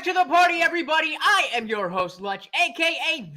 To the party, everybody. I am your host, Lutch, aka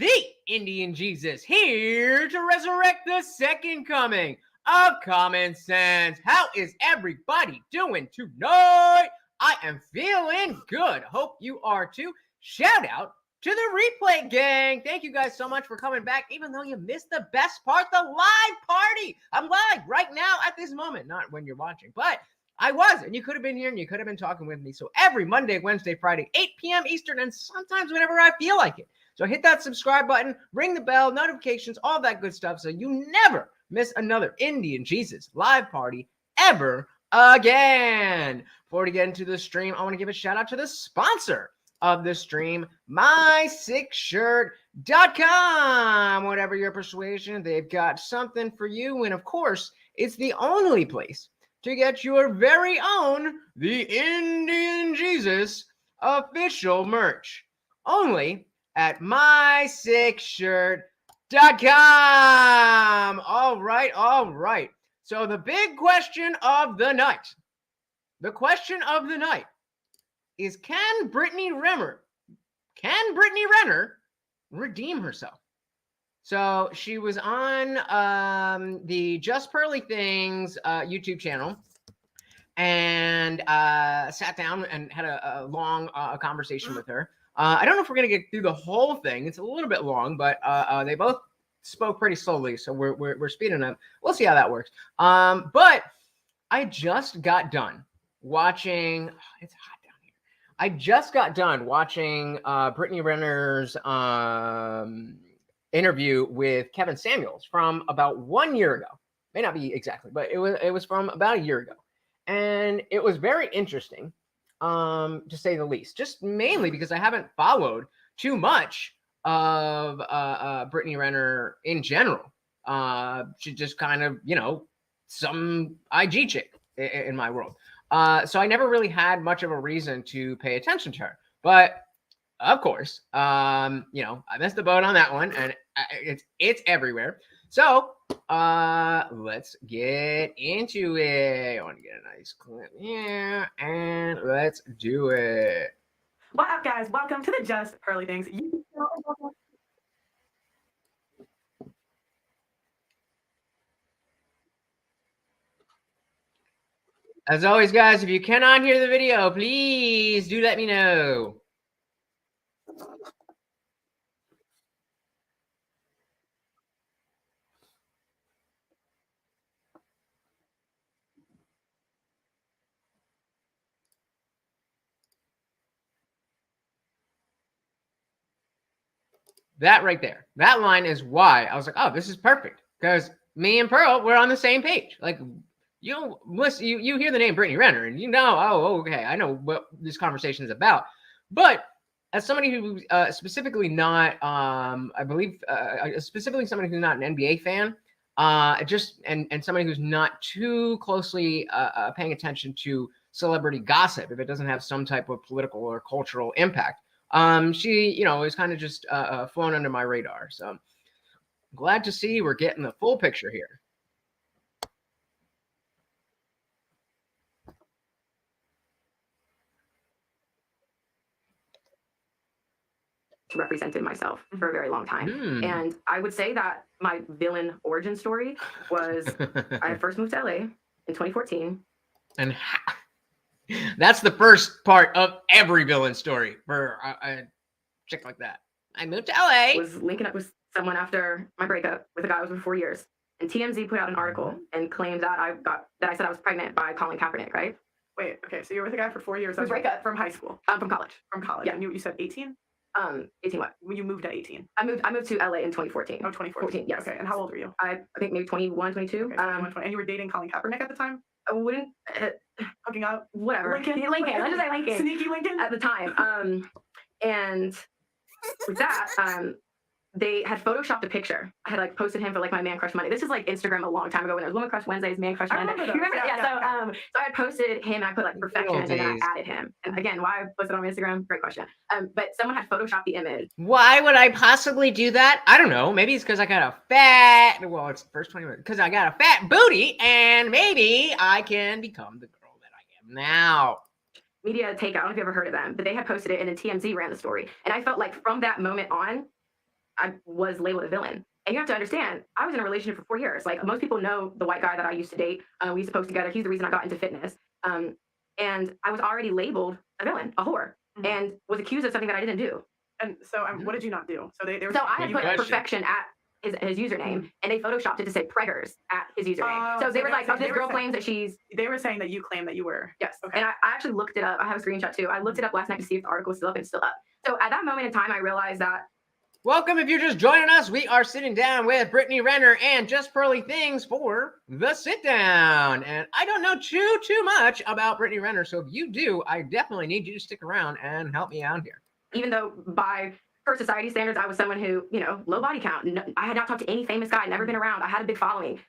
TheIndianJesus, here to resurrect the second coming of common sense. How is everybody doing tonight? I am feeling good. Hope you are too. Shout out to the replay gang. Thank you guys so much for coming back, even though you missed the best part, the live party. I'm live right now at this moment, not when you're watching, but I was, and you could have been here and you could have been talking with me. So every Monday, Wednesday, Friday, 8 p.m. Eastern, and sometimes whenever I feel like it. So hit that subscribe button, ring the bell, notifications, all that good stuff, so you never miss another IndianJesus live party ever again. Before we get into the stream, I want to give a shout out to the sponsor of the stream, mysickshirt.com. Whatever your persuasion, they've got something for you. And of course, it's the only place to get your very own The Indian Jesus official merch. Only at mysickshirt.com. All right. So the big question of the night. Is, can Brittany Renner redeem herself? So she was on the JustPearlyThings YouTube channel and sat down and had a long conversation with her. I don't know if we're going to get through the whole thing. It's a little bit long, but they both spoke pretty slowly, so we're speeding up. We'll see how that works. But I just got done watching. It's hot down here. I just got done watching Brittany Renner's interview with Kevin Samuels from about 1 year ago. May not be exactly, but it was from about a year ago. And it was very interesting, to say the least, just mainly because I haven't followed too much of Brittany Renner in general. She's just kind of, some IG chick in my world. So I never really had much of a reason to pay attention to her. But of course, I missed the boat on that one, and it's everywhere. So let's get into it. I want to get a nice clip here, and let's do it. What up, guys? Welcome to the Just Pearly Things. As always, guys, if you cannot hear the video, please do let me know. That right there, that line is why I was like, oh, this is perfect, because me and Pearl, we're on the same page. Like, you hear the name Brittany Renner, and okay, I know what this conversation is about. But as somebody who specifically not, I believe, specifically somebody who's not an NBA fan, and somebody who's not too closely paying attention to celebrity gossip, if it doesn't have some type of political or cultural impact. She, is kind of just flown under my radar. So I'm glad to see we're getting the full picture here. Represented myself for a very long time. And I would say that my villain origin story was I first moved to LA in 2014. And that's the first part of every villain story for a chick like that. I moved to LA. Was linking up with someone after my breakup with a guy I was with for 4 years. And TMZ put out an article and claimed that I said I was pregnant by Colin Kaepernick, right? Wait, okay, so you were with a guy for 4 years. We breakup from high school. From college. From college. Yeah. And you said 18? 18 what? When you moved at 18. I moved to LA in 2014. Oh, 2014. Yes. Okay, and how old were you? I think maybe 21, 22. Okay, 21, 20. And you were dating Colin Kaepernick at the time? I wouldn't hooking up? Whatever. Lincoln. Let's just say Lincoln. Sneaky Lincoln? At the time. And with that, they had photoshopped a picture. I had like posted him for like my man crush Monday. This is like Instagram a long time ago when there was Woman Crush Wednesdays, Man Crush Monday. You remember that? Yeah. So I had posted him and I put like perfection and then I added him. And again, why I posted on Instagram? Great question. But someone had photoshopped the image. Why would I possibly do that? I don't know. Maybe it's because I got a fat. Well, it's the first 20 minutes because I got a fat booty, and maybe I can become the girl that I am now. Media Takeout. I don't know if you ever heard of them, but they had posted it and then TMZ ran the story. And I felt like from that moment on, I was labeled a villain. And you have to understand, I was in a relationship for 4 years. Like most people know the white guy that I used to date. We used to post together. He's the reason I got into fitness. And I was already labeled a villain, a whore, and was accused of something that I didn't do. And so what did you not do? So they were so I had put perfection at his username, and they photoshopped it to say preggers at his username. So they were like, this girl claims that she's... They were saying that you claimed that you were. Yes. Okay. And I actually looked it up. I have a screenshot too. I looked it up last night to see if the article was still up, and it's still up. So at that moment in time, I realized that... Welcome if you're just joining us. We are sitting down with Brittany Renner and JustPearlyThings for the sit down. And I don't know too much about Brittany Renner. So if you do, I definitely need you to stick around and help me out here. Even though by her society standards, I was someone who, low body count. I had not talked to any famous guy, never been around. I had a big following.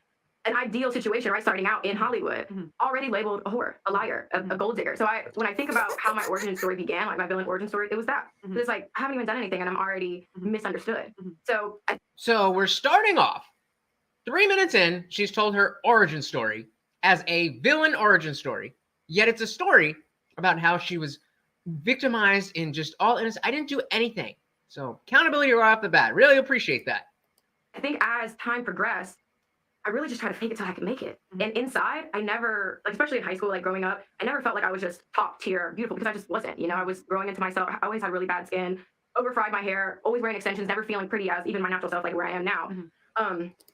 An ideal situation, right? Starting out in Hollywood, already labeled a whore, a liar, a gold digger. So when I think about how my origin story began, like my villain origin story, it was that. It's like, I haven't even done anything and I'm already misunderstood. So we're starting off 3 minutes in. She's told her origin story as a villain origin story. Yet it's a story about how she was victimized in just all innocence. I didn't do anything. So accountability right off the bat. Really appreciate that. I think as time progressed, I really just tried to fake it till I could make it. And inside, I never, like, especially in high school, like growing up, I never felt like I was just top tier beautiful because I just wasn't. I was growing into myself. I always had really bad skin, over fried my hair, always wearing extensions, never feeling pretty as even my natural self, like where I am now.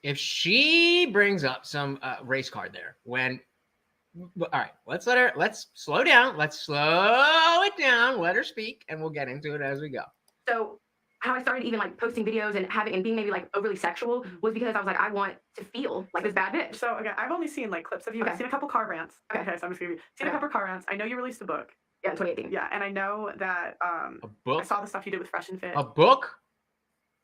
If she brings up some race card there, all right, let's slow down. Let's slow it down. Let her speak, and we'll get into it as we go. So how I started even like posting videos and being maybe like overly sexual was because I was like, I want to feel like this bad bitch. So okay, I've only seen like clips of you. I've seen a couple car rants. Okay, so I'm just gonna seen a couple car rants. I know you released a book. Yeah, in 2018. Yeah, and I know that a book? I saw the stuff you did with Fresh and Fit. A book?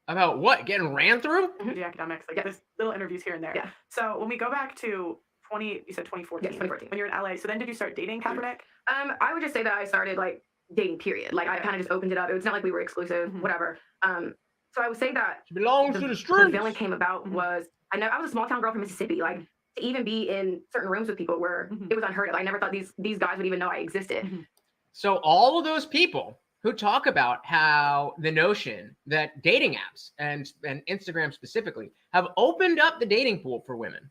About what? Getting ran through? The academics, like this little interviews here and there. Yeah. So when we go back to you said 2014. Yes, 2014. When you're in LA. So then did you start dating Kaepernick? I would just say that I started like dating, period. Like I kind of just opened it up. It was not like we were exclusive, whatever. So I would say that she belongs to the streets. The villain came about was I was a small town girl from Mississippi. Like to even be in certain rooms with people where it was unheard of. I never thought these guys would even know I existed. So all of those people who talk about how the notion that dating apps and Instagram specifically have opened up the dating pool for women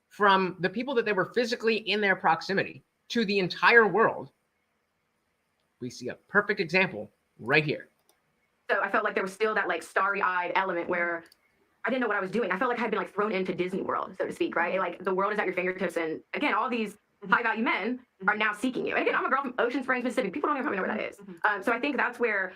from the people that they were physically in their proximity to the entire world, we see a perfect example right here. So I felt like there was still that like starry-eyed element where I didn't know what I was doing. I felt like I had been like thrown into Disney World, so to speak, right? Like the world is at your fingertips, and again, all these high-value men are now seeking you. And again, I'm a girl from Ocean Springs, Mississippi. People don't even probably know where that is. So I think that's where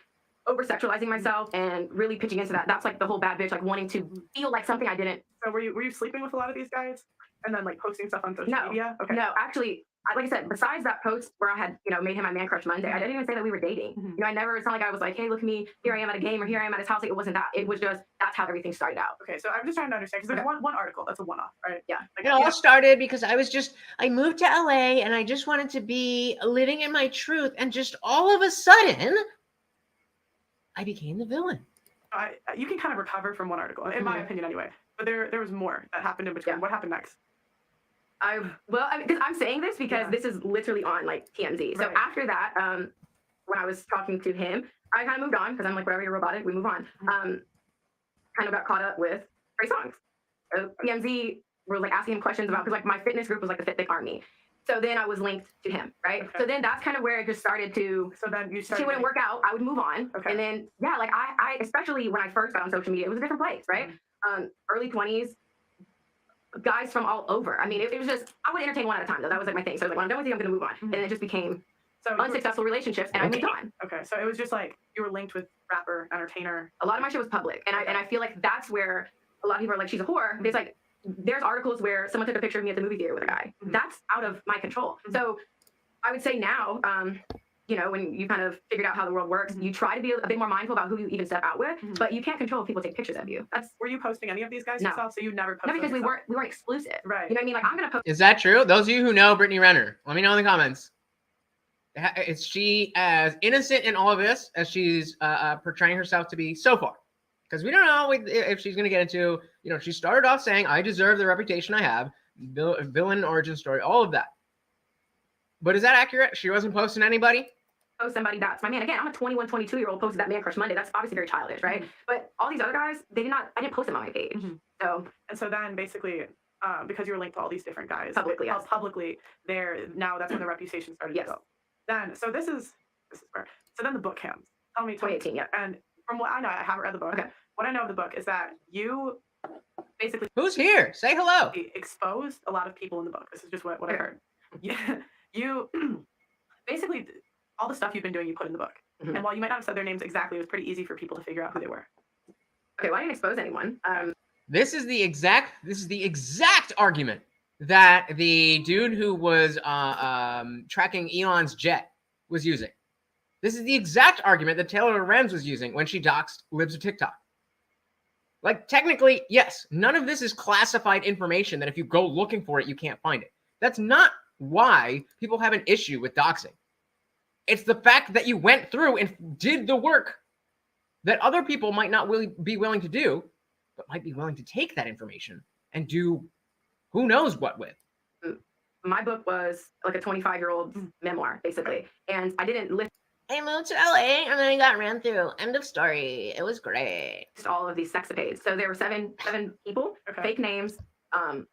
over-sexualizing myself and really pitching into that's like the whole bad bitch, like wanting to feel like something I didn't. So were you sleeping with a lot of these guys and then like posting stuff on social media? Okay. No, actually. Like I said, besides that post where I had, made him my man crush Monday, I didn't even say that we were dating. I never, it's not like I was like, hey, look at me, here I am at a game, or here I am at his house. Like, it wasn't that. It was just, that's how everything started out. Okay, so I'm just trying to understand, because there's one article, that's a one-off, right? Yeah. Like, it all started because I moved to LA and I just wanted to be living in my truth. And just all of a sudden, I became the villain. You can kind of recover from one article, in my opinion anyway. But there was more that happened in between. Yeah. What happened next? Because I'm saying this because this is literally on like TMZ. So after that, when I was talking to him, I kind of moved on because I'm like, whatever, you're robotic, we move on. Kind of got caught up with Trey Songz. So TMZ were like asking him questions about, because like my fitness group was like the Fit Thick Army. So then I was linked to him, right? Okay. So then that's kind of where it just started to. So then you started. She wouldn't work out. I would move on. Okay. And then like I especially when I first got on social media, it was a different place, right? Early 20s. Guys from all over. I mean, it was just, I would entertain one at a time, though. That was like my thing. So I was like, when I'm done with you, I'm going to move on. And it just became unsuccessful relationships, and I moved on. Okay, so it was just like, you were linked with rapper, entertainer. A lot of my shit was public. And I feel like that's where a lot of people are like, she's a whore. There's articles where someone took a picture of me at the movie theater with a guy. That's out of my control. So I would say now, you know, when you kind of figured out how the world works, you try to be a bit more mindful about who you even step out with, but you can't control if people take pictures of you. Were you posting any of these guys yourself? So you never posted? No, because we weren't exclusive. Right. You know what I mean? Like, I'm gonna post. Is that true? Those of you who know Brittany Renner, let me know in the comments. Is she as innocent in all of this as she's portraying herself to be so far? Because we don't know if she's going to get into, you know, she started off saying, I deserve the reputation I have, villain origin story, all of that. But is that accurate? She wasn't posting anybody? Post somebody that's my man. Again, I'm a 21, 22-year-old posted that Man Crush Monday. That's obviously very childish, right? But all these other guys, I didn't post them on my page. So then basically, because you were linked to all these different guys publicly, that's when the reputation started to go. Then, so this is where, so then the book comes. Tell me, 2018, yeah. And from what I know, I haven't read the book. Okay. What I know of the book is that you basically... Who's here? Say hello. Exposed a lot of people in the book. This is just what I heard. Yeah, you basically, all the stuff you've been doing, you put in the book. And while you might not have said their names exactly, it was pretty easy for people to figure out who they were. Okay, well, I didn't expose anyone. This is the exact argument that the dude who was tracking Elon's jet was using. This is the exact argument that Taylor Lorenz was using when she doxed libs of TikTok. Like, technically, yes, none of this is classified information that if you go looking for it, you can't find it. That's not why people have an issue with doxing. It's the fact that you went through and did the work that other people might not be willing to do, but might be willing to take that information and do who knows what with. My book was like a 25-year-old memoir, basically. And I didn't list... I moved to LA and then I got ran through. End of story. It was great. All of these sexapades. So there were seven people, fake names, 7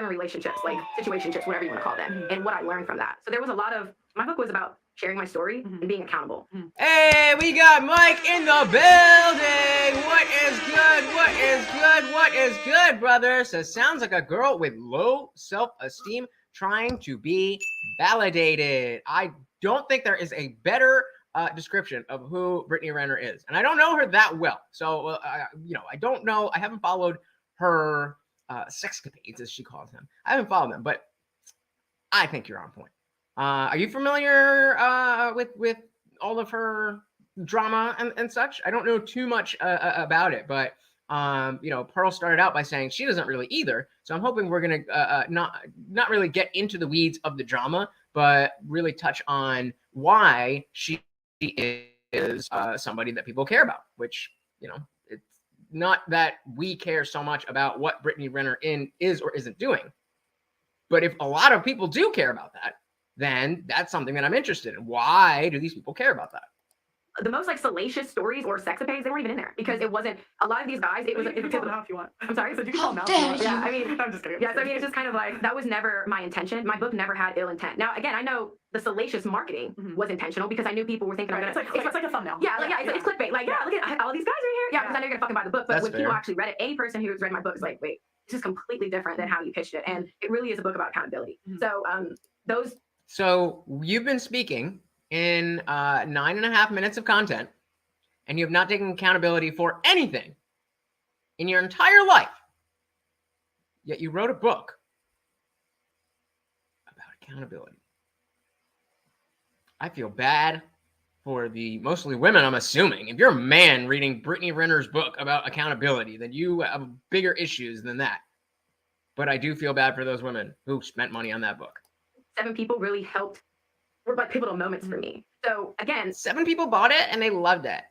relationships, like situationships, whatever you want to call them, and what I learned from that. So there was a lot of... My book was about sharing my story and being accountable. Hey, we got Mike in the building. What is good? What is good? What is good, brother? So sounds like a girl with low self-esteem trying to be validated. I don't think there is a better description of who Brittany Renner is. And I don't know her that well. So, you know, I don't know. I haven't followed her sexcapades, as she calls them. I haven't followed them, but I think you're on point. Are you familiar with all of her drama and such? I don't know too much about it, but you know, Pearl started out by saying she doesn't really either. So I'm hoping we're gonna not really get into the weeds of the drama, but really touch on why she is somebody that people care about. Which, you know, it's not that we care so much about what Brittany Renner is or isn't doing, but if a lot of people do care about that, then that's something that I'm interested in. Why do these people care about that? The most like salacious stories or sexapades, they weren't even in there because it wasn't a lot of these guys. It was You can call them out if you want. I'm sorry. So you can call them out if you want. Yeah, I mean, I'm just kidding. Yes, I mean, it's just kind of like that was never my intention. My book never had ill intent. Now, again, I know the salacious marketing was intentional because I knew people were thinking, it's like a thumbnail. Yeah, it's clickbait. Like, look at all these guys right here. Yeah, because I know you're gonna fucking buy the book. But That's when fair. people actually read it, any person who's read my book is like, wait, this is completely different than how you pitched it, and it really is a book about accountability. So, those. So you've been speaking in 9.5 minutes of content, and you have not taken accountability for anything in your entire life. Yet you wrote a book about accountability. I feel bad for the mostly women, I'm assuming. If you're a man reading Brittany Renner's book about accountability, then you have bigger issues than that. But I do feel bad for those women who spent money on that book. 7 people really were like pivotal moments for me. So again, 7 people bought it and they loved it.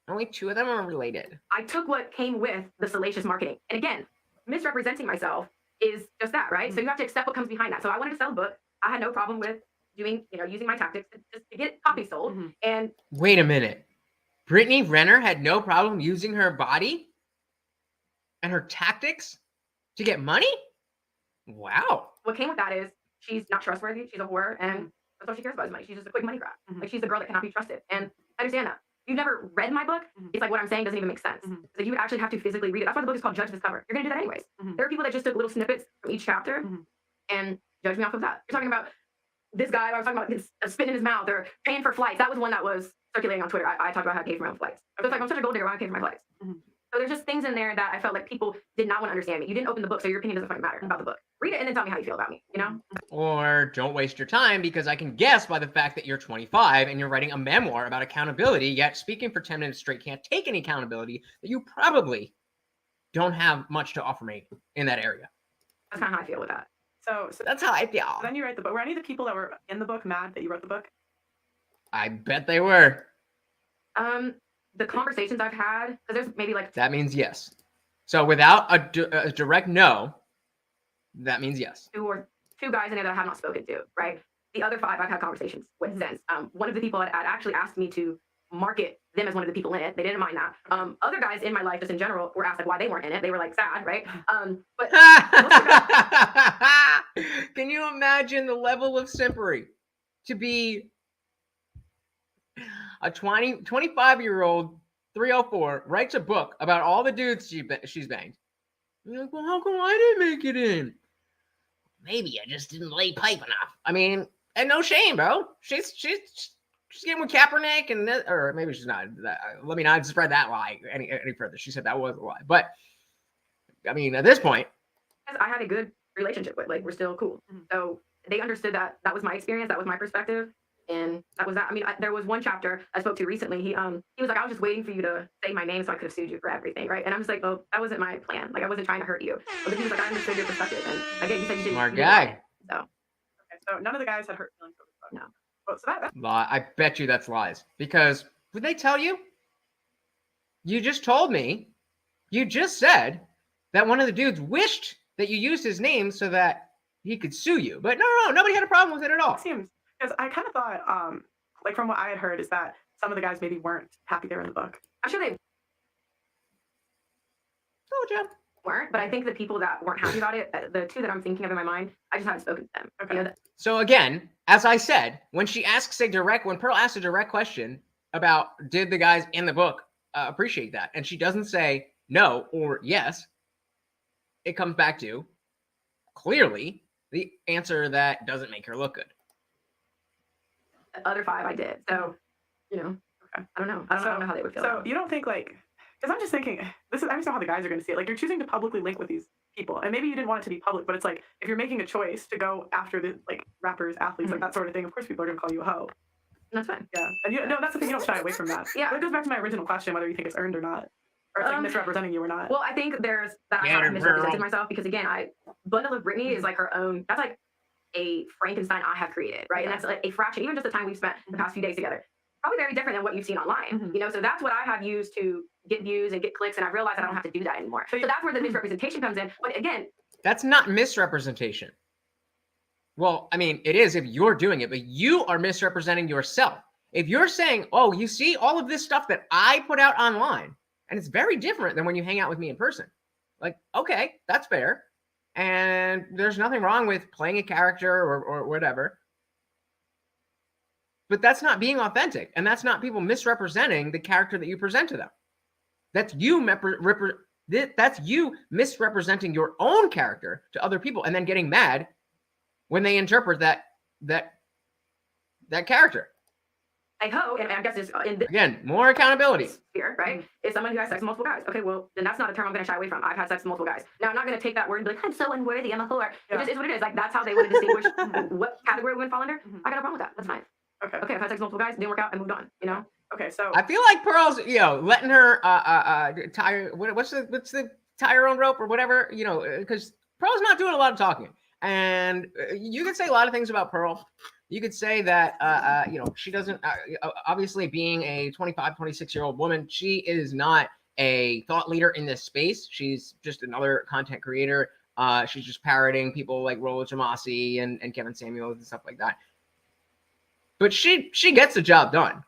Only 2 of them are related. I took what came with the salacious marketing. And again, misrepresenting myself is just that, right? So you have to accept what comes behind that. So I wanted to sell a book. I had no problem with using my tactics to get copies sold. And wait a minute. Brittany Renner had no problem using her body and her tactics to get money? Wow. What came with that is she's not trustworthy. She's a whore. And that's all she cares about is money. She's just a quick money grab. Like, she's the girl that cannot be trusted. And I understand that. You've never read my book, it's like what I'm saying doesn't even make sense. So you would actually have to physically read it. That's why the book is called Judge Discover. You're going to do that anyways. There are people that just took little snippets from each chapter and judge me off of that. You're talking about this guy, I was talking about his spit in his mouth or paying for flights. That was one that was circulating on Twitter. I talked about how I paid for my own flights. So it's like, I'm such a gold digger, why am I paying for my flights? So there's just things in there that I felt like people did not want to understand me. You didn't open the book, so your opinion doesn't fucking matter about the book. Read it and then tell me how you feel about me, you know? Or don't waste your time, because I can guess by the fact that you're 25 and you're writing a memoir about accountability, yet speaking for 10 minutes straight can't take any accountability, that you probably don't have much to offer me in that area. That's kind of how I feel with that. So That's how I feel. then you write the book. Were any of the people that were in the book mad that you wrote the book? I bet they were. The conversations I've had, because there's maybe like That means yes. So without a direct no, that means yes. two guys in there that I have not spoken to, right? The other 5 I've had conversations with since. One of the people had actually asked me to market them as one of the people in it. They didn't mind that. Other guys in my life, just in general, were asked like why they weren't in it. They were like sad, right? But can you imagine the level of simpery to be a 25-year-old 304 writes a book about all the dudes she's banged. You're like, well, how come I didn't make it in? Maybe I just didn't lay pipe enough. I mean, and no shame, bro. She's getting with Kaepernick, and or maybe she's not. Let me not spread that lie any further. She said that was a lie, but I mean, at this point, I had a good relationship with, like, we're still cool. So they understood that was my experience, that was my perspective, and that was that. I mean, there was one chapter I spoke to recently. He was like, I was just waiting for you to say my name so I could have sued you for everything, right? And I'm just like, oh, that wasn't my plan. Like, I wasn't trying to hurt you. But then he was like, I understood your perspective, and again, you said you didn't. smart guy. So Okay, so none of the guys had hurt feelings over the book. No. Well, so that's I bet you that's lies, because would they tell you? You just told me. You just said that one of the dudes wished that you used his name so that he could sue you. But no, nobody had a problem with it at all. it seems, because I kind of thought, like from what I had heard, is that some of the guys maybe weren't happy they were in the book. I'm sure they Told you. weren't, but I think the people that weren't happy about it, the 2 that I'm thinking of in my mind, I just haven't spoken to them. Okay. You know, So again, as I said, when Pearl asks a direct question about did the guys in the book appreciate that, and she doesn't say no or yes, it comes back to clearly the answer that doesn't make her look good. the other 5 I did. So, you know, Okay. I don't know. I don't know how they would feel. So you don't think, like, because I'm just thinking, I just know how the guys are going to see it. Like, you're choosing to publicly link with these people, and maybe you didn't want it to be public, but it's like, if you're making a choice to go after the, like, rappers, athletes, like that sort of thing, of course people are going to call you a hoe. That's fine. Yeah. And no, that's the thing, you don't shy away from that. Yeah. But it goes back to my original question, whether you think it's earned or not, or it's like misrepresenting you or not. Well, I think there's that I Get her, have misrepresented girl. myself, because again, Bundle of Brittany is like her own. That's like a Frankenstein I have created, right? And that's like a fraction, even just the time we've spent the past few days together. Probably very different than what you've seen online, you know. So that's what I have used to get views and get clicks, and I've realized I don't have to do that anymore. So that's where the misrepresentation comes in. But again, That's not misrepresentation. Well, I mean, it is if you're doing it, but you are misrepresenting yourself. If you're saying, oh, you see all of this stuff that I put out online, and it's very different than when you hang out with me in person. Like, okay, that's fair. And there's nothing wrong with playing a character or whatever. But that's not being authentic. And that's not people misrepresenting the character that you present to them. That's you that's you misrepresenting your own character to other people and then getting mad when they interpret that character. like hoe, and I guess is in this Again, more accountability. sphere, right? Is someone who has sex with multiple guys. Okay, well, then that's not a term I'm going to shy away from. I've had sex with multiple guys. Now, I'm not going to take that word and be like, I'm so unworthy, I'm a whore. Yeah. It just is what it is. Like, that's how they want to distinguish what category we would fall under. I got no problem with that. That's fine. Okay. Okay, I've had sex with multiple guys, didn't work out, I moved on, you know? Okay, so I feel like Pearl's, letting her tie what's the tie her own rope or whatever, because Pearl's not doing a lot of talking. And you could say a lot of things about Pearl. You could say that, she doesn't, obviously being a 25, 26-year-old woman, she is not a thought leader in this space. She's just another content creator. She's just parroting people like Rollo Jamasi and Kevin Samuels and stuff like that. But she gets the job done.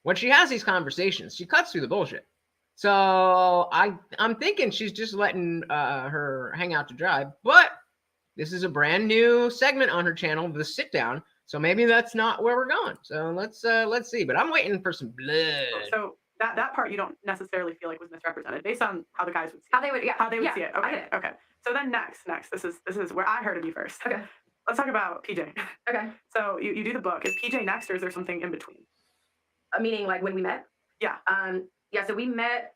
When she has these conversations, she cuts through the bullshit. So I'm thinking she's just letting her hang out to dry. But this is a brand new segment on her channel, The Sit Down. So maybe that's not where we're going. So let's see. But I'm waiting for some blood. So that part you don't necessarily feel like was misrepresented based on how the guys would see it. How they would, yeah. How they would yeah, see it. I Okay. get it. Okay. So then next, this is where I heard of you first. Okay. Let's talk about PJ. Okay. So you do the book. Is PJ next, or is there something in between? Meaning like when we met? Yeah. Yeah, so we met,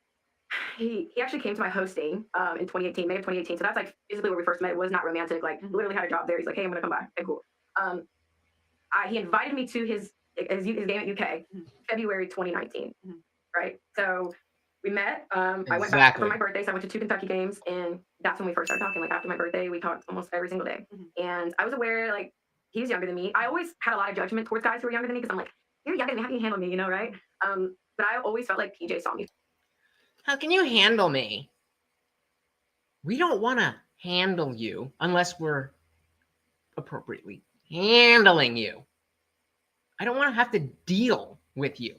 he actually came to my hosting in 2018, May of 2018. So that's like basically where we first met. It was not romantic. Like literally had a job there. He's like, hey, I'm gonna come by. Okay, cool. He invited me to his game at UK, February 2019. Right. So we met. I went back for my birthday. So I went to 2 Kentucky games, and that's when we first started talking. Like after my birthday, we talked almost every single day. And I was aware like he's younger than me. I always had a lot of judgment towards guys who were younger than me because I'm like, you're younger than me. How can you handle me? You know, right? But I always felt like PJ saw me. How can you handle me? We don't want to handle you unless we're appropriately handling you. I don't want to have to deal with you.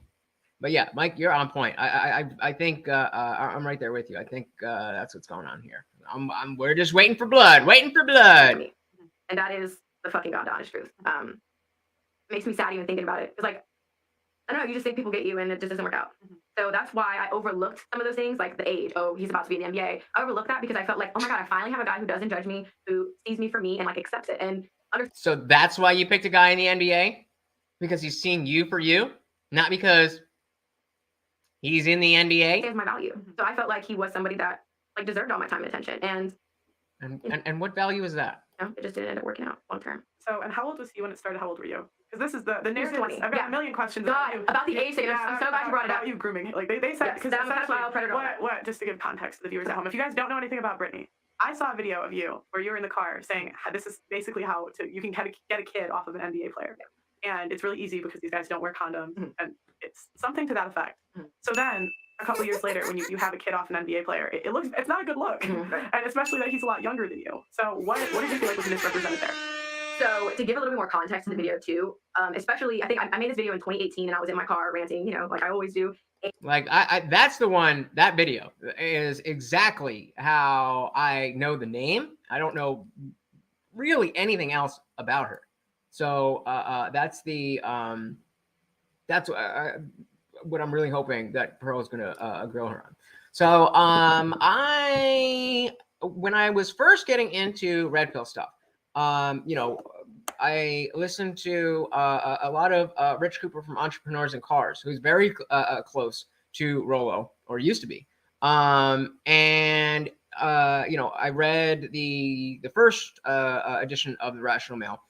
But yeah, Mike, you're on point. I think I'm right there with you. I think that's what's going on here. We're just waiting for blood, And that is the fucking god honest truth. It makes me sad even thinking about it. It's like, I don't know, you just think people get you and it just doesn't work out. So that's why I overlooked some of those things, like the age. Oh, he's about to be in the NBA. I overlooked that because I felt like, oh my God, I finally have a guy who doesn't judge me, who sees me for me and like accepts it. And so that's why you picked a guy in the NBA? Because he's seeing you for you? Not because he's in the NBA? He has my value. So I felt like he was somebody that like deserved all my time and attention. And what value is that? You know, it just didn't end up working out long term. So, and how old was he when it started? How old were you? Because this is the narrative. I've got a million questions about the age thing. I'm so glad you brought it up. About you grooming. Like they said, because that's what, just to give context to the viewers at home, if you guys don't know anything about Brittany, I saw a video of you where you were in the car saying, this is basically how you can get a kid off of an NBA player. And it's really easy because these guys don't wear condoms. And it's something to that effect. So then a couple years later, when you have a kid off an NBA player, it's not a good look. And especially that he's a lot younger than you. So what did you feel like was misrepresented there? So to give a little bit more context to the video too, especially I think I made this video in 2018 and I was in my car ranting, you know, like I always do. Like that's the one, that video is exactly how I know the name. I don't know really anything else about her. So that's what I'm really hoping that Pearl is going to grow her on. So when I was first getting into red pill stuff, you know, I listened to a lot of Rich Cooper from Entrepreneurs in Cars, who's very close to Rollo, or used to be. And you know, I read the first edition of The Rational Male.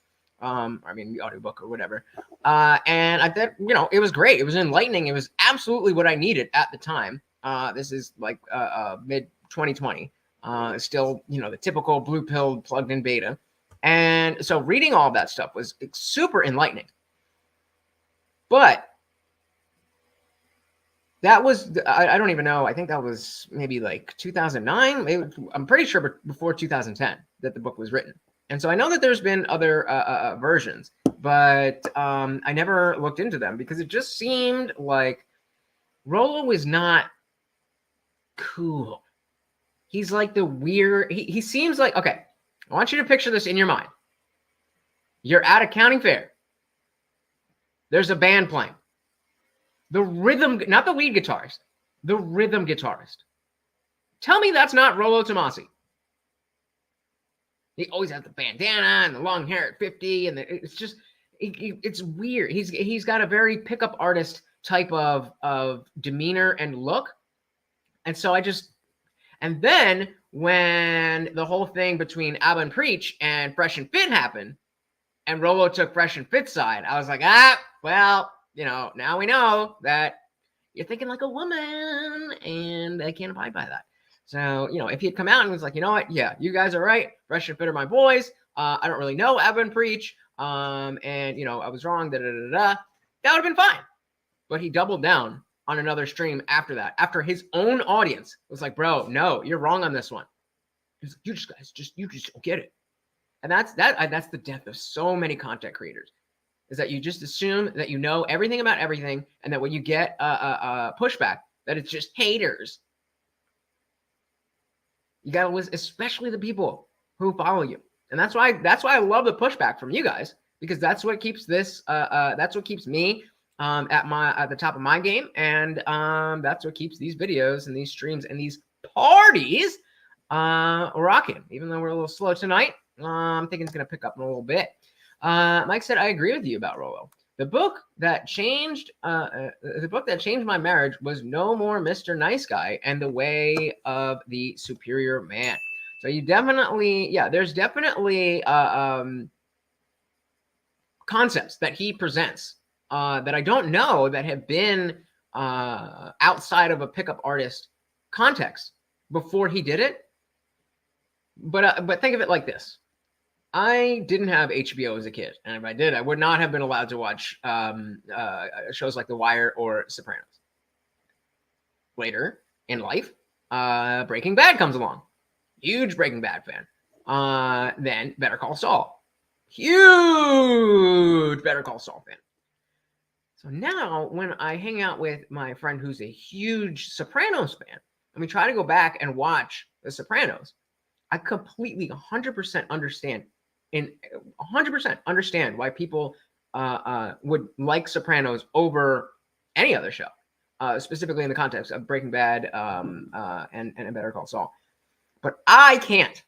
I mean, the audiobook or whatever. And I thought, you know, it was great. It was enlightening. It was absolutely what I needed at the time. This is like mid 2020. Still, you know, the typical blue pill plugged in beta. And so reading all that stuff was super enlightening. But that was, I don't even know. I think that was maybe like 2009. I'm pretty sure before 2010 that the book was written. And so I know that there's been other versions, but I never looked into them because it just seemed like Rollo was not cool. He's like the weird, he seems like, okay, I want you to picture this in your mind. You're at a county fair. There's a band playing. The rhythm, not the lead guitarist, the rhythm guitarist. Tell me that's not Rollo Tomasi. He always has the bandana and the long hair at 50, and it's just, it's weird. He's got a very pickup artist type of demeanor and look. And so and then when the whole thing between Abba and Preach and Fresh and Fit happened, and Rollo took Fresh and Fit's side, I was like, well, you know, now we know that you're thinking like a woman, and I can't abide by that. So, you know, if he had come out and was like, you know what, yeah, you guys are right, Fresh and Fit are my boys. I don't really know Abba and Preach, and you know, I was wrong. That would have been fine. But he doubled down on another stream after that, after his own audience was like, bro, no, you're wrong on this one. He's like, you just don't get it. And that's the death of so many content creators, is that you just assume that you know everything about everything, and that when you get pushback, that it's just haters. You gotta listen, especially the people who follow you, and that's why I love the pushback from you guys, because that's what keeps this. That's what keeps me at the top of my game, and that's what keeps these videos and these streams and these parties rocking. Even though we're a little slow tonight, I'm thinking it's gonna pick up in a little bit. Mike said, I agree with you about Rollo. The book that changed my marriage was No More Mr. Nice Guy and The Way of the Superior Man. So you definitely, there's definitely concepts that he presents that I don't know that have been outside of a pickup artist context before he did it. But think of it like this. I didn't have HBO as a kid, and if I did, I would not have been allowed to watch shows like The Wire or Sopranos. Later in life, Breaking Bad comes along. Huge Breaking Bad fan. Then Better Call Saul. Huge Better Call Saul fan. So now when I hang out with my friend who's a huge Sopranos fan, and we try to go back and watch The Sopranos, I completely 100% understand why people would like Sopranos over any other show, specifically in the context of Breaking Bad and Better Call Saul. But I can't,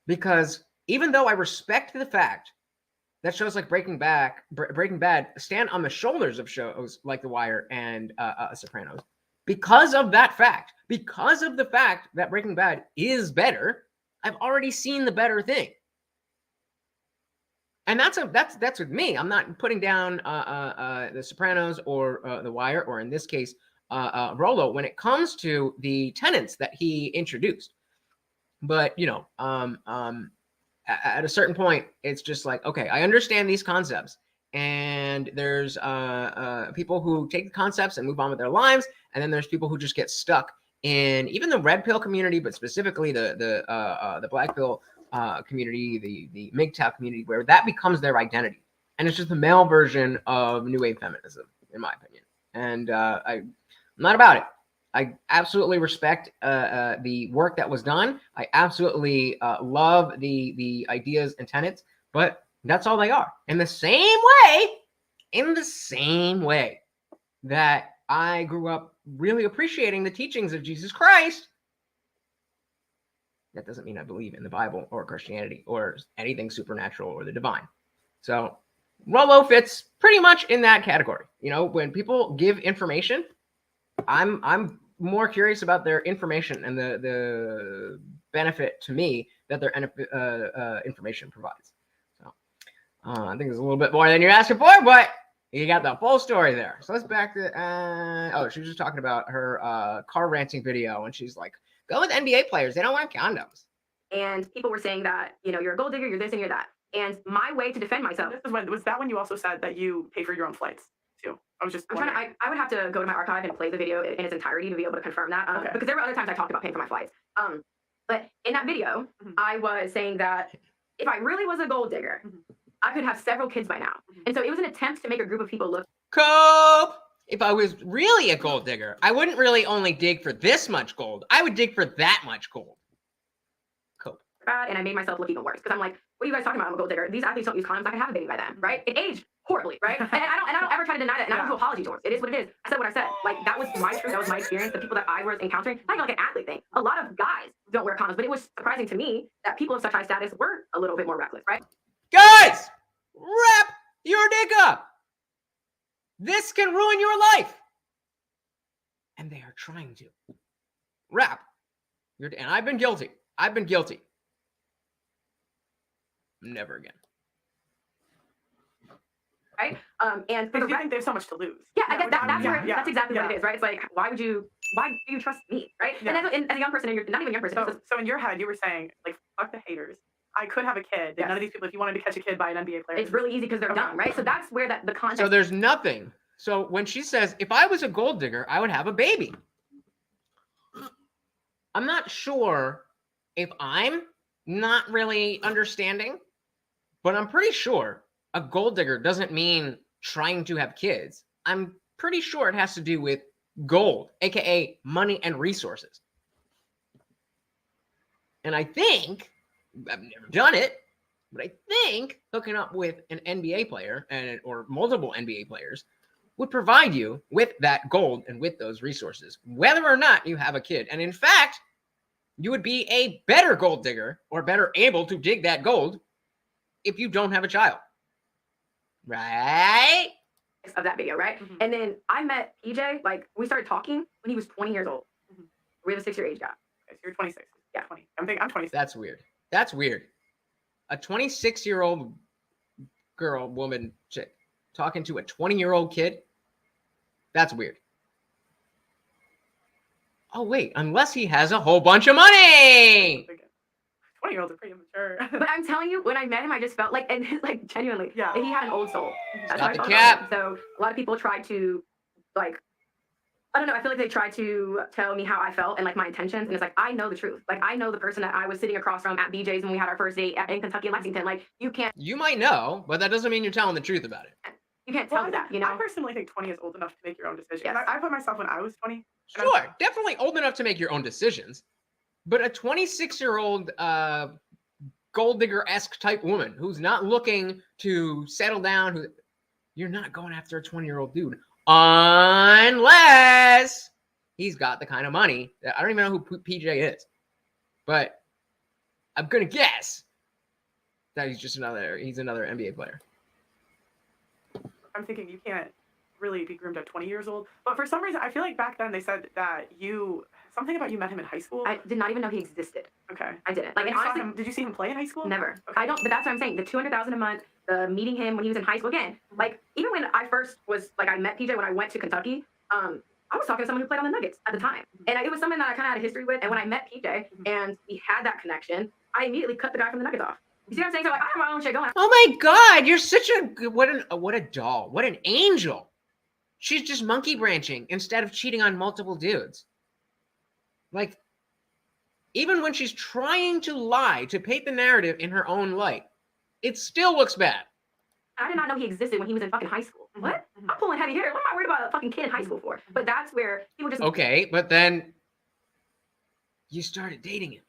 because even though I respect the fact that shows like Breaking Bad stand on the shoulders of shows like The Wire and Sopranos, because of the fact that Breaking Bad is better, I've already seen the better thing. And that's with me. I'm not putting down The Sopranos or The Wire, or in this case, Rollo, when it comes to the tenets that he introduced. But at a certain point, it's just like, okay, I understand these concepts, and there's people who take the concepts and move on with their lives, and then there's people who just get stuck in even the red pill community, but specifically the black pill community, the MGTOW community, where that becomes their identity, and it's just the male version of new wave feminism, in my opinion. And I'm not about it. I absolutely respect the work that was done. I absolutely love the ideas and tenets, but that's all they are. In the same way that I grew up really appreciating the teachings of Jesus Christ, that doesn't mean I believe in the Bible or Christianity or anything supernatural or the divine. So Rollo fits pretty much in that category. When people give information, I'm more curious about their information and the benefit to me that their information provides. So I think it's a little bit more than you're asking for, but you got the full story there. So let's back to she was just talking about her car ranting video, and she's like, go with NBA players, they don't wear condoms. And people were saying that, you're a gold digger, you're this and you're that. And my way to defend myself. Was that when you also said that you pay for your own flights too? I would have to go to my archive and play the video in its entirety to be able to confirm that. Because there were other times I talked about paying for my flights. But in that video, I was saying that if I really was a gold digger, I could have several kids by now. And so it was an attempt to make a group of people look. Cope! If I was really a gold digger, I wouldn't really only dig for this much gold. I would dig for that much gold. Cope. Bad, and I made myself look even worse, because I'm like, what are you guys talking about? I'm a gold digger. These athletes don't use condoms. I can have a baby by then, right? It aged horribly, right? and I don't ever try to deny that, and I don't do apology towards. It is what it is. I said what I said. Like, that was my truth. That was my experience. The people that I was encountering, not even like an athlete thing. A lot of guys don't wear condoms, but it was surprising to me that people of such high status were a little bit more reckless, right? Guys, wrap your dick up. This can ruin your life. And they are trying to. Wrap. And I've been guilty. Never again. Right? And because you think they have so much to lose. Yeah, I get that. That's exactly what it is, right? It's like, why do you trust me, right? Yeah. And as a young person, and you're not even a young person. So in your head, you were saying, like, fuck the haters. I could have a kid. None of these people, if you wanted to catch a kid by an NBA player. It's really easy because they're dumb, right? So that's where the context. So there's nothing. So when she says, if I was a gold digger, I would have a baby. I'm not sure if I'm not really understanding, but I'm pretty sure a gold digger doesn't mean trying to have kids. I'm pretty sure it has to do with gold, aka money and resources. And I think, I've never done it, but I think hooking up with an NBA player or multiple NBA players would provide you with that gold and with those resources, whether or not you have a kid. And in fact, you would be a better gold digger or better able to dig that gold if you don't have a child. Right? of that video, right? Mhm. And then I met PJ, like we started talking when he was 20 years old. Mhm. We have a 6-year age gap. Okay, so you're 26. Yeah. 20. I'm 26. That's weird. That's weird. A 26-year-old girl, woman, chick, talking to a 20-year-old kid? That's weird. Oh, wait, unless he has a whole bunch of money. 20-year-olds are pretty immature. But I'm telling you, when I met him, I just felt like, and like genuinely, Yeah. he had an old soul. That's Stop what I the felt cap. about him. So a lot of people try to, like, I don't know. I feel like they try to tell me how I felt and like my intentions, and it's like I know the truth. Like I know the person that I was sitting across from at BJ's when we had our first date in Kentucky and Lexington. Like you can't You might know, but that doesn't mean you're telling the truth about it. tell I me that. You know. I personally think 20 is old enough to make your own decision. Yes. I put myself when I was 20. Sure, definitely old enough to make your own decisions. But a 26-year-old gold digger-esque type woman who's not looking to settle down, you're not going after a 20-year-old dude unless he's got the kind of money that I don't even know who PJ is. But I'm going to guess that he's another NBA player. I'm thinking you can't really be groomed at 20 years old. But for some reason, I feel like back then they said that something about you met him in high school. I did not even know he existed. Okay. I didn't. Like, You and saw honestly, him, did you see him play in high school? never. Okay. I don't. But that's what I'm saying. The $200,000 a month, the meeting him when he was in high school again. Like even when I first was like I met PJ when I went to Kentucky. I was talking to someone who played on the Nuggets at the time, and it was something that I kind of had a history with. And when I met PJ and we had that connection, I immediately cut the guy from the Nuggets off. You see what I'm saying? So like I have my own shit going. Oh my God, you're such a what a doll, what an angel. She's just monkey branching instead of cheating on multiple dudes. Like, even when she's trying to lie to paint the narrative in her own light, it still looks bad. I did not know he existed when he was in fucking high school. What? I'm pulling heavy hitters. What am I worried about a fucking kid in high school for? But that's where people just Okay, but then you started dating him.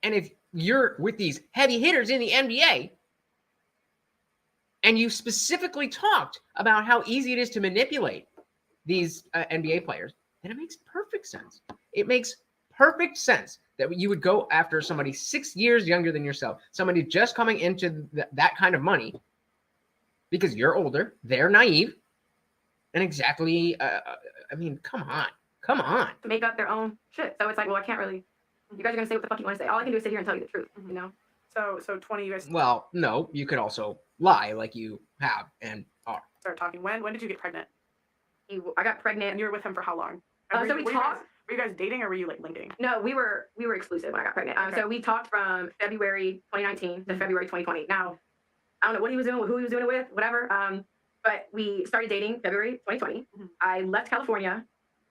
And if you're with these heavy hitters in the NBA, and you specifically talked about how easy it is to manipulate these NBA players, then it makes perfect sense. It makes perfect sense that you would go after somebody 6 years younger than yourself, somebody just coming into that kind of money, because you're older, they're naive, and exactly, I mean, come on. to make up their own shit. So it's like, well, I can't really. You guys are gonna say what the fuck you want to say. All I can do is sit here and tell you the truth. You know. So 20, you guys Well, no, you could also lie like you have and are. start talking. When did you get pregnant? I got pregnant. And you were with him for how long? So we talked. Were you guys dating or were you like linking? No, we were exclusive when I got pregnant. Okay. So we talked from February 2019 to February 2020. Now, I don't know what he was doing, who he was doing it with, whatever. But we started dating February 2020. Mhm. I left California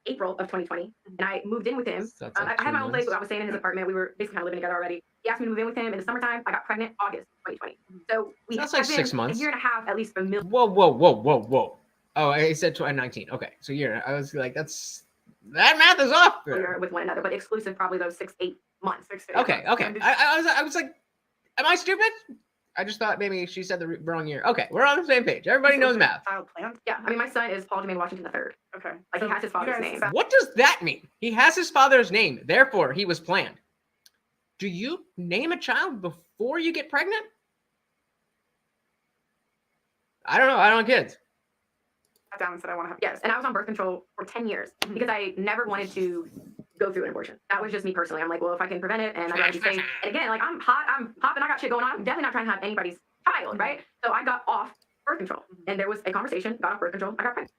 April of 2020, and I moved in with him. So that's like I had my 2 own place. months. I was staying in his apartment. We were basically kind of living together already. He asked me to move in with him in the summertime. I got pregnant August 2020. So we That's have like 6 been months. a year and a half at least familiar. Whoa. Oh, I said 2019. Okay, so I was like, that math is off. With one another, but exclusive probably those 6-8 months. 6 to 8 Okay. months. I was like, am I stupid? I just thought maybe she said the wrong year. Okay, we're on the same page. Everybody knows math. Child plans? Yeah, I mean, my son is Paul Jermaine Washington III. Okay. Like, he has his father's you guys name. sat- What does that mean? He has his father's name, therefore he was planned. Do you name a child before you get pregnant? I don't know. I don't have kids. sat down and said I want to have Yes, and I was on birth control for 10 years because I never wanted to go through an abortion. That was just me personally. I'm like, well, if I can prevent it and I gotta be safe. And again, like I'm hot, I'm popping, I got shit going on. I'm definitely not trying to have anybody's child, right? So I got off birth control, and there was a conversation, got off birth control, I got pregnant.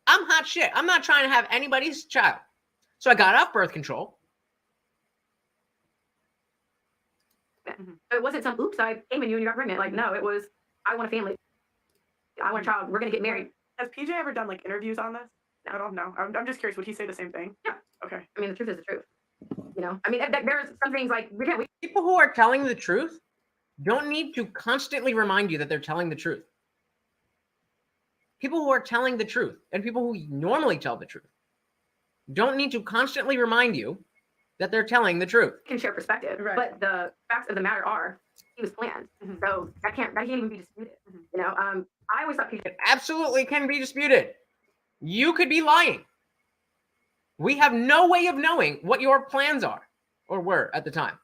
I'm hot shit. I'm not trying to have anybody's child. So I got off birth control. So it wasn't some oops, I came in you and you got pregnant. Like, no, it was I want a family. I want a child. We're gonna get married. Has PJ ever done like interviews on this? I don't know. I'm just curious. Would he say the same thing? Yeah. Okay. I mean, the truth is the truth. You know, I mean, there's some things like we can't. People who are telling the truth don't need to constantly remind you that they're telling the truth. People who are telling the truth and people who normally tell the truth don't need to constantly remind you that they're telling the truth. Can share perspective, Right. but the facts of the matter are he was planned, so that can't even be disputed. You know, I always thought PJ. It absolutely can be disputed. You could be lying. We have no way of knowing what your plans are or were at the time.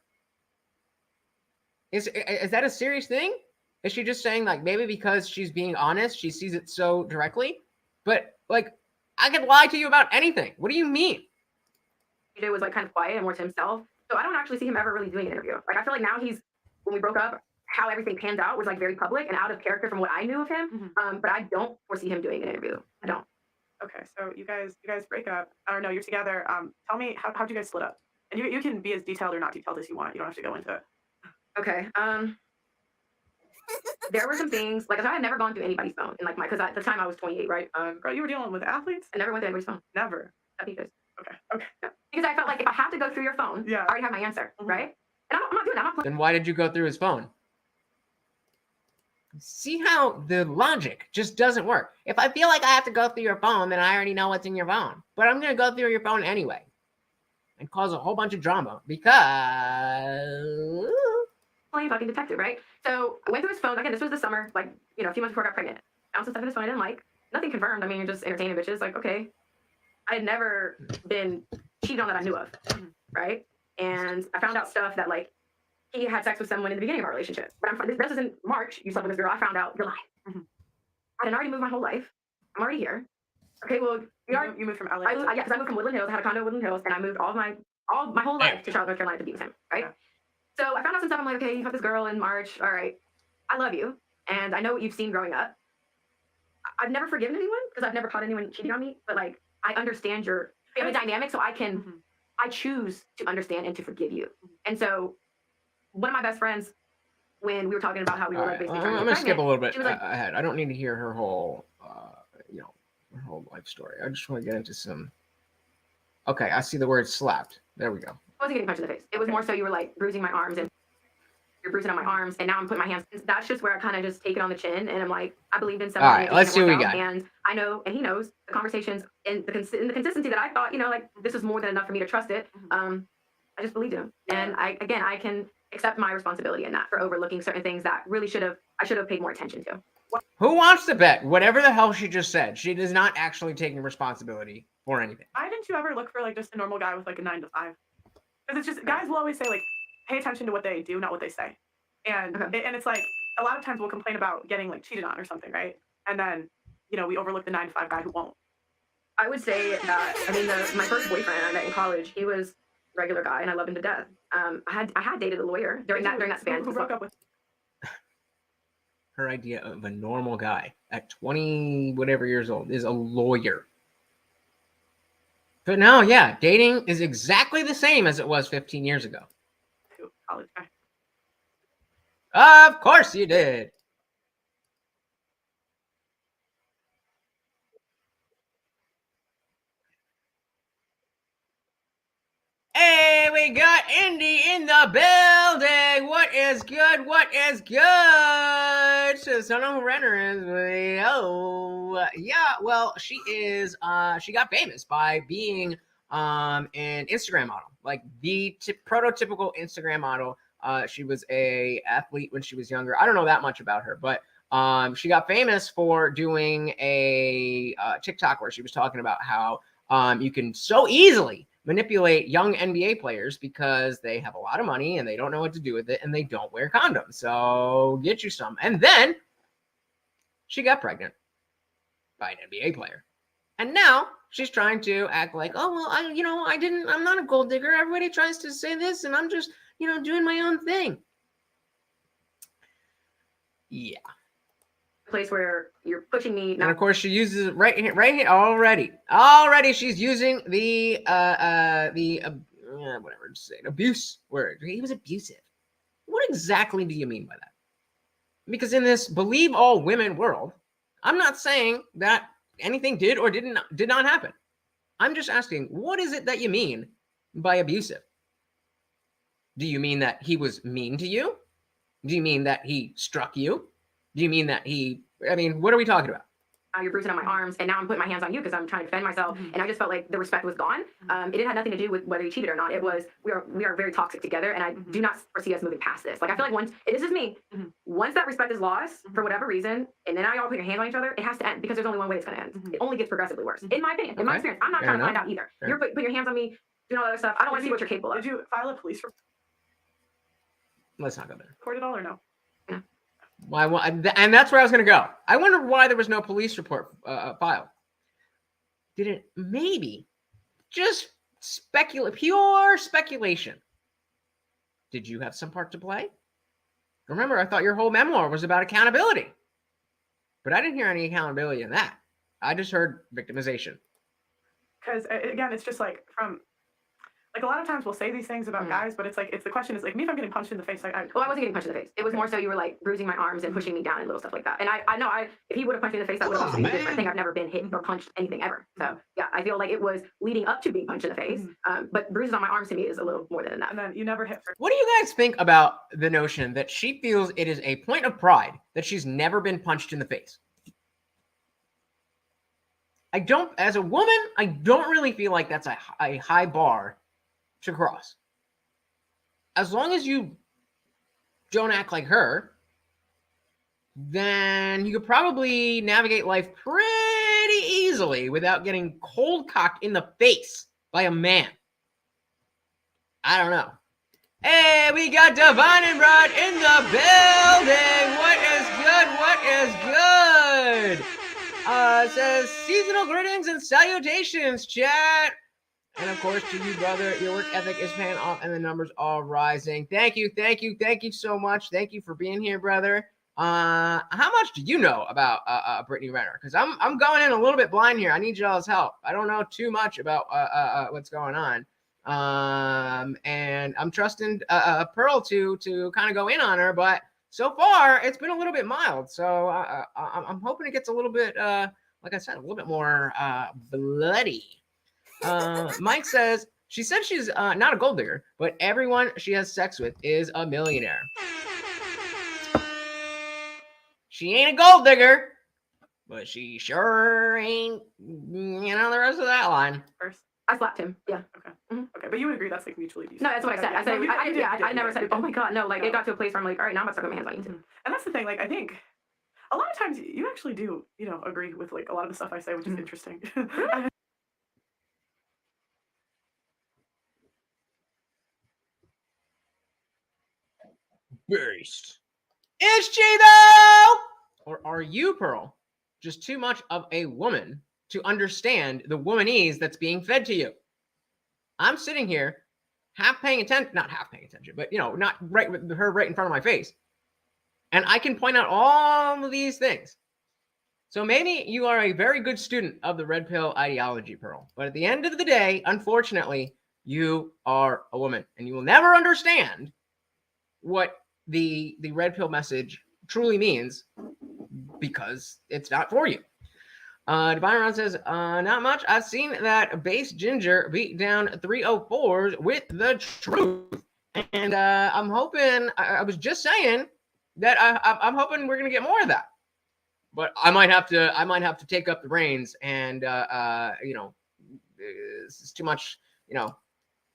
Is that a serious thing? Is she just saying like maybe because she's being honest, she sees it so directly? But like, I could lie to you about anything. What do you mean? DJ was like kind of quiet and more to himself. So I don't actually see him ever really doing an interview. Like I feel like now when we broke up, how everything panned out was like very public and out of character from what I knew of him. But I don't foresee him doing an interview. I don't. Okay, so you guys break up. I don't know, you're together. Tell me how'd you guys split up? And you can be as detailed or not detailed as you want. You don't have to go into it. Okay. There were some things like I had never gone through anybody's phone, and like because at the time I was 28, right? Girl, you were dealing with athletes? I never went through anybody's phone. Never. Because Okay. yeah. Because I felt like if I have to go through your phone, Yeah. I already have my answer, right? And I'm not doing that. I'm not Then why did you go through his phone? See how the logic just doesn't work. If I feel like I have to go through your phone, then I already know what's in your phone. But I'm going to go through your phone anyway and cause a whole bunch of drama because... playing fucking detective, right? So I went through his phone. Again, this was the summer, like, a few months before I got pregnant. I found some stuff in his phone I didn't like. Nothing confirmed. I mean, you're just entertaining bitches. Like, okay. I had never been cheated on that I knew of, right? And I found out stuff that, like, he had sex with someone in the beginning of our relationship. But this is in March. You slept with this girl. I found out you're lying. I had already moved my whole life. I'm already here. Okay, well, you moved from LA. Yeah, because I moved from Woodland Hills. I had a condo in Woodland Hills, and I moved all my whole life to Charlotte, North Carolina to be with him, right? Yeah. So I found out some stuff. I'm like, okay, you got this girl in March. All right, I love you, and I know what you've seen growing up. I've never forgiven anyone because I've never caught anyone cheating on me. But like, I understand your family dynamic, so I choose to understand and to forgive you. And so, one of my best friends, when we were talking about how we were like basically I'm gonna skip a little bit like, ahead. I don't need to hear her whole, her whole life story. I just want to get into some. Okay, I see the word slapped. There we go. I wasn't getting punched in the face. It was more so you were like bruising my arms and you're bruising on my arms, and now I'm putting my hands. That's just where I kind of just take it on the chin, and I'm like, I believed in somebody. All right, let's see what we got. And I know, and he knows the conversations and the consistency that I thought, like this is more than enough for me to trust it. I just believed in him, and I can accept my responsibility in that for overlooking certain things that really I should have paid more attention to. Who wants to bet whatever the hell she just said? She is not actually taking responsibility for anything. Why didn't you ever look for like just a normal guy with like a 9 to 5? Because it's just guys will always say like, pay attention to what they do, not what they say. And and it's like a lot of times we'll complain about getting like cheated on or something, right? And then we overlook the 9 to 5 guy who won't. I would say that my first boyfriend I met in college, he was a regular guy, and I loved him to death. I had dated a lawyer during that span. Who broke up with? Her idea of a normal guy at 20 whatever years old is a lawyer. But no, yeah, dating is exactly the same as it was 15 years ago. College guy. Of course you did. Hey, we got Indy in the building. What is good? What is good? So, I don't know who Renner is, but yeah, well, she is, she got famous by being an Instagram model, like the prototypical Instagram model. She was a athlete when she was younger. I don't know that much about her, but she got famous for doing a TikTok where she was talking about how you can so easily manipulate young NBA players because they have a lot of money and they don't know what to do with it and they don't wear condoms. So get you some. And then she got pregnant by an NBA player. And now she's trying to act like, oh, well, I'm not a gold digger. Everybody tries to say this and I'm just, doing my own thing. Yeah. Place where you're pushing me. And of course she uses it right here already she's using the whatever to say, abuse word. He was abusive. What exactly do you mean by that? Because in this believe all women world, I'm not saying that anything did or did not happen. I'm just asking, what is it that you mean by abusive? Do you mean that he was mean to you? Do you mean that he struck you? Do you mean that what are we talking about? You're bruising on my arms, and now I'm putting my hands on you because I'm trying to defend myself. And I just felt like the respect was gone. It had nothing to do with whether you cheated or not. It was we are very toxic together, and I do not foresee us moving past this. Like I feel like this is me. Once that respect is lost for whatever reason, and then now y'all put your hands on each other, it has to end because there's only one way it's going to end. It only gets progressively worse, in my opinion, in my experience. I'm not trying to find out either. You're putting your hands on me, doing all that other stuff. I don't want to see what you're capable of. Did you file a police report? let's not go there. Record it all or no? Why? And that's where I was going to go. I wonder why there was no police report filed. Did it maybe just pure speculation? Did you have some part to play? Remember, I thought your whole memoir was about accountability, but I didn't hear any accountability in that. I just heard victimization. Because again, it's just like like a lot of times we'll say these things about guys, but it's the question is like me if I'm getting punched in the face. Well, I wasn't getting punched in the face. It was more so you were like bruising my arms and pushing me down and little stuff like that. And I know if he would have punched me in the face, that would have also been a different thing. I've never been hit or punched anything ever. So yeah, I feel like it was leading up to being punched in the face. But bruises on my arms to me is a little more than enough. And then you never hit her. What do you guys think about the notion that she feels it is a point of pride that she's never been punched in the face? As a woman, I don't really feel like that's a high bar to cross. As long as you don't act like her, then you could probably navigate life pretty easily without getting cold cocked in the face by a man. I don't know. Hey, we got Divine and Rod in the building. What is good? What is good? It says seasonal greetings and salutations, chat. And of course, to you, brother, your work ethic is paying off and the numbers are rising. Thank you so much. Thank you for being here, brother. How much do you know about Brittany Renner? Because I'm going in a little bit blind here. I need y'all's help. I don't know too much about what's going on. And I'm trusting Pearl to kind of go in on her, but so far it's been a little bit mild. So I'm hoping it gets a little bit, like I said, a little bit more bloody. Mike says, she said she's not a gold digger, but everyone she has sex with is a millionaire. She ain't a gold digger, but she sure ain't, the rest of that line. First. I slapped him. Yeah. Okay. Okay, but you would agree that's like mutually decent. No, that's what I said. I never said, oh my God, no. Like, it got to a place where I'm like, all right, now I'm about to start my hands on you too. And that's the thing. Like, I think a lot of times you actually do, agree with like a lot of the stuff I say, which is interesting. Beast. Is she though? Or are you, Pearl, just too much of a woman to understand the womanese that's being fed to you? I'm sitting here not half paying attention, but not right with her right in front of my face. And I can point out all of these things. So maybe you are a very good student of the red pill ideology, Pearl. But at the end of the day, unfortunately, you are a woman and you will never understand what the red pill message truly means because it's not for you. Divine Ron says, not much. I've seen that base ginger beat down 304s with the truth. And I'm hoping, I was just saying that I'm hoping we're going to get more of that. But I might have to take up the reins and, it's too much,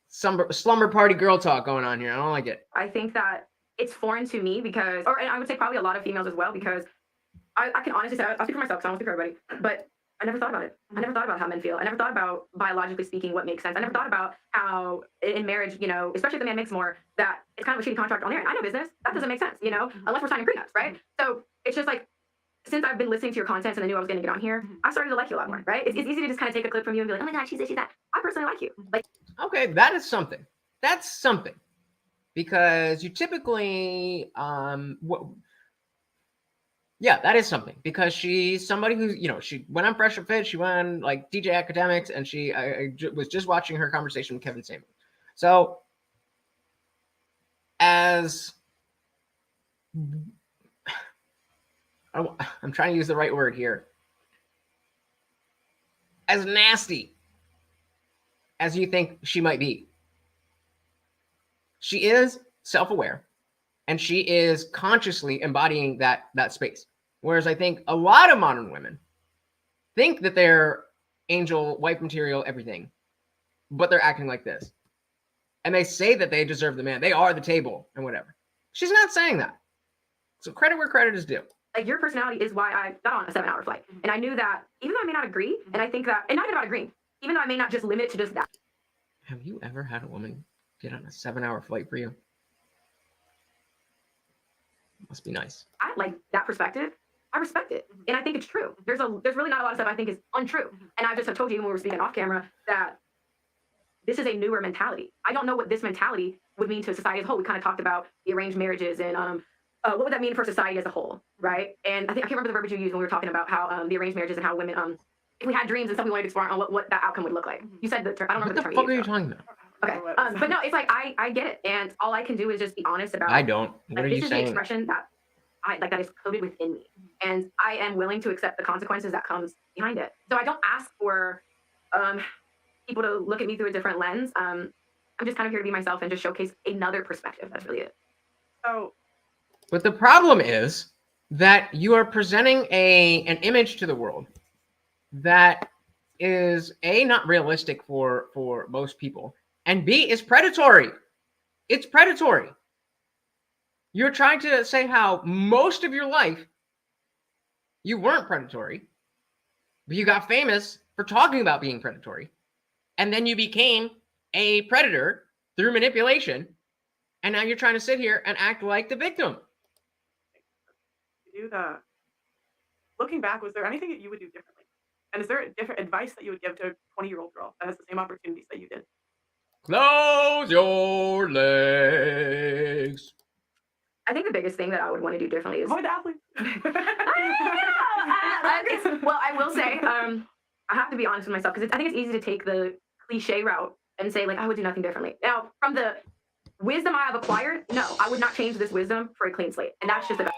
slumber party girl talk going on here. I don't like it. I think that it's foreign to me because, and I would say probably a lot of females as well, because I can honestly say, I'll speak for myself, because I don't speak for everybody, but I never thought about it. I never thought about how men feel. I never thought about, biologically speaking, what makes sense. I never thought about how in marriage, especially if the man makes more, that it's kind of a shitty contract on there. I know business. That doesn't make sense, unless we're signing prenups, right? So it's just like, since I've been listening to your content and I knew I was going to get on here, I started to like you a lot more, right? It's easy to just kind of take a clip from you and be like, oh my God, she's this, she's that. I personally like you. Like, okay, that is something. That's something. Because you typically, that is something. Because she's somebody who, she went on Fresh and Fit, she went on like DJ Academics, and I was just watching her conversation with Kevin Samuels. So, I'm trying to use the right word here. As nasty as you think she might be, she is self-aware and she is consciously embodying that space. Whereas I think a lot of modern women think that they're angel, wife material, everything, but they're acting like this. And they say that they deserve the man. They are the table and whatever. She's not saying that. So credit where credit is due. Like, your personality is why I got on a 7-hour flight. And I knew that, even though I may not agree, and I think that, and not even about agreeing, even though I may not just limit it to just that. Have you ever had a woman get on a 7-hour flight for you? Must be nice. I like that perspective. I respect it, and I think it's true. There's really not a lot of stuff I think is untrue, and I just have told you when we were speaking off camera that this is a newer mentality. I don't know what this mentality would mean to society as a whole. We kind of talked about the arranged marriages and what would that mean for society as a whole, right? And I can't remember the verbiage you used when we were talking about how the arranged marriages and how women if we had dreams and stuff we wanted to explore on what that outcome would look like. You said the term. I don't remember What the the term. fuck are you talking about? Okay, but no, it's like I get it, and all I can do is just be honest about. I don't. What are this you is saying? the expression that that is coded within me, and I am willing to accept the consequences that comes behind it. So I don't ask for people to look at me through a different lens. I'm just kind of here to be myself and just showcase another perspective. That's really it. So, But the problem is that you are presenting an image to the world that is A, not realistic for most people, and B, is predatory. It's predatory. You're trying to say how most of your life you weren't predatory, but you got famous for talking about being predatory, and then you became a predator through manipulation, and now you're trying to sit here and act like the victim. Looking back, was there anything that you would do differently? And is there different advice that you would give to a 20-year-old girl that has the same opportunities that you did? Close your legs. I think the biggest thing that I would want to do differently is avoid the athletes. well, I will say, I have to be honest with myself because I think it's easy to take the cliche route and say, like, I would do nothing differently. Now, from the wisdom I have acquired, no, I would not change this wisdom for a clean slate. And that's just about.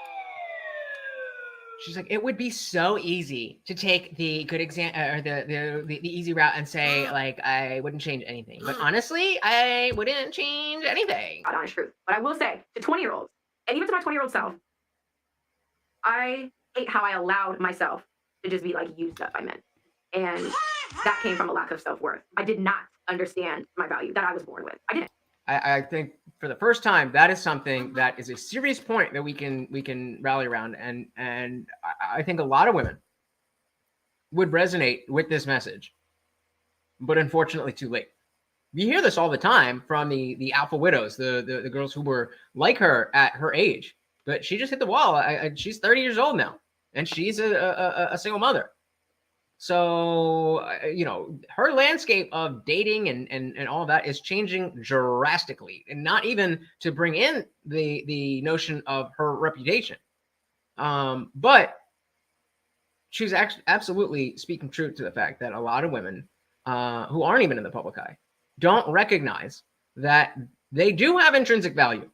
She's like, it would be so easy to take the good or the easy route and say, like, I wouldn't change anything. But honestly, I wouldn't change anything. Not honest truth. But I will say to 20-year-olds, and even to my 20-year-old self, I hate how I allowed myself to just be like used up by men. And that came from a lack of self-worth. I did not understand my value that I was born with. I didn't. I think for the first time, that is something that is a serious point that we can rally around. And I think a lot of women would resonate with this message, but unfortunately too late. You hear this all the time from the alpha widows, the girls who were like her at her age, but she just hit the wall. She's 30 years old now, and she's a single mother. So, her landscape of dating and all of that is changing drastically, and not even to bring in the notion of her reputation. But she's absolutely speaking truth to the fact that a lot of women who aren't even in the public eye don't recognize that they do have intrinsic value.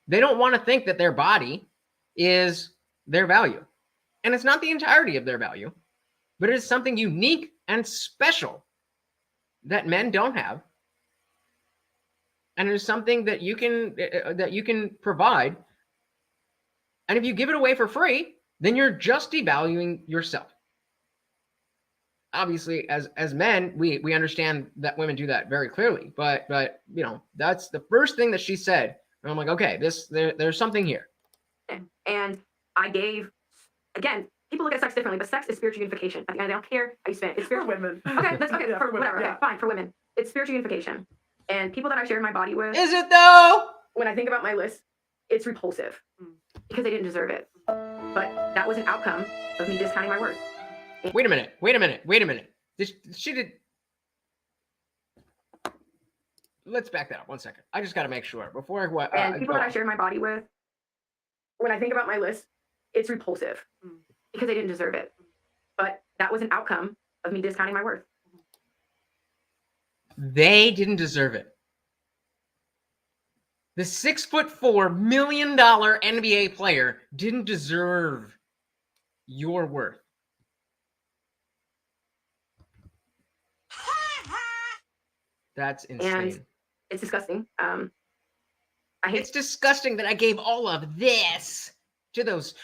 They don't want to think that their body is their value. And it's not the entirety of their value, but it is something unique and special that men don't have. And it is something that you can provide. And if you give it away for free, then you're just devaluing yourself. Obviously, as men, we understand that women do that very clearly. But that's the first thing that she said. And I'm like, okay, there's something here. And I gave, again, people look at sex differently, but sex is spiritual unification. I don't care how you spend it. It's spiritual. For women. Okay, that's okay. Yeah, for women, whatever. yeah. Okay, fine. For women, it's spiritual unification. And people that I shared my body with. Is it though? When I think about my list, it's repulsive because they didn't deserve it. But that was an outcome of me discounting my worth. Wait a minute. She did. Let's back that up 1 second. I just got to make sure before I. And people that I shared my body with, when I think about my list, it's repulsive because they didn't deserve it. But that was an outcome of me discounting my worth. They didn't deserve it. The 6'4" $1 million NBA player didn't deserve your worth. That's insane. And it's disgusting. It's disgusting that I gave all of this to those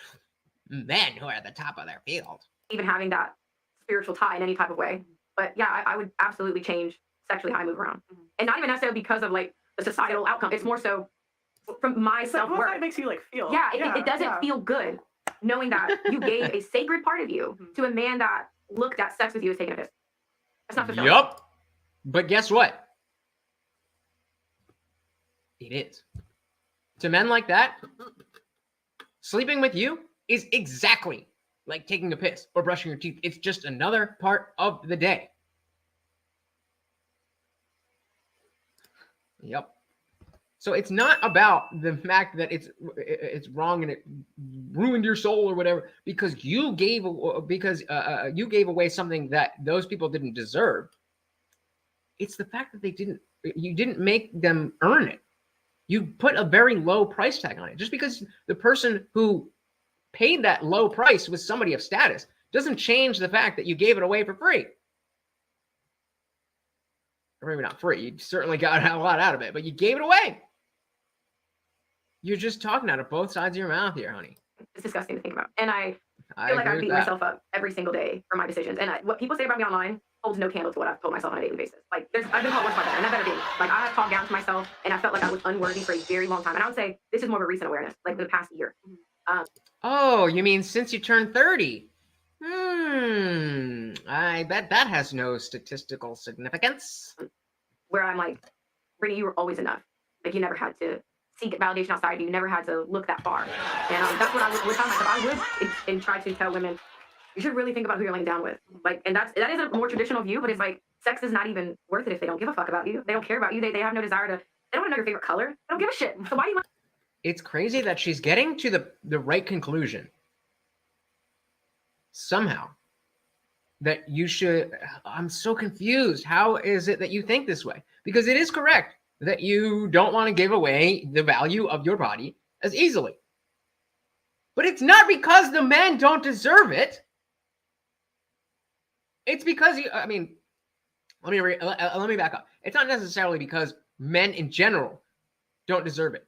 men who are at the top of their field. Even having that spiritual tie in any type of way. But yeah, I would absolutely change sexually how I move around. And not even necessarily because of like the societal outcome. It's more so from my self-worth. What that makes you like feel. Yeah, it doesn't feel good knowing that you gave a sacred part of you to a man that looked at sex with you as taking a piss. That's not fulfilling. Yup. But guess what? It is. To men like that, sleeping with you is exactly like taking a piss or brushing your teeth. It's just another part of the day. Yep. So it's not about the fact that it's wrong and it ruined your soul or whatever because you gave away something that those people didn't deserve. It's the fact that you didn't make them earn it. You put a very low price tag on it. Just because the person who paid that low price was somebody of status doesn't change the fact that you gave it away for free. Or maybe not free. You certainly got a lot out of it, but you gave it away. You're just talking out of both sides of your mouth here, honey. It's disgusting to think about. And I feel like I beat myself up every single day for my decisions. And what people say about me online holds no candle to what I've told myself on a daily basis. Like, I've been called worse by that, and that better be. Like, I have talked down to myself, and I felt like I was unworthy for a very long time. And I would say this is more of a recent awareness, like the past year. Oh, you mean since you turned 30? I bet that has no statistical significance. Where I'm like, Brittany, you were always enough. Like, you never had to seek validation outside. You never had to look that far. And that's what I would tell myself. I would and try to tell women, you should really think about who you're laying down with. Like, and that is a more traditional view, but it's like, sex is not even worth it if they don't give a fuck about you. They don't care about you. They have no desire to, they don't want to know your favorite color. They don't give a shit. So why do you want? It's crazy that she's getting to the right conclusion. Somehow. That you should, I'm so confused. How is it that you think this way? Because it is correct that you don't want to give away the value of your body as easily. But it's not because the men don't deserve it. It's because let me back up. It's not necessarily because men in general don't deserve it.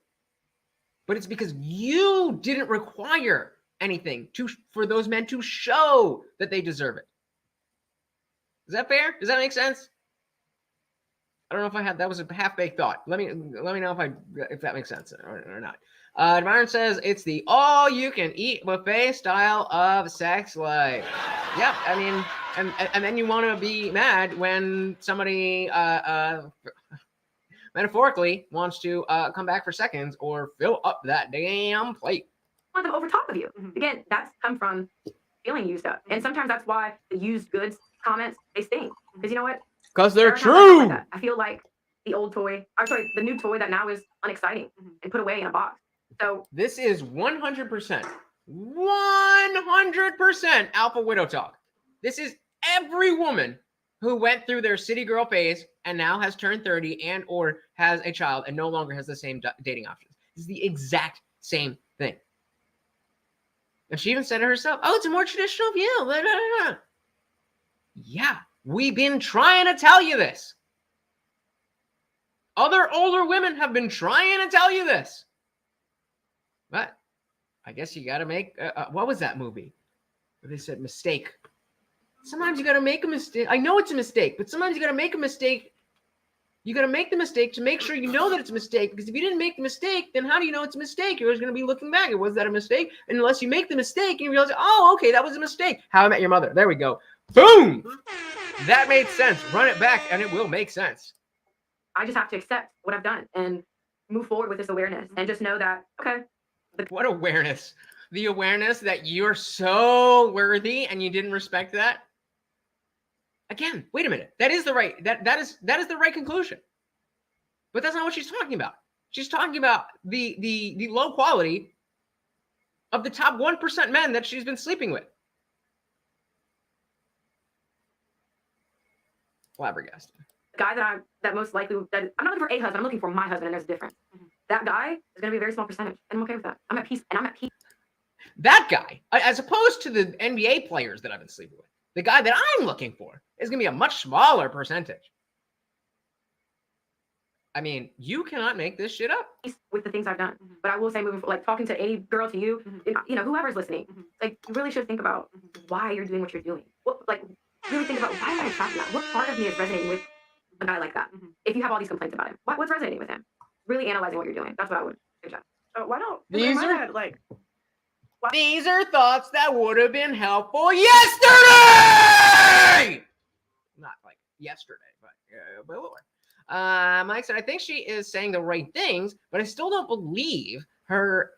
But it's because you didn't require anything for those men to show that they deserve it. Is that fair? Does that make sense? I don't know if that was a half-baked thought. Let me know if that makes sense or not. Myron says it's the all-you-can-eat buffet style of sex life. Yeah, I mean, and then you want to be mad when somebody metaphorically wants to come back for seconds or fill up that damn plate. Want them over top of you. Again, that's come from feeling used up. And sometimes that's why the used goods comments, they sting. Because you know what? Because they're true. I feel like the new toy that now is unexciting and put away in a box. So this is 100% alpha widow talk. This is every woman who went through their city girl phase and now has turned 30 and or has a child and no longer has the same dating options. This is the exact same thing. And she even said it herself, oh, it's a more traditional view. Blah, blah, blah. Yeah, we've been trying to tell you this. Other older women have been trying to tell you this. But I guess you got to make, what was that movie? Where they said mistake. Sometimes you got to make a mistake. I know it's a mistake, but sometimes you got to make a mistake. You got to make the mistake to make sure you know that it's a mistake. Because if you didn't make the mistake, then how do you know it's a mistake? You're always going to be looking back. Was that a mistake? And unless you make the mistake and you realize, oh, okay, that was a mistake. How I Met Your Mother. There we go. Boom! That made sense. Run it back and it will make sense. I just have to accept what I've done and move forward with this awareness and just know that, okay. What awareness? The awareness that you're so worthy and you didn't respect that? Again, wait a minute. That is the right that is the right conclusion. But that's not what she's talking about. She's talking about the low quality of the top 1% men that she's been sleeping with. Flabbergasted. The guy that most likely that I'm not looking for a husband, I'm looking for my husband, and there's a difference. That guy is going to be a very small percentage, and I'm okay with that. I'm at peace. That guy, as opposed to the NBA players that I've been sleeping with, the guy that I'm looking for is going to be a much smaller percentage. I mean, you cannot make this shit up. With the things I've done. But I will say, moving forward, like talking to any girl, to you, you know, whoever's listening, like you really should think about why you're doing what you're doing. Really think about why am I attracted to that? What part of me is resonating with a guy like that? If you have all these complaints about him, what's resonating with him? Really analyzing what you're doing. That's what I would suggest. Why don't these are thoughts that would have been helpful yesterday. Not like yesterday, but a little. Mike said, I think she is saying the right things, but I still don't believe her.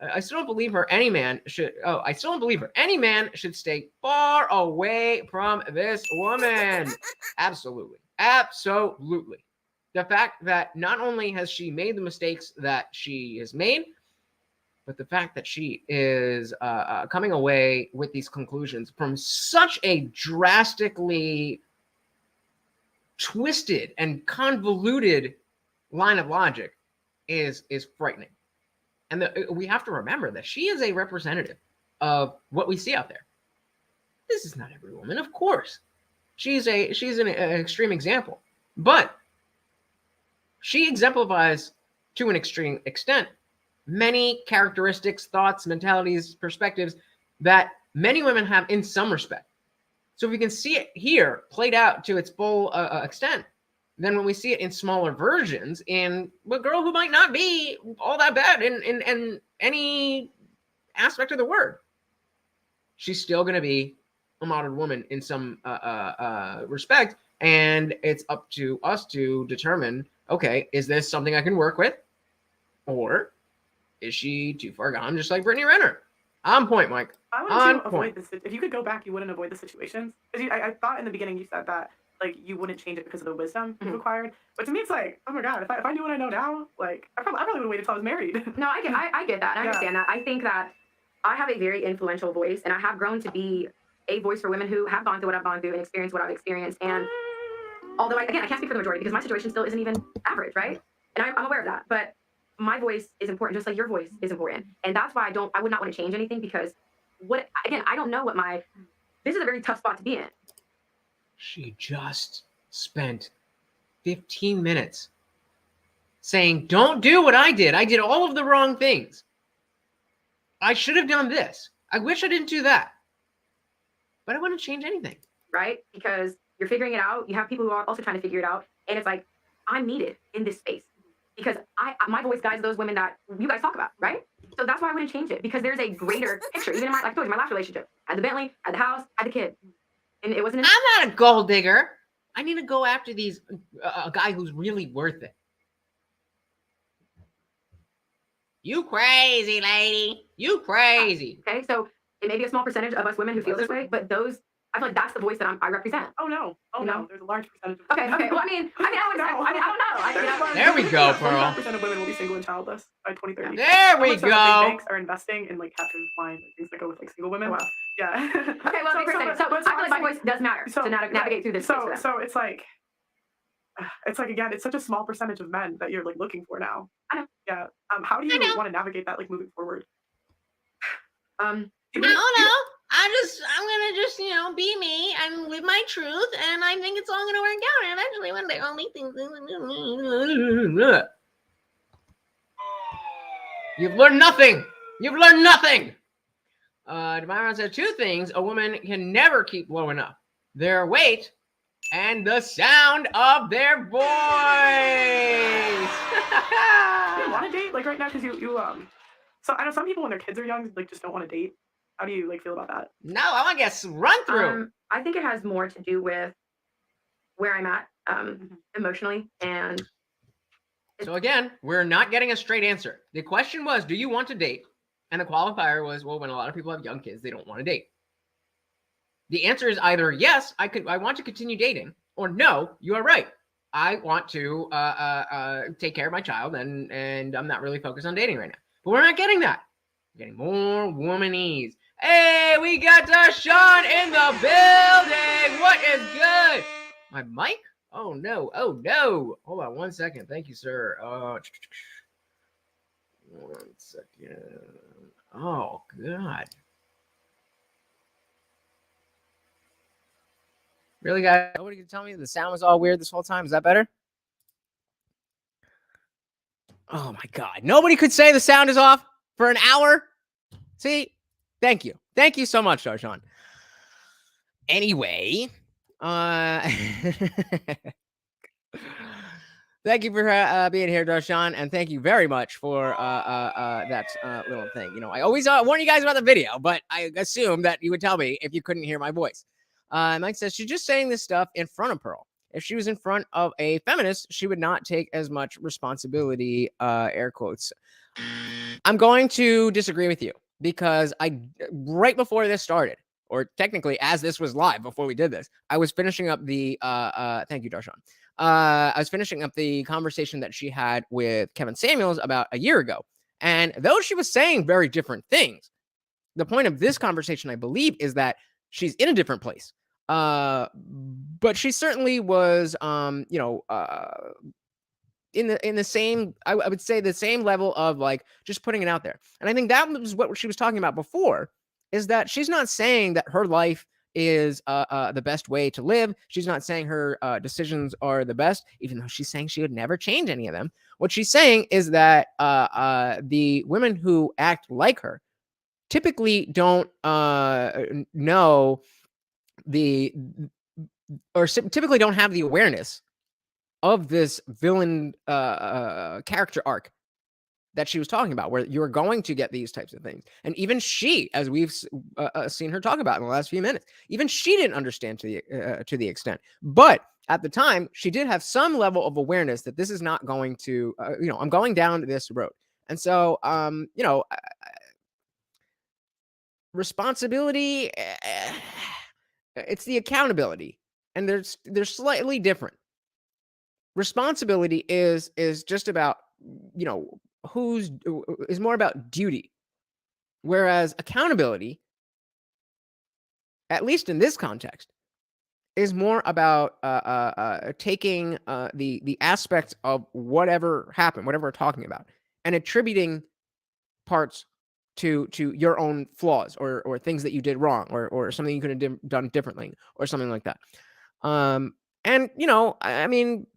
I still don't believe her. Any man should. Oh, I still don't believe her. Any man should stay far away from this woman. Absolutely. Absolutely. The fact that not only has she made the mistakes that she has made, but the fact that she is coming away with these conclusions from such a drastically twisted and convoluted line of logic is frightening. And we have to remember that she is a representative of what we see out there. This is not every woman, of course. She's an extreme example, but she exemplifies to an extreme extent many characteristics, thoughts, mentalities, perspectives that many women have in some respect. So if we can see it here played out to its full extent, then when we see it in smaller versions in a girl who might not be all that bad in any aspect of the word, she's still going to be a modern woman in some respect. And it's up to us to determine, okay, is this something I can work with? Or is she too far gone, just like Brittany Renner? On point, Mike. I want to avoid this. If you could go back, you wouldn't avoid the situations. Because I thought in the beginning you said that like you wouldn't change it because of the wisdom you've acquired. But to me, it's like, oh my god, if I knew what I know now, like I probably would have waited until I was married. No, I get that. I understand that. I think that I have a very influential voice, and I have grown to be a voice for women who have gone through what I've gone through and experienced what I've experienced. And although I can't speak for the majority because my situation still isn't even average, right? And I'm aware of that, but my voice is important, just like your voice is important. And that's why I would not want to change anything, because I don't know what this is a very tough spot to be in. She just spent 15 minutes saying, don't do what I did. I did all of the wrong things. I should have done this. I wish I didn't do that. But I wouldn't change anything. Right? Because you're figuring it out. You have people who are also trying to figure it out. And it's like, I'm needed in this space. Because my voice guides those women that you guys talk about, right? So that's why I wouldn't change it, because there's a greater picture. Even in like I told you, my last relationship, I had the Bentley, I had the house, I had the kid, and it wasn't. I'm not a gold digger. I need to go after a guy who's really worth it. You crazy lady, you crazy. Okay, so it may be a small percentage of us women who feel this way, but I feel like that's the voice that I represent. Oh no, there's a large percentage. Okay. Well, I mean, I don't know. There we go, Pearl. 45% of women will be single and childless by 2030. There we go. Big banks are investing in like captive wine, things that go with like single women. Oh, wow. Yeah. Okay, well, so I feel like my voice does matter to navigate through this. So it's like again, it's such a small percentage of men that you're like looking for now. I know. Yeah. How do you want to navigate that like moving forward? I'm gonna just, be me and live my truth, and I think it's all gonna work out. And eventually, one day, I'll make things. You've learned nothing. You've learned nothing. Demiron said 2 things a woman can never keep low enough: their weight and the sound of their voice. Do you want to date like right now? Because you So I know some people when their kids are young like just don't want to date. How do you like feel about that? No, I want to get run through. I think it has more to do with where I'm at emotionally, and so again, we're not getting a straight answer. The question was, do you want to date? And the qualifier was, well, when a lot of people have young kids, they don't want to date. The answer is either yes, I want to continue dating, or no, you are right. I want to take care of my child, and I'm not really focused on dating right now. But we're not getting that. We're getting more womanese. Hey, we got Deshaun in the building. What is good? My mic? Oh no. Hold on 1 second. Thank you, sir. 1 second. Oh God. Really, guys? Nobody can tell me the sound was all weird this whole time. Is that better? Oh my God. Nobody could say the sound is off for an hour? See? Thank you. Thank you so much, Darshan. Anyway, thank you for being here, Darshan, and thank you very much for that little thing. I always warn you guys about the video, but I assume that you would tell me if you couldn't hear my voice. Mike says, she's just saying this stuff in front of Pearl. if she was in front of a feminist, she would not take as much responsibility, air quotes. I'm going to disagree with you because right before this started, or technically as this was live before we did this, I was finishing up the, thank you, Darshan. I was finishing up the conversation that she had with Kevin Samuels about a year ago. And though she was saying very different things, the point of this conversation, I believe, is that she's in a different place. But she certainly was, in the same, I would say the same level of like just putting it out there. And I think that was what she was talking about before, is that she's not saying that her life is the best way to live. She's not saying her decisions are the best, even though she's saying she would never change any of them. What she's saying is that the women who act like her typically don't know typically don't have the awareness of this villain character arc that she was talking about, where you're going to get these types of things. And even she, as we've seen her talk about in the last few minutes, even she didn't understand to the extent. But at the time, she did have some level of awareness that this is not going to, I'm going down this road. And so, responsibility, it's the accountability, and they're slightly different. Responsibility is just about, is more about duty, whereas accountability, at least in this context, is more about taking the aspects of whatever happened, whatever we're talking about, and attributing parts to your own flaws or things that you did wrong or something you could have done differently or something like that. And I mean,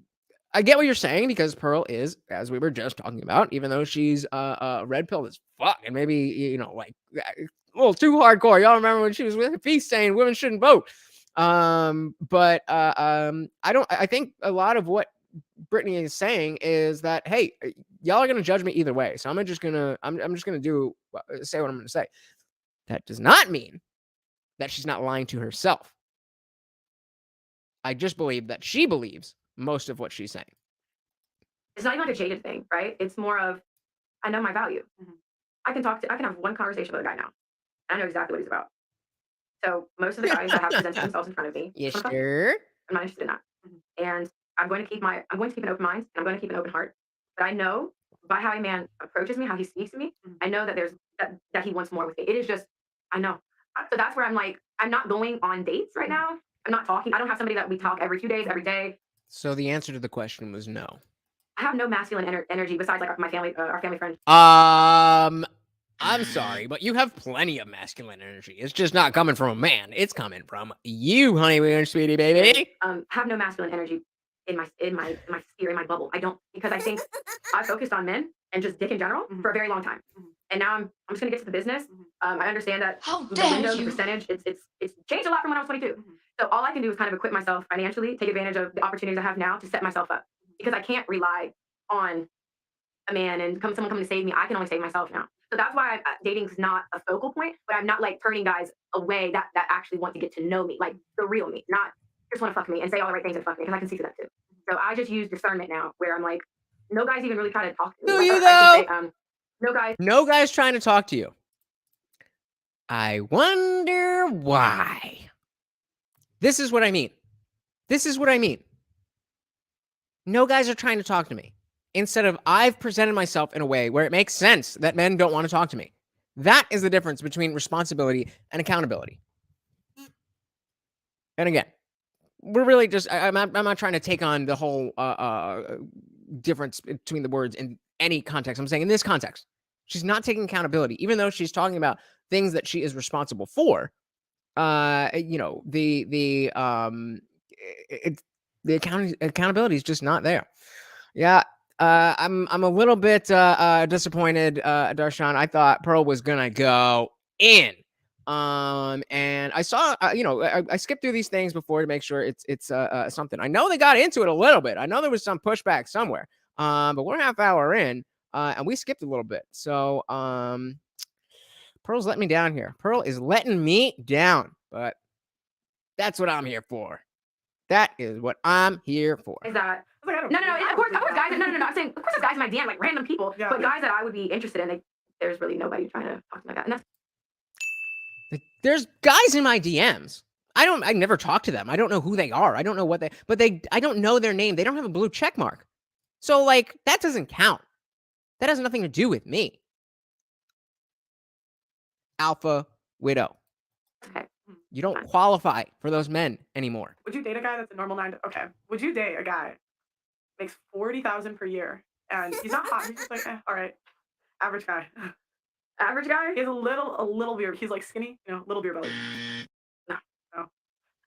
I get what you're saying, because Pearl is, as we were just talking about, even though she's red pill as fuck, and maybe like a little too hardcore. Y'all remember when she was with Feast saying women shouldn't vote? But I think a lot of what Brittany is saying is that, hey, y'all are gonna judge me either way, so I'm just gonna say what I'm gonna say. That does not mean that she's not lying to herself. I just believe that she believes most of what she's saying. It's not even like a jaded thing, right? It's more of, I know my value. Mm-hmm. I can have one conversation with a guy now. I know exactly what he's about. So most of the guys that have presented themselves in front of me, yes, sir. I'm not interested in that. Mm-hmm. And I'm going to keep an open mind, and I'm going to keep an open heart. But I know by how a man approaches me, how he speaks to me, mm-hmm. I know that that he wants more with me. It is just, I know. So that's where I'm like, I'm not going on dates right now. I'm not talking. I don't have somebody that we talk every 2 days, every day. So the answer to the question was no. I have no masculine energy besides like my family, our family friends. I'm sorry, but you have plenty of masculine energy. It's just not coming from a man. It's coming from you, honey, weird sweetie baby. Have no masculine energy in my sphere, in my bubble. I don't, because I think I focused on men and just dick in general for a very long time. And now I'm just gonna get to the business. I understand that the percentage, it's changed a lot from when I was 22. So all I can do is kind of equip myself financially, take advantage of the opportunities I have now to set myself up, because I can't rely on a man and someone coming to save me. I can only save myself now. So that's why dating is not a focal point, but I'm not like turning guys away that actually want to get to know me, like the real me, not just want to fuck me and say all the right things and fuck me, because I can see through that too. So I just use discernment now, where I'm like, no guys even really try to talk to me. Do you though? No guys trying to talk to you. I wonder why. This is what I mean. No guys are trying to talk to me. Instead of, I've presented myself in a way where it makes sense that men don't want to talk to me. That is the difference between responsibility and accountability. And again, we're really just, I'm not trying to take on the whole difference between the words in any context. I'm saying in this context, she's not taking accountability, even though she's talking about things that she is responsible for. The accountability is just not there. Yeah. I'm a little bit disappointed, Darshan. I thought Pearl was gonna go in. And I saw, I skipped through these things before to make sure it's something. I know they got into it a little bit. I know there was some pushback somewhere. But we're half hour in, and we skipped a little bit. So, Pearl's letting me down here. Pearl is letting me down, but that's what I'm here for. That is what I'm here for. Is that Like, I don't no, care. of course, guys. No. I'm saying, of course, there's guys in my DM, like random people, Yeah. but guys that I would be interested in. There's really nobody trying to talk to me like that. And that's There's guys in my DMs. I never talk to them. I don't know who they are. I don't know I don't know their name. They don't have a blue check mark. So, like, that doesn't count. That has nothing to do with me. Alpha widow. okay. You don't qualify for those men anymore. Would you date a guy that's a normal 9 to... Okay. Would you date a guy makes $40,000 per year and he's not hot? He's just like, all right, average guy. Average guy. He has a little beer. He's like skinny, little beer belly. No.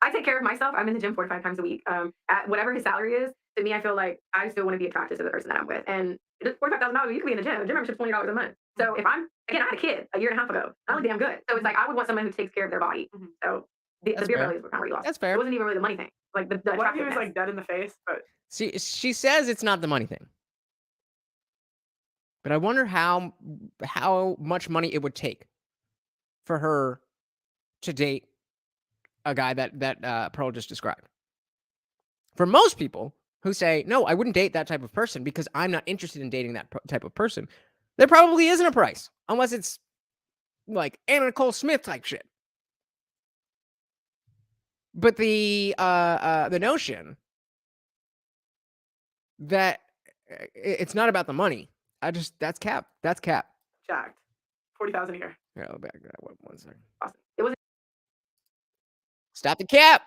I take care of myself. I'm in the gym 4 to 5 times a week. At whatever his salary is, to me, I feel like I still want to be attracted to the person that I'm with. And it's $45,000. You can be in the gym. The gym membership's $20 a month. So if I had a kid a year and a half ago, I look damn good. So it's like I would want someone who takes care of their body. So the beer bellies were kind of where you lost. That's fair. It wasn't even really the money thing. Like the What if he was attractiveness. like dead in the face? But She says it's not the money thing. But I wonder how much money it would take for her to date a guy that Pearl just described. For most people who say, no, I wouldn't date that type of person because I'm not interested in dating that type of person, there probably isn't a price unless it's like Anna Nicole Smith type shit. But the notion that it's not about the money, that's cap. That's cap. jacked. 40,000 a year. Yeah, I'll back that 1 second. Awesome. It was Stop the cap.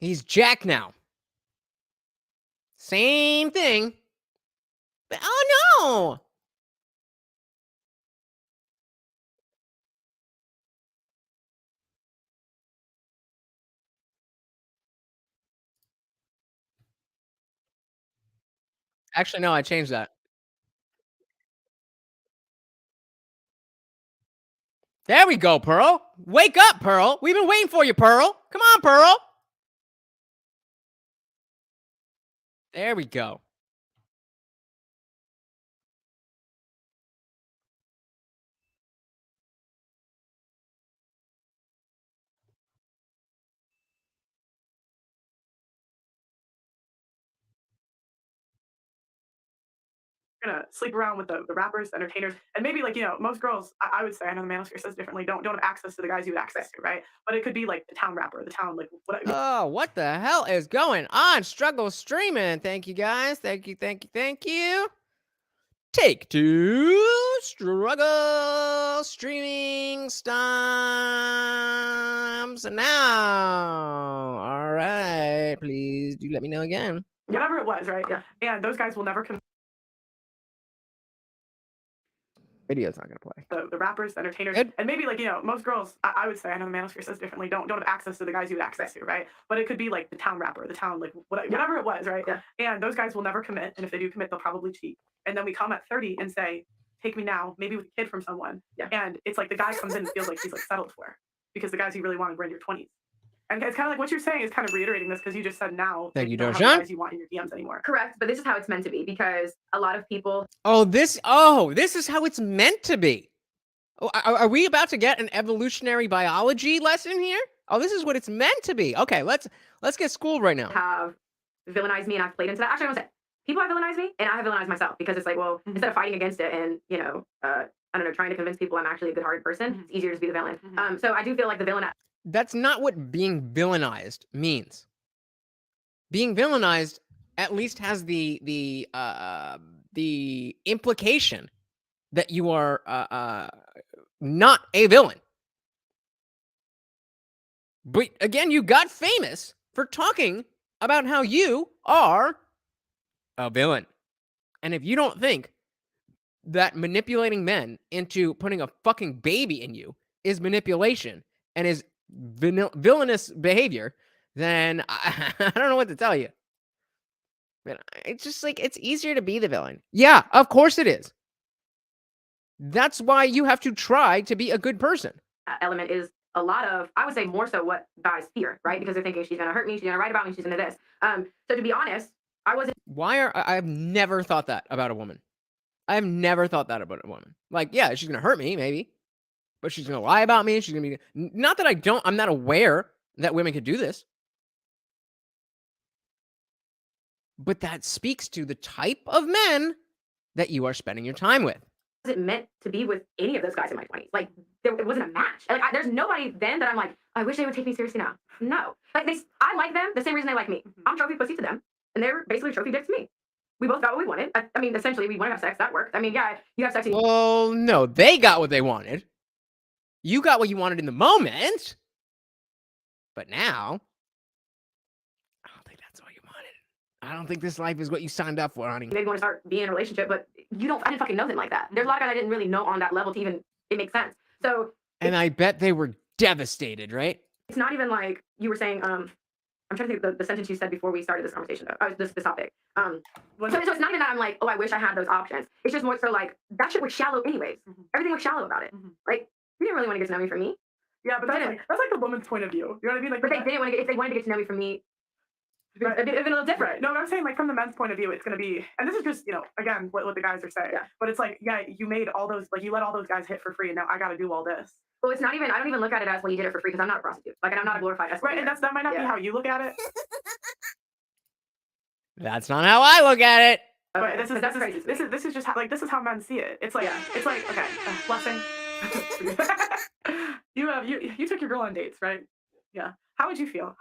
He's Jack now. Same thing. But, oh no. Actually, no, I changed that. There we go, Pearl. Wake up, Pearl. We've been waiting for you, Pearl. Come on, Pearl. There we go. Gonna sleep around with the rappers, entertainers, and maybe like most girls. I would say, I know the manosphere says differently. Don't have access to the guys you would access to, right? But it could be like the town rapper, the town like what. Oh, what the hell is going on? Struggle streaming. Thank you, guys. Thank you. Take 2 struggle streaming stomps now. All right, please do let me know again. Whatever it was, right? Yeah. And those guys will never come. Video's not gonna play. The rappers, the entertainers, Good. and maybe like most girls. I would say, I know the manosphere says differently. Don't have access to the guys you would access to, right? But it could be like the town rapper, the town like whatever it was, right? Yeah. And those guys will never commit, and if they do commit, they'll probably cheat. And then we come at 30 and say, take me now, maybe with a kid from someone. Yeah. And it's like the guy comes in and feels like he's like settled for, because the guys you really wanted were in your 20s. And it's kind of like what you're saying is kind of reiterating this because you just said now. Thank you, don't have Darshan. the guys you want in your DMs anymore. correct, but this is how it's meant to be because a lot of people. This is how it's meant to be. Oh, are we about to get an evolutionary biology lesson here? Oh, this is what it's meant to be. Okay, let's get schooled right now. Have villainized me and I've played into that. Actually, I want to say people have villainized me and I have villainized myself because it's like, well, instead of fighting against it and I don't know, trying to convince people I'm actually a good-hearted person, it's easier to be the villain. So I do feel like the villain. That's not what being villainized means. Being villainized at least has the implication that you are not a villain. But again, you got famous for talking about how you are a villain. And if you don't think that manipulating men into putting a fucking baby in you is manipulation and is villainous behavior, then I don't know what to tell you. But it's just like, it's easier to be the villain. Yeah, of course it is. That's why you have to try to be a good person. Element is a lot of, I would say more so what guys fear, right? Because they're thinking she's going to hurt me, she's going to write about me, she's going to this. So to be honest, I've never thought that about a woman. I've never thought that about a woman. Like, yeah, she's going to hurt me, maybe. but she's going to lie about me. She's going to be, not that I'm not aware that women could do this, but that speaks to the type of men that you are spending your time with. Wasn't meant to be with any of those guys in my 20s. Like, it wasn't a match. Like, there's nobody then that I'm like, I wish they would take me seriously now. No. Like, I like them the same reason they like me. I'm trophy pussy to them, and they're basically trophy dick to me. We both got what we wanted. I mean, essentially, we want to have sex. That worked. I mean, yeah, you have sex. And Well, no, they got what they wanted. You got what you wanted in the moment. But now, I don't think that's all you wanted. I don't think this life is what you signed up for, honey. maybe want to start being in a relationship, but I didn't fucking know them like that. There's a lot of guys I didn't really know on that level to even, it makes sense. So. And I bet they were devastated, right? It's not even like you were saying, I'm trying to think of the sentence you said before we started this conversation, this topic. So it's not even that I'm like, oh, I wish I had those options. It's just more so like, that shit was shallow anyways. Everything was shallow about it. Like, you didn't really want to get to know me from me. Yeah, but that's like the woman's point of view. You know what I mean? Like, but they didn't want to if they wanted to get to know me from me, it'd been a little different. Right. No, but I'm saying, like, from the men's point of view, it's going to be, and this is just, again, what the guys are saying. Yeah. But it's like, yeah, you made all those, like, you let all those guys hit for free, and now I got to do all this. Well, it's not even, I don't even look at it as, well, you did it for free, because I'm not a prostitute. Like, and I'm not a glorified escort. Right, and that might not be how you look at it. That's not how I look at it. Okay. But this is just how, like, this is how men see it. It's like, it's like, okay, blessing. You took your girl on dates, right? Yeah. How would you feel?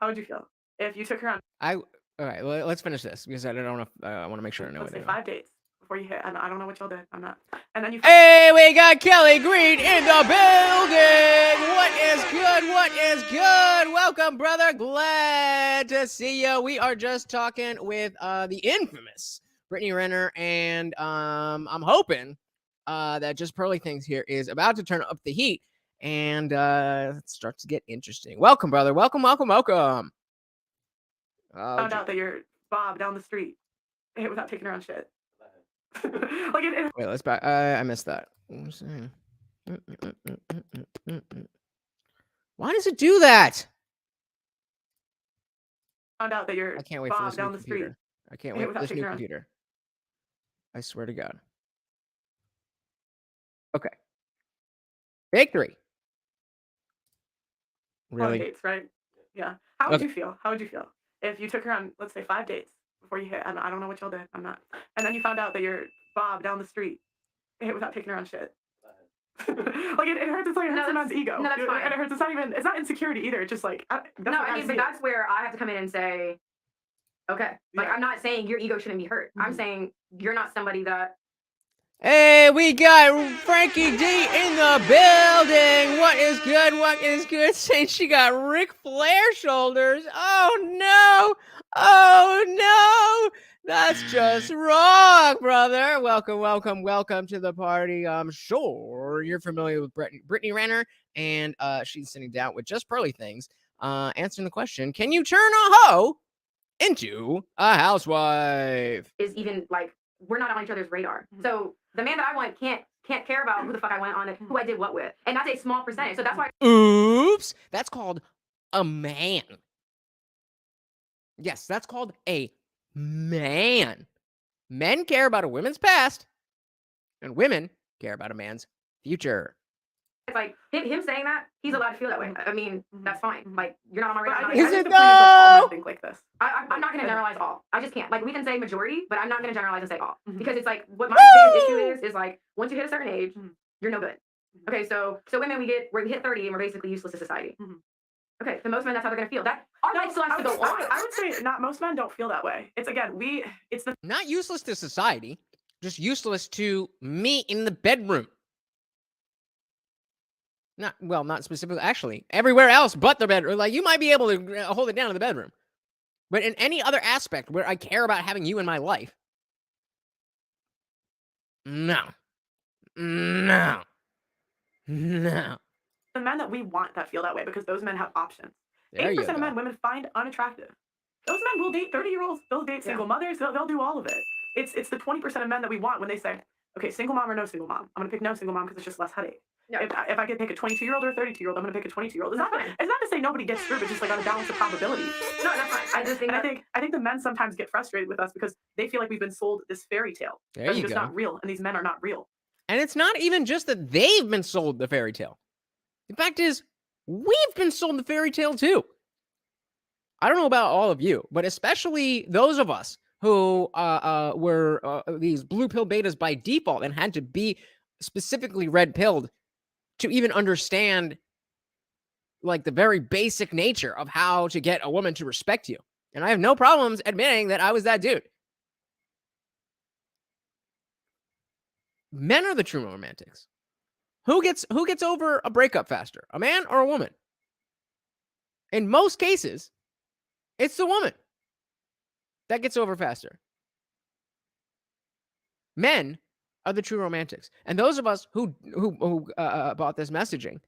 If you took her on? All right, let's finish this because I don't know. I want to make sure I know. Let's say 5 dates before you hit, and I don't know what y'all did. I'm not. And then you. Hey, we got Kelly Green in the building. What is good? What is good? Welcome, brother. Glad to see you. We are just talking with the infamous Brittany Renner, and I'm hoping that JustPearlyThings here is about to turn up the heat, and it starts to get interesting. Welcome, brother. Welcome. Found out that you're Bob down the street without taking her on shit. Wait, let's back. I missed that. Why does it do that? Found out that you're I can't wait Bob for this down new the computer. street. I can't wait for this new computer. I swear to God. Okay. Take 3. Really? Dates, right? Yeah. How would you feel? If you took her on, let's say, 5 dates before you hit, and I don't know what y'all did. I'm not. And then you found out that you're Bob down the street without taking her on shit. It hurts. It's like it hurts a man's ego. No, that's fine. And it hurts. It's not insecurity either. It's just like but that's where I have to come in and say, okay, like, I'm not saying your ego shouldn't be hurt. I'm saying you're not somebody that. Hey, we got Frankie D in the building. What is good? What is good? Saying she got Ric Flair shoulders. Oh no. That's just wrong, brother. Welcome to the party. I'm sure you're familiar with Brittany Renner, and she's sitting down with JustPearlyThings, answering the question, can you turn a hoe into a housewife? Is even like, we're not on each other's radar. So the man that I want can't care about who the fuck I went on and who I did what with. And that's a small percentage. So that's why. Oops. That's called a man. Yes, that's called a man. Men care about a woman's past, and women care about a man's future. It's like him saying that, he's allowed to feel that way. I mean, that's fine. Like, you're not on my radar. Is it though? Think like this. I'm not going to generalize all. I just can't. Like, we can say majority, but I'm not going to generalize and say all. Because it's like, what my biggest issue is like, once you hit a certain age, you're no good. Okay, so women, we hit 30 and we're basically useless to society. Okay, so most men, that's how they're going to feel. That our life still has to go on. I would say not most men don't feel that way. It's not useless to society, just useless to me in the bedroom. Not specifically, actually, everywhere else but the bedroom. Like, you might be able to hold it down in the bedroom, but in any other aspect where I care about having you in my life, no. The men that we want that feel that way, because those men have options. 8% of men women find unattractive. Those men will date 30-year-olds. They'll date single mothers. They'll do all of it. It's the 20% of men that we want when they say, okay, single mom or no single mom. I'm gonna pick no single mom because it's just less headache. Yeah. If I could pick a 22-year-old or a 32-year-old, I'm gonna pick a 22-year-old. It's not to say nobody gets screwed, but just like on a balance of probability. No, that's fine. I think the men sometimes get frustrated with us because they feel like we've been sold this fairy tale. That's just not real, and these men are not real. And it's not even just that they've been sold the fairy tale. The fact is, we've been sold the fairy tale too. I don't know about all of you, but especially those of us who were these blue pill betas by default and had to be specifically red pilled to even understand like the very basic nature of how to get a woman to respect you. And I have no problems admitting that I was that dude. Men are the true romantics. Who gets over a breakup faster, a man or a woman? In most cases, it's the woman that gets over faster. Men are the true romantics. And those of us who bought this messaging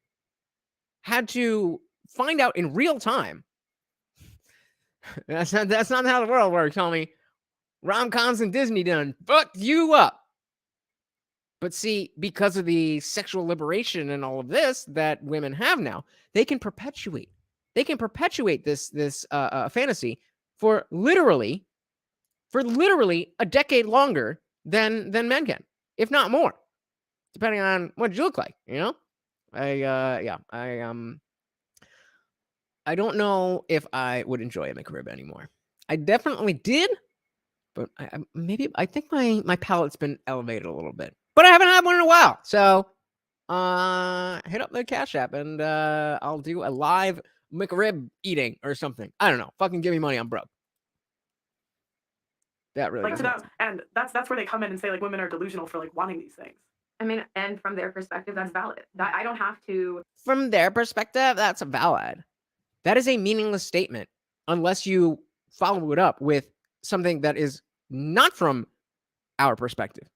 had to find out in real time. That's not how the world works, homie. Rom-coms and Disney done fucked you up. But see, because of the sexual liberation and all of this that women have now, they can perpetuate this fantasy for literally a decade longer than men can, if not more, depending on what you look like. You know, I don't know if I would enjoy a McRib anymore. I definitely did, but I think my palate's been elevated a little bit. But I haven't had one in a while. So hit up the Cash App and I'll do a live McRib eating or something. I don't know. Fucking give me money. I'm broke. That really like to that, and that's where they come in and say like women are delusional for like wanting these things. I mean, and from their perspective, that's valid. That I don't have to. From their perspective, that's valid. That is a meaningless statement unless you follow it up with something that is not from our perspective.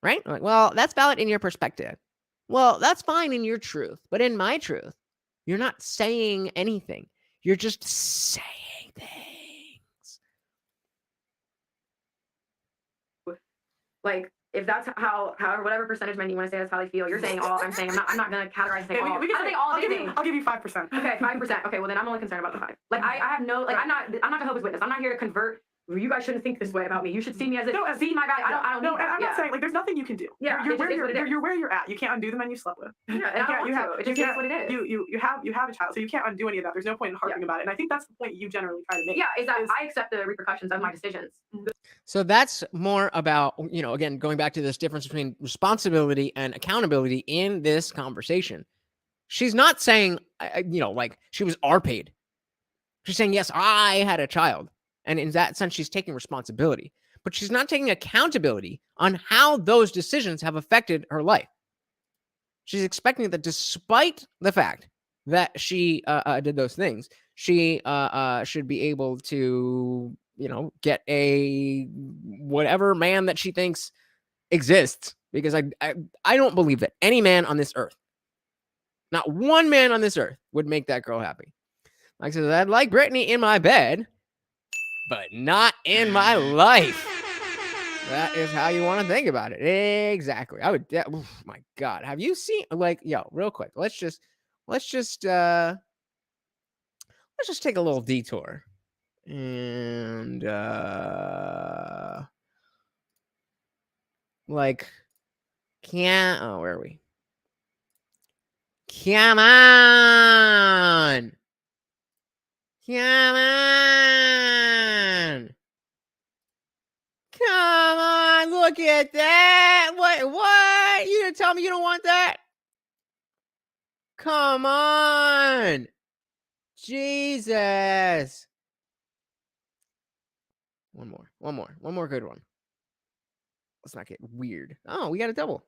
Right? Like, well, that's valid in your perspective. Well, that's fine in your truth. But in my truth, you're not saying anything. You're just saying things. Like, if that's how whatever percentage men you want to say that's how they feel, you're saying all. I'm saying I'm not gonna categorize and say all. I'll give you 5%. Okay, 5%. Okay, well then I'm only concerned about the 5. Like I have no like I'm not Jehovah's Witness. I'm not here to convert. You guys shouldn't think this way about me. You should see me as a see my guy. I don't. No, and I'm not saying like there's nothing you can do. Yeah, you're where you're at. You can't undo the men you slept with. Yeah, it just is what it is. You have a child, so you can't undo any of that. There's no point in harping about it. And I think that's the point you generally try to make. Yeah, is that I accept the repercussions of my decisions. So that's more about, you know, again, going back to this difference between responsibility and accountability in this conversation. She's not saying, you know, like she was R-paid. She's saying, yes, I had a child. And in that sense, she's taking responsibility. But she's not taking accountability on how those decisions have affected her life. She's expecting that despite the fact that she did those things, she should be able to, you know, get a whatever man that she thinks exists. Because I don't believe that any man on this earth, not one man on this earth, would make that girl happy. Like I said, I'd like Brittany in my bed, but not in my life. That is how you want to think about it. Exactly. I would. Oh my God. Have you seen like, yo, real quick? Let's just take a little detour and like, where are we? Come on. Come on. Come on, look at that. What? You didn't tell me you don't want that? Come on. Jesus. One more good one. Let's not get weird. Oh, we got a double.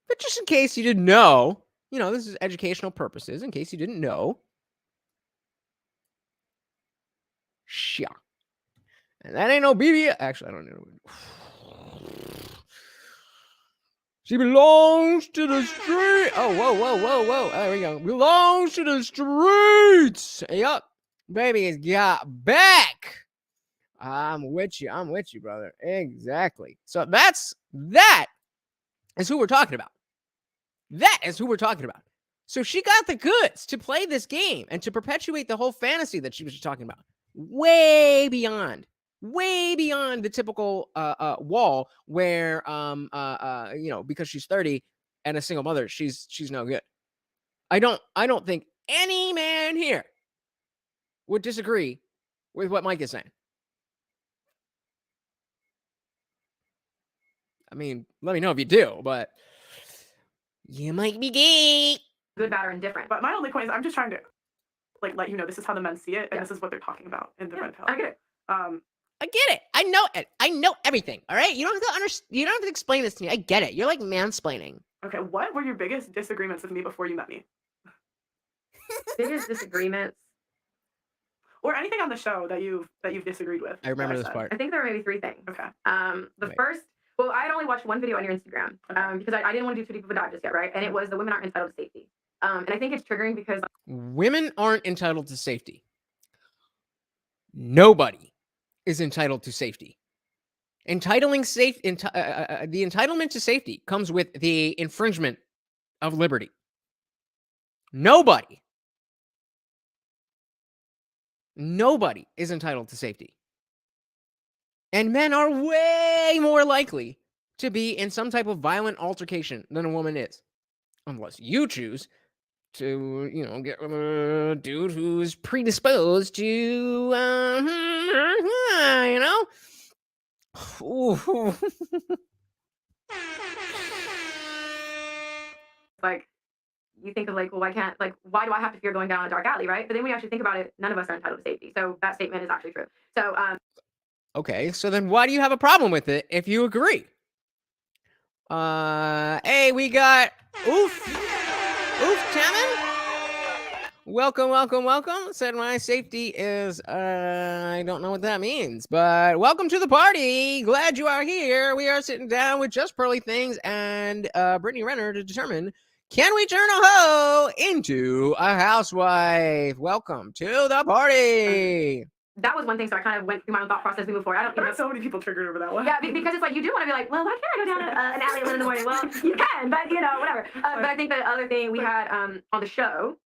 But just in case you didn't know, you know, this is educational purposes. In case you didn't know. Sha. And that ain't no BB. Actually, I don't know. She belongs to the street. Oh, whoa. There we go. Belongs to the streets. Yup. Baby has got back. I'm with you, brother. Exactly. So that is who we're talking about. That is who we're talking about. So she got the goods to play this game and to perpetuate the whole fantasy that she was talking about. Way beyond way beyond the typical wall where because she's 30 and a single mother, she's no good. I don't think any man here would disagree with what Mike is saying. I mean, let me know if you do, but you might be gay. Good, bad, or indifferent. But my only point is, I'm just trying to let you know this is how the men see it, and this is what they're talking about in the red pill. I get it. I get it. I know it. I know everything. All right. You don't have to You don't have to explain this to me. I get it. You're like mansplaining. Okay. What were your biggest disagreements with me before you met me? Biggest disagreements. Or anything on the show that you've disagreed with. I remember this part. I think there were maybe 3 things. Okay. First, well, I had only watched one video on your Instagram because I didn't want to do too deep of a dive just yet, right? And it was the women aren't entitled to safety. And I think it's triggering because women aren't entitled to safety. Nobody is entitled to safety. The entitlement to safety comes with the infringement of liberty. Nobody is entitled to safety. And men are way more likely to be in some type of violent altercation than a woman is. Unless you choose to, get with a dude who's predisposed to, Ooh. like you think of well, why do I have to fear going down a dark alley, right? But then when you actually think about it, none of us are entitled to safety. So that statement is actually true. So okay, so then why do you have a problem with it if you agree? Hey, we got Taman. Welcome. Said my safety is, I don't know what that means, but welcome to the party. Glad you are here. We are sitting down with JustPearlyThings and Brittany Renner to determine, can we turn a hoe into a housewife? Welcome to the party. That was one thing, so I kind of went through my own thought process as we move forward. There are so many people triggered over that one. Yeah, because it's you do want to be well, why can't I go down an alley at 1 in the morning? Well, you can, but whatever. But I think the other thing we had on the show,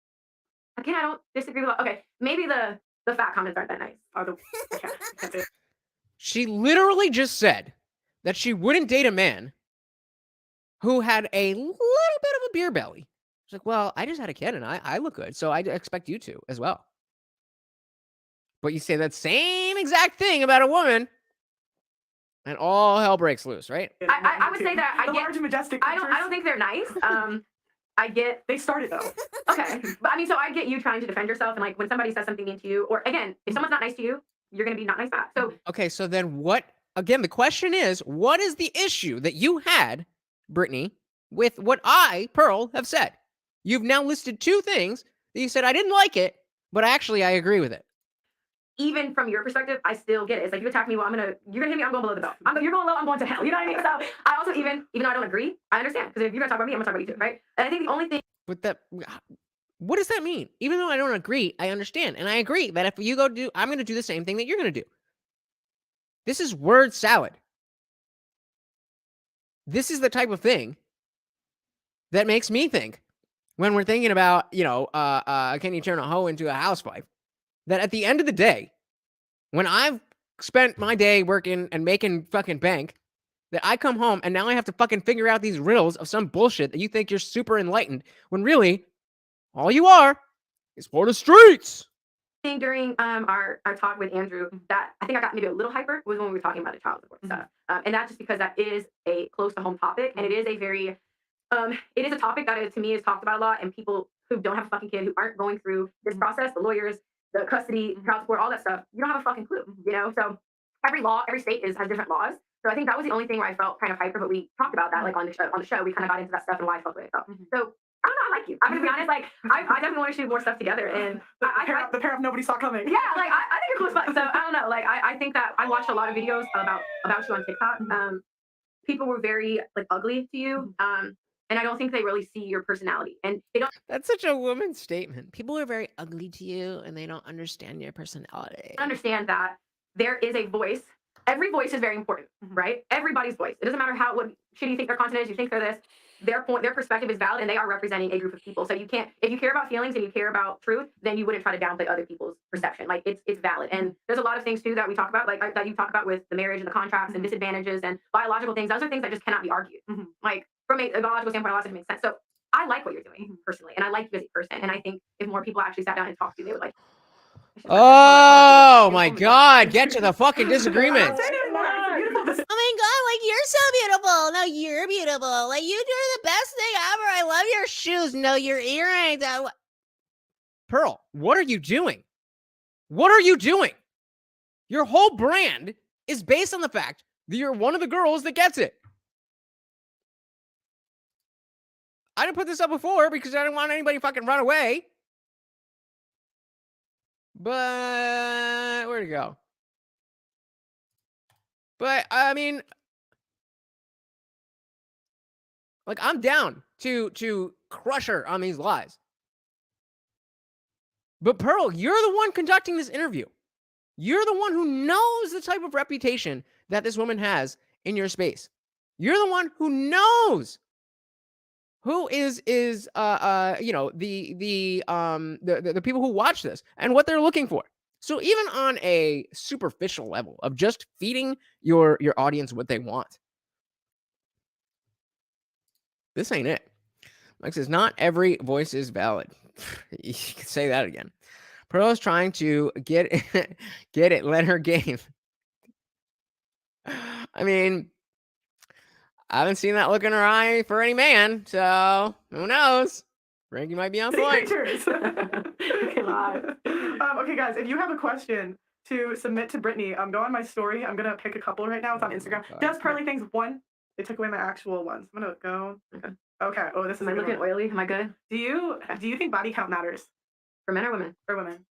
again, I don't disagree with. Okay, maybe the fat comments aren't that nice. She literally just said that she wouldn't date a man who had a little bit of a beer belly. She's like, well, I just had a kid and I look good, so I expect you to as well. But you say that same exact thing about a woman, and all hell breaks loose, right? I would say that I get large and majestic. I don't think they're nice. I get they started though. Okay, but I mean, so I get you trying to defend yourself, and when somebody says something mean to you, or again, if someone's not nice to you, you're gonna be not nice back. So okay, so then what? Again, the question is, what is the issue that you had, Brittany, with what I, Pearl, have said? You've now listed 2 things that you said I didn't like it, but actually I agree with it. Even from your perspective, I still get it. It's you attack me, well, you're gonna hit me, I'm going below the belt. You're going low, I'm going to hell. You know what I mean? So I also, even though I don't agree, I understand. Because if you're gonna talk about me, I'm gonna talk about you too, right? And I think the only thing with that, what does that mean? Even though I don't agree, I understand. And I agree that if you go do, I'm gonna do the same thing that you're gonna do. This is word salad. This is the type of thing that makes me think when we're thinking about, can you turn a hoe into a housewife? That at the end of the day, when I've spent my day working and making fucking bank, that I come home and now I have to fucking figure out these riddles of some bullshit that you think you're super enlightened, when really, all you are is for the streets. During our talk with Andrew, that I think I got maybe a little hyper was when we were talking about the child support stuff. And that's just because that is a close to home topic, and it is a very it is a topic that to me is talked about a lot, and people who don't have a fucking kid, who aren't going through this process, the lawyers, the custody, child support, all that stuff, you don't have a fucking clue, So every state has different laws. So I think that was the only thing where I felt kind of hyper, but we talked about that on the show. We kind of got into that stuff and why I felt the way I felt. So I don't know, I like you. I'm gonna be honest, I definitely want to shoot more stuff together, and the pair of nobody saw coming. Yeah, I think you're cool as fuck. So I don't know, I think that I watched a lot of videos about you on TikTok. People were very ugly to you. And I don't think they really see your personality. And they don't. That's such a woman's statement. People are very ugly to you and they don't understand your personality. Understand that there is a voice. Every voice is very important, right? Everybody's voice. It doesn't matter what shitty you think their content is, you think they're this. their perspective is valid, and they are representing a group of people. So you can't, if you care about feelings and you care about truth, then you wouldn't try to downplay other people's perception. Like it's valid. And there's a lot of things too that we talk about, like that you talk about with the marriage and the contracts and disadvantages and biological things. Those are things that just cannot be argued. Like from a biological standpoint, a lot of it makes sense. So I like what you're doing personally, and I like you as a person. And I think if more people actually sat down and talked to you, they would like. Oh my God! Get to the fucking disagreements. Oh my God, like you're so beautiful. No, you're beautiful. Like you do the best thing ever. I love your shoes. No, your earrings. Pearl, what are you doing? What are you doing? Your whole brand is based on the fact that you're one of the girls that gets it. I didn't put this up before because I didn't want anybody fucking run away. But where'd it go? But I mean, like I'm down to crush her on these lies. But Pearl, you're the one conducting this interview. You're the one who knows the type of reputation that this woman has in your space. You're the one who knows who is you know, the people who watch this and what they're looking for. So even on a superficial level of just feeding your audience what they want, this ain't it. Mike says, not every voice is valid. You can say that again. Pearl is trying to get it, let her game. I mean, I haven't seen that look in her eye for any man, so who knows? Frankie might be on point. Okay, live. Okay, guys, if you have a question to submit to Brittany, go on my story. I'm gonna pick a couple right now. It's on Instagram. JustPearlyThings 1. They took away my actual ones. I'm gonna go. Okay. Oh, this is. Am I looking oily? Am I good? Do you think body count matters For men or women? for women?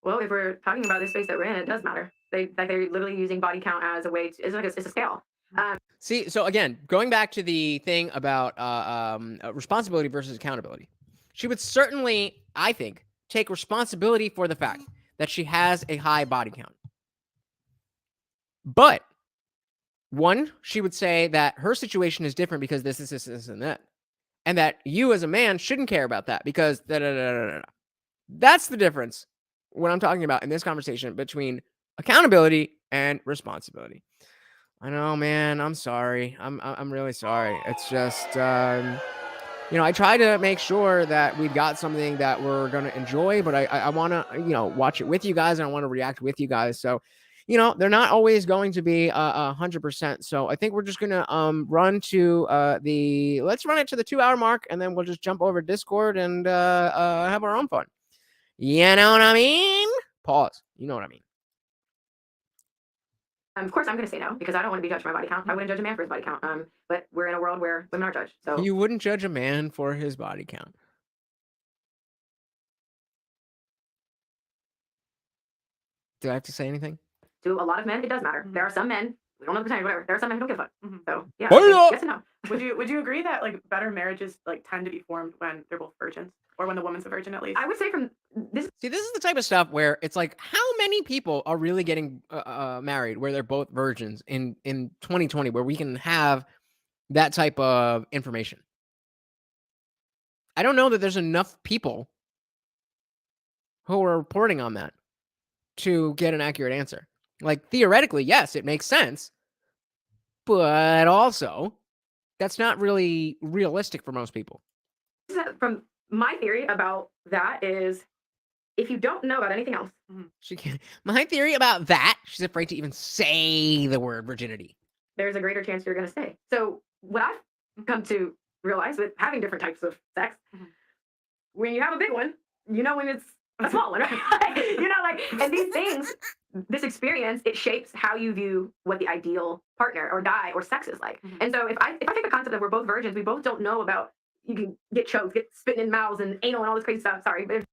Well, if we're talking about this space that we're in, it does matter. They're literally using body count as a way to, it's a scale. See, so again, going back to the thing about responsibility versus accountability, she would certainly, I think, take responsibility for the fact that she has a high body count. But one, she would say that her situation is different because this, and that. And that you as a man shouldn't care about that because That's the difference when I'm talking about in this conversation between accountability and responsibility. I know, man. I'm sorry. I'm really sorry. It's just, you know, I try to make sure that we've got something that we're going to enjoy, but I want to, you know, watch it with you guys and I want to react with you guys. So, you know, they're not always going to be 100%. So I think we're just going to run to let's run it to the 2-hour mark and then we'll just jump over Discord and have our own fun. You know what I mean? Pause. You know what I mean? Of course, I'm going to say no because I don't want to be judged for my body count. I wouldn't judge a man for his body count. But we're in a world where women are judged. So you wouldn't judge a man for his body count. Do I have to say anything? To a lot of men, it does matter. There are some men, we don't know the percentage, whatever. There are some men who don't give a fuck. So yeah, yes and no. Would you agree that like better marriages like tend to be formed when they're both virgins, or when the woman's a virgin at least? I would say from this. See, this is the type of stuff where it's like, how many people are really getting married where they're both virgins in 2020, where we can have that type of information? I don't know that there's enough people who are reporting on that to get an accurate answer. Like, theoretically, yes, it makes sense, but also that's not really realistic for most people. From my theory about that is, if you don't know about anything else, she can't. My theory about that, she's afraid to even say the word virginity. There's a greater chance you're going to stay. So what I've come to realize with having different types of sex, when you have a big one, you know when it's a small one, right? You know, like, and these things, this experience, it shapes how you view what the ideal partner or die or sex is like. And so if I take the concept that we're both virgins, we both don't know about, you can get choked, get spitting in mouths and anal and all this crazy stuff. Sorry. But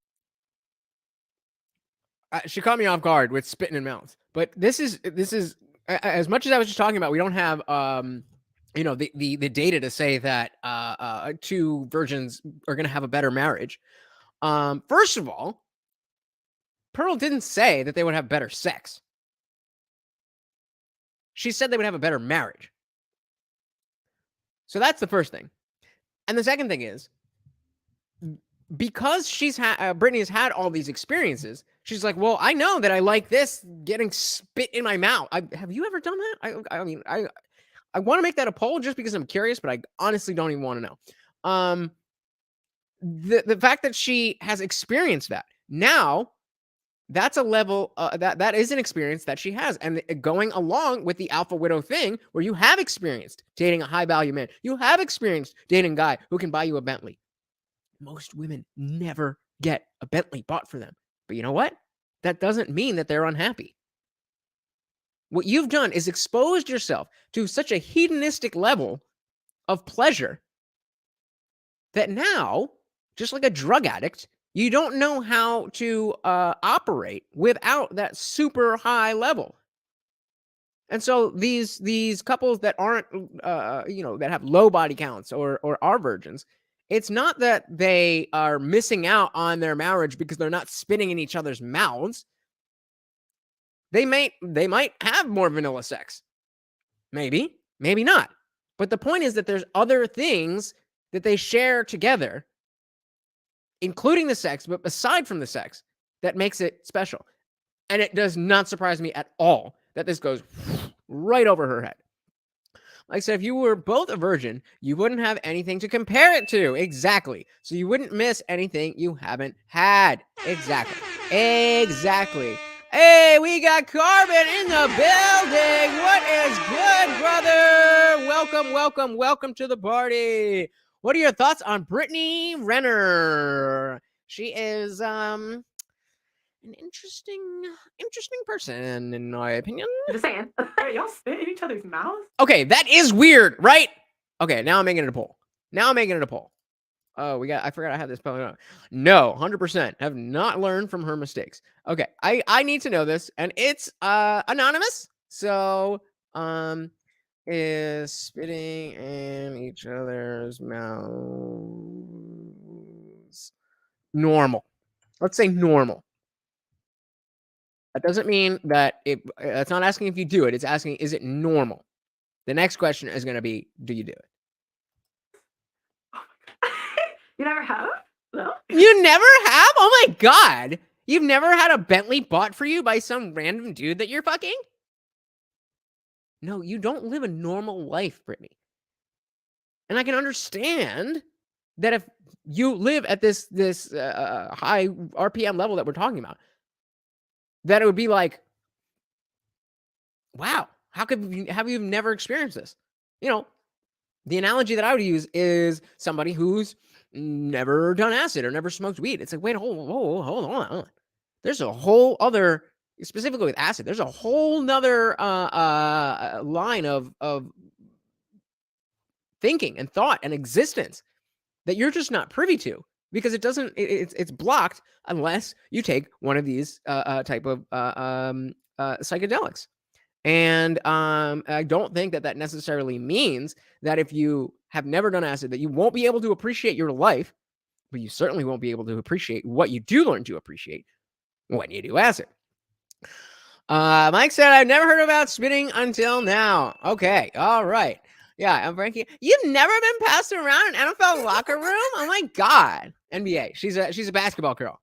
she caught me off guard with spitting in mouths. But this is as much as I was just talking about, we don't have you know, the data to say that two virgins are going to have a better marriage. First of all, Pearl didn't say that they would have better sex. She said they would have a better marriage. So that's the first thing. And the second thing is, because Brittany has had all these experiences, she's like, well, I know that I like this getting spit in my mouth. Have you ever done that? I mean, I want to make that a poll just because I'm curious, but I honestly don't even want to know. The fact that she has experienced that now, that's a level that is an experience that she has, and going along with the alpha widow thing, where you have experienced dating a high value man, you have experienced dating a guy who can buy you a Bentley. Most women never get a Bentley bought for them, but you know what? That doesn't mean that they're unhappy. What you've done is exposed yourself to such a hedonistic level of pleasure that now, just like a drug addict, you don't know how to operate without that super high level. And so these couples that aren't, that have low body counts or are virgins, it's not that they are missing out on their marriage because they're not spitting in each other's mouths. They might have more vanilla sex. Maybe not. But the point is that there's other things that they share together, including the sex, but aside from the sex, that makes it special. And it does not surprise me at all that this goes right over her head. Like I said, if you were both a virgin, you wouldn't have anything to compare it to. Exactly. So you wouldn't miss anything you haven't had. Exactly. Hey, we got Carbon in the building. What is good, brother? Welcome to the party. What are your thoughts on Brittany Renner? She is an interesting person, in my opinion. Just saying. Wait, y'all spit in each other's mouths? Okay, that is weird, right? Okay, now I'm making it a poll. Oh, I forgot I had this poll. No, 100% have not learned from her mistakes. Okay, I need to know this, and it's anonymous. So, is spitting in each other's mouths normal? Let's say normal. That doesn't mean that it's not asking if you do it. It's asking, is it normal? The next question is going to be, do you do it? You never have? No. You never have? Oh my God. You've never had a Bentley bought for you by some random dude that you're fucking? No, you don't live a normal life, Brittany. And I can understand that if you live at this high RPM level that we're talking about, that it would be like, wow, how have you never experienced this? The analogy that I would use is somebody who's never done acid or never smoked weed. It's like, wait, hold on. There's a whole other, specifically with acid, there's a whole nother line of thinking and thought and existence that you're just not privy to, because it's blocked unless you take one of these type of psychedelics. And I don't think that necessarily means that if you have never done acid, that you won't be able to appreciate your life, but you certainly won't be able to appreciate what you do learn to appreciate when you do acid. Mike said, I've never heard about spitting until now. Okay, all right. Yeah, I'm Frankie. You've never been passed around an NFL locker room? Oh my God. NBA. She's a basketball girl.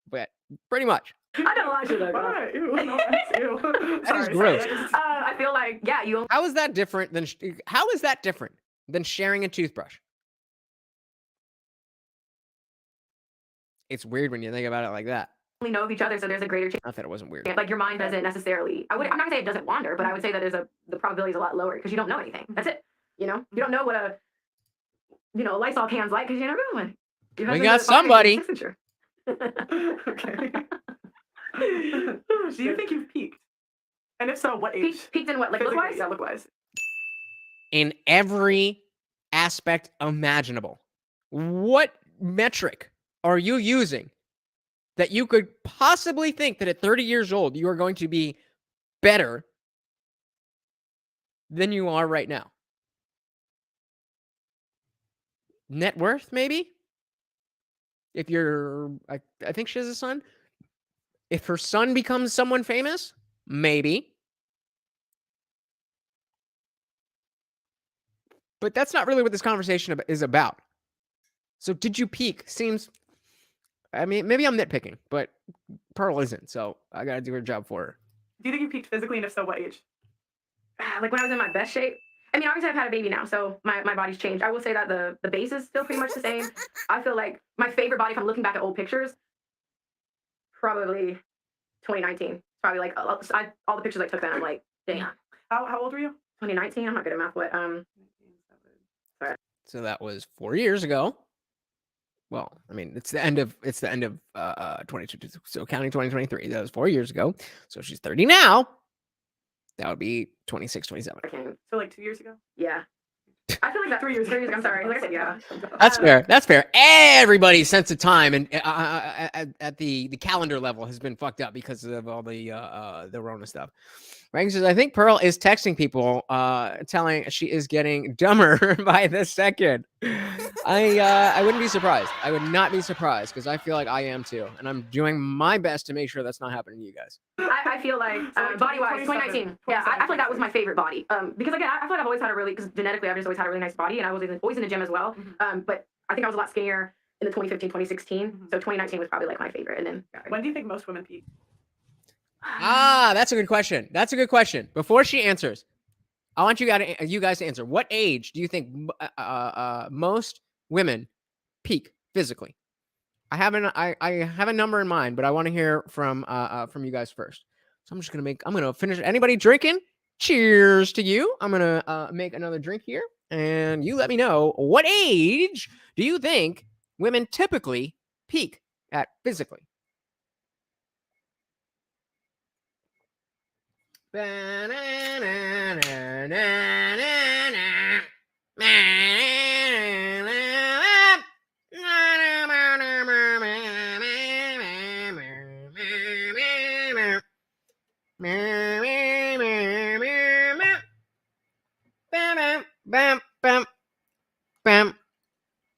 But pretty much. I don't like it though. Ew, no, that's ew. That is gross. I feel like, yeah, you. How is that different than sharing a toothbrush? It's weird when you think about it like that. Only know of each other, so there's a greater chance. Not that it wasn't weird. Like your mind doesn't necessarily. I'm not gonna say it doesn't wander, but I would say that the probability is a lot lower because you don't know anything. That's it. You don't know what a Lysol can's like because you never been one. We got somebody. Okay. Do you think you've peaked? And if so, what age? Peaked in what? Like look-wise? Yeah, look-wise. In every aspect imaginable. What metric are you using that you could possibly think that at 30 years old you are going to be better than you are right now? Net worth, maybe? If I think she has a son. If her son becomes someone famous, maybe. But that's not really what this conversation is about. So did you peak? Seems, I mean, maybe I'm nitpicking, but Pearl isn't, so I got to do her job for her. Do you think you peaked physically, and if so, what age? Like when I was in my best shape. I mean, obviously I've had a baby now, so my body's changed. I will say that the base is still pretty much the same. I feel like my favorite body, if I'm looking back at old pictures, probably 2019. Probably like all the pictures I took then, I'm like, damn. How old were you? 2019. I'm not good at math, but sorry. So that was 4 years ago. Well, I mean, it's the end of 2022. So counting 2023, that was 4 years ago. So she's 30 now. That would be 26, 27. Okay. So like 2 years ago? Yeah. I feel like that 3 years. 3 years ago. I'm sorry. Like I said, yeah. That's fair. That's fair. Everybody's sense of time and at the calendar level has been fucked up because of all the Rona stuff. Rank says, I think Pearl is texting people, telling she is getting dumber by the second. I wouldn't be surprised. I would not be surprised because I feel like I am too, and I'm doing my best to make sure that's not happening to you guys. I feel like body-wise, 2019. Yeah, I feel like that was my favorite body. Because again, I feel like I've always had because genetically I've just always had a really nice body, and I was always in the gym as well. But I think I was a lot skinnier in the 2015, 2016. So 2019 was probably like my favorite. And then when do you think most women peak? That's a good question. That's a good question. Before she answers, I want you guys to answer. What age do you think most women peak physically? I have a number in mind, but I want to hear from you guys first. So I'm gonna finish. Anybody drinking? Cheers to you. I'm gonna make another drink here, and you let me know what age do you think women typically peak at physically?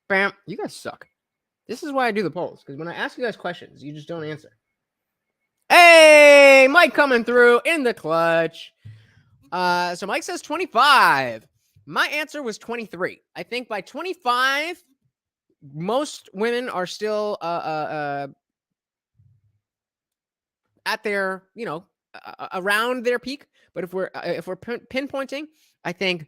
Bam. You guys suck. This is why I do the polls, because when I ask you guys questions, you just don't answer. Hey, Mike coming through in the clutch. So Mike says 25. My answer was 23. I think by 25, most women are still at their, around their peak. But if we're pinpointing, I think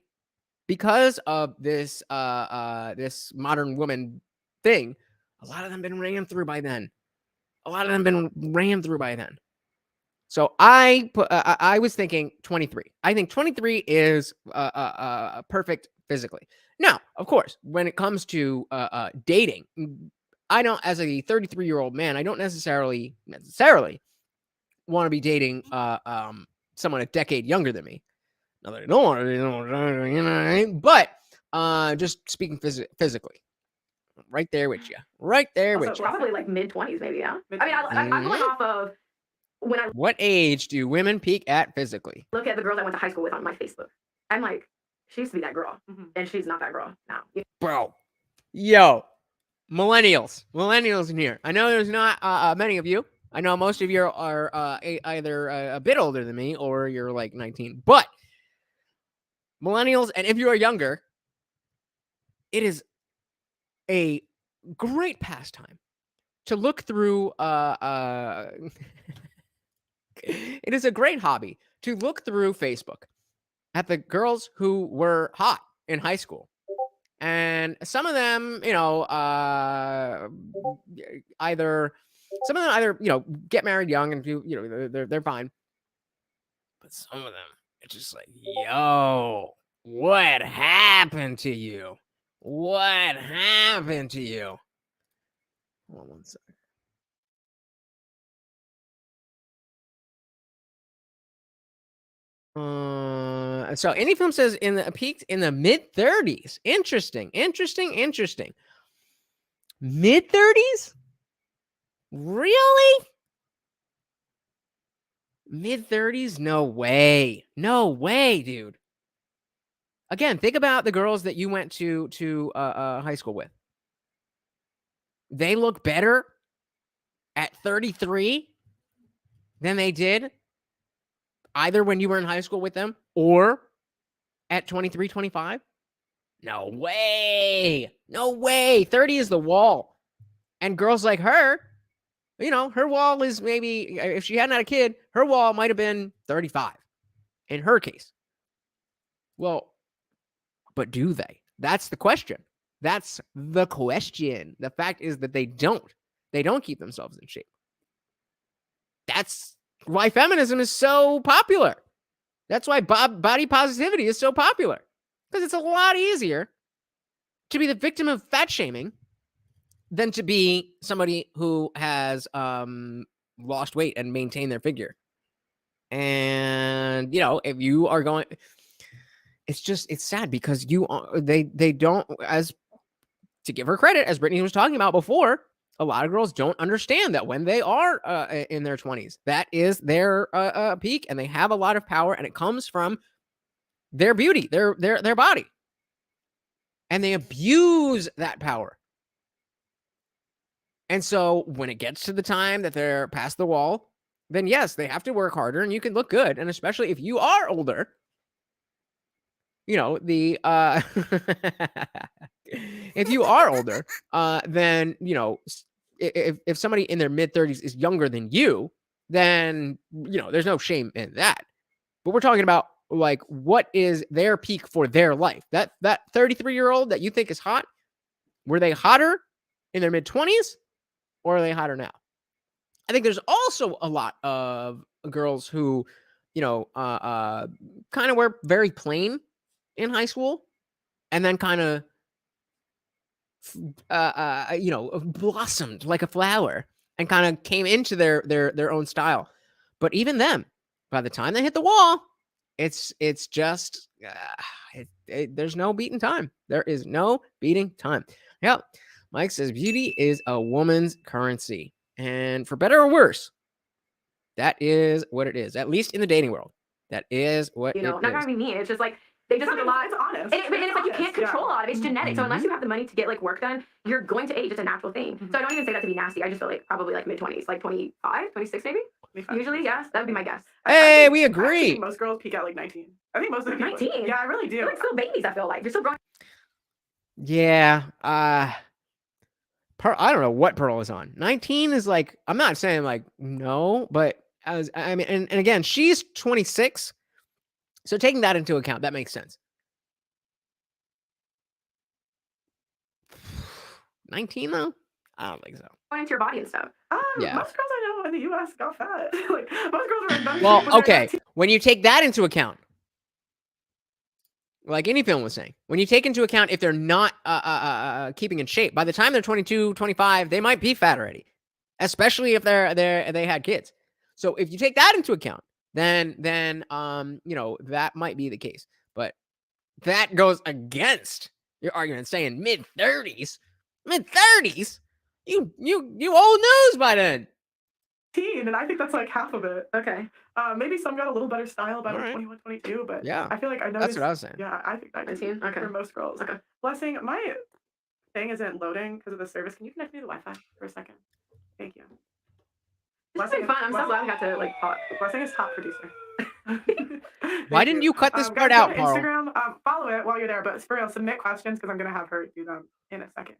because of this this modern woman thing, a lot of them been ran through by then. So I was thinking 23. I think 23 is perfect physically. Now, of course, when it comes to dating, I don't, as a 33-year-old man, I don't necessarily want to be dating someone a decade younger than me. Not that I don't want to, but just speaking physically. Right there with you. Probably like mid-20s, maybe, yeah? I mean, I'm going off of what age do women peak at physically? Look at the girls I went to high school with on my Facebook. I'm like, she used to be that girl, and she's not that girl now. Bro. Yo. Millennials in here. I know there's not many of you. I know most of you are either a bit older than me or you're like 19. But millennials, and if you are younger, it is a great pastime to look through it is a great hobby to look through Facebook at the girls who were hot in high school. And some of them, either get married young and do, they're fine. But some of them, it's just like, yo, what happened to you? What happened to you? Hold on one second. So any film says peaked in the mid-30s. Interesting. Mid-30s? Really? Mid-30s? No way, dude. Again, think about the girls that you went to high school with. They look better at 33 than they did either when you were in high school with them or at 23, 25. No way. No way. 30 is the wall. And girls like her, you know, her wall is maybe, if she hadn't had a kid, her wall might have been 35 in her case. Well, but do they? That's the question. That's the question. The fact is that they don't. They don't keep themselves in shape. That's why feminism is so popular. That's why body positivity is so popular. Because it's a lot easier to be the victim of fat shaming than to be somebody who has lost weight and maintained their figure. And, you know, if you are going, it's sad because they don't, as to give her credit, as Brittany was talking about before, a lot of girls don't understand that when they are in their 20s, that is their peak, and they have a lot of power, and it comes from their beauty, their body. And they abuse that power. And so when it gets to the time that they're past the wall, then yes, they have to work harder, and you can look good. And especially if you are older, you know, if you are older, then, you know, if somebody in their mid-30s is younger than you, then, you know, there's no shame in that. But we're talking about, like, what is their peak for their life? That 33-year-old that you think is hot, were they hotter in their mid-20s, or are they hotter now? I think there's also a lot of girls who, you know, kind of were very plain in high school, and then kind of, you know, blossomed like a flower and kind of came into their own style. But even them, by the time they hit the wall, it's just there's no beating time. There is no beating time. Yep. Mike says beauty is a woman's currency, and for better or worse, that is what it is. At least in the dating world, that is what you know, it not is. gonna be mean. It's just like they just look a lot. It's honest. And it's like you can't control a lot of it. It's genetic. So unless Mhm. you have the money to get like work done, you're going to age. It's a natural thing. So I don't even say that to be nasty. I just feel like probably like mid-20s, like 25, 26 maybe. 25. Usually, yes, that would be my guess. Hey, we I actually agree. think most girls peak at like 19. I think most of the people. 19? Yeah, I really do. They're like still babies. I feel like you're still growing. Yeah. I don't know what Pearl is on. 19 is like, I'm not saying like no, but I mean, and again, she's 26. So taking that into account, that makes sense. 19 though? I don't think so. Going into your body and stuff. Yeah. Most girls I know in the U.S. got fat. Like most girls are in shape when Well, they're okay. 19. When you take that into account, like any film was saying, when you take into account if they're not keeping in shape, by the time they're 22, 25, they might be fat already, especially if they had kids. So if you take that into account, then you know, that might be the case. But that goes against your argument saying mid-30s. Mid-30s? You old news by then. And I think that's like half of it. Okay. Maybe some got a little better style by like Alright. 21, 22, but Yeah. I feel like I noticed. That's what I was saying. Yeah, I think 19? Okay. for most girls. Okay. Blessing, my thing isn't loading because of the service. Can you connect me to the Wi-Fi for a second? Thank you. This is fun. I'm so glad we got to like talk. Blessing is top producer. Why Thank didn't you cut this guys, part go out, to Carl? Instagram, follow it while you're there, but for real, submit questions because I'm gonna have her do them in a second.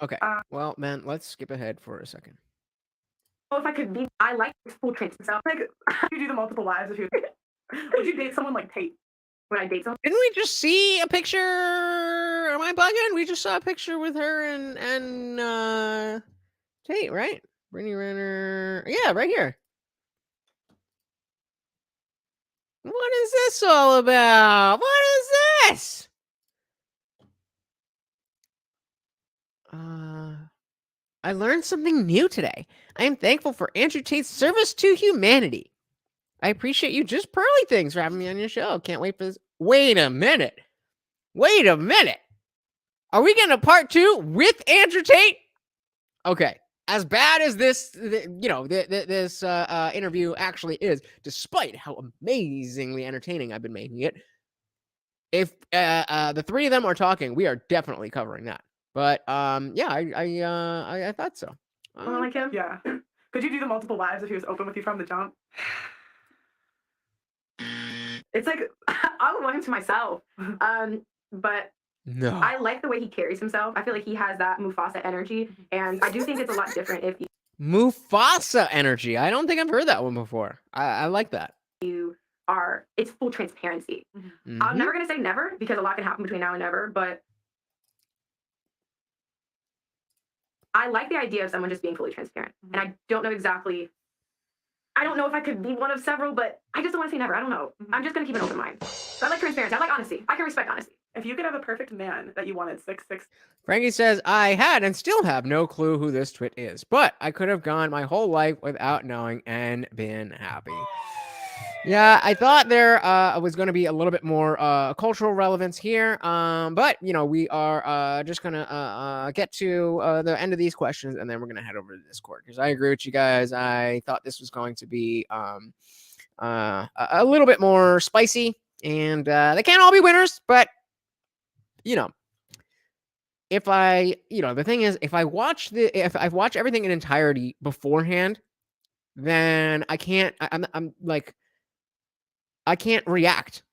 Okay. Well, man, let's skip ahead for a second. Well, if I could be, I like full trips and stuff. Like, you do the multiple lives if you would you date someone like Tate? Would I date someone? Didn't we just see a picture? Am I bugging? We just saw a picture with her and Tate, right? Brittany Renner. Yeah, right here. What is this all about? What is this? I learned something new today. I am thankful for Andrew Tate's service to humanity. I appreciate you, Just Pearly Things, for having me on your show. Can't wait for this. Wait a minute. Are we getting a part 2 with Andrew Tate? Okay. As bad as this, this interview actually is, despite how amazingly entertaining I've been making it, if the three of them are talking, we are definitely covering that. But yeah, I thought so. Like him? Yeah. Could you do the multiple lives if he was open with you from the jump? It's like I would want him to myself. But No. I like the way he carries himself. I feel like he has that Mufasa energy, and I do think it's a lot different if Mufasa energy. I don't think I've heard that one before. I like that. you are. It's full transparency. Mhm. I'm never gonna say never because a lot can happen between now and never, but I like the idea of someone just being fully transparent. And I don't know exactly. I don't know if I could be one of several, but I just don't want to say never. I don't know. I'm just gonna keep an open mind. So I like transparency. I like honesty. I can respect honesty. If you could have a perfect man that you wanted, 6'6". Frankie says, I had and still have no clue who this twit is, but I could have gone my whole life without knowing and been happy. Yeah, I thought there was going to be a little bit more cultural relevance here, but, you know, we are just going to get to the end of these questions, and then we're going to head over to Discord, because I agree with you guys. I thought this was going to be a little bit more spicy, and they can't all be winners, but, you know, the thing is, if I watch everything in entirety beforehand, then I can't, I'm like, I can't react,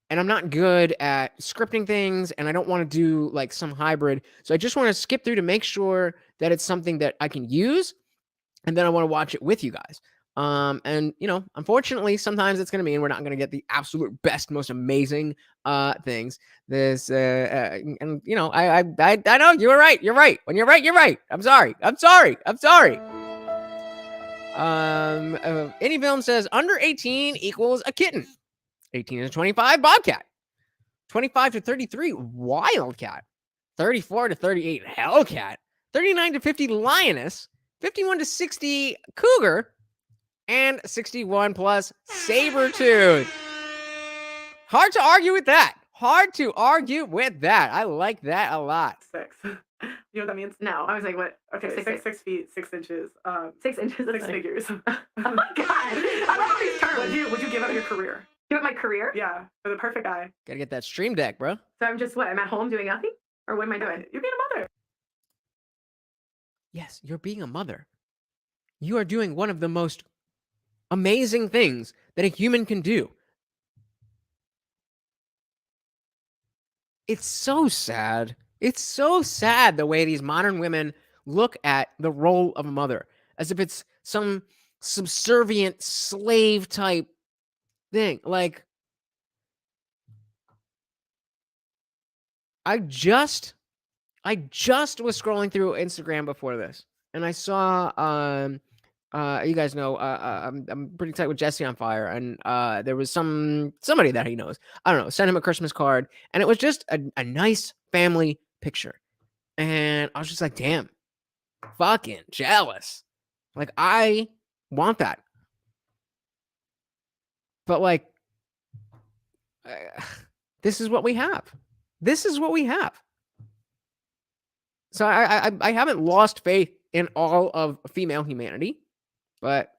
and I'm not good at scripting things, and I don't want to do like some hybrid. So I just want to skip through to make sure that it's something that I can use, and then I want to watch it with you guys. And you know, unfortunately, sometimes it's going to mean we're not going to get the absolute best, most amazing things. This and you know, I know you were right. You're right. When you're right, you're right. I'm sorry. Any film says under 18 equals a kitten. 18 to 25 bobcat. 25 to 33 wildcat. 34 to 38 hellcat. 39 to 50 lioness. 51 to 60 cougar. And 61 plus saber-tooth. Hard to argue with that. I like that a lot. 6. You know what that means? No, I was like, what? Okay, 6 feet, 6 inches. 6 inches. 6 figures. Oh my god! I love all these terms. Would you give up your career? Give up my career? Yeah, for the perfect guy. Gotta get that stream deck, bro. So I'm just what? I'm at home doing nothing, or what am I doing? You're being a mother. Yes, you're being a mother. You are doing one of the most amazing things that a human can do. It's so sad. It's so sad the way these modern women look at the role of a mother as if it's some subservient slave type thing. Like, I just was scrolling through Instagram before this, and I saw you guys know I'm pretty tight with Jesse on Fire, and there was somebody that he knows. I don't know, sent him a Christmas card, and it was just a nice family picture. And I was just like, damn, fucking jealous. Like, I want that. But like, this is what we have. So I haven't lost faith in all of female humanity, but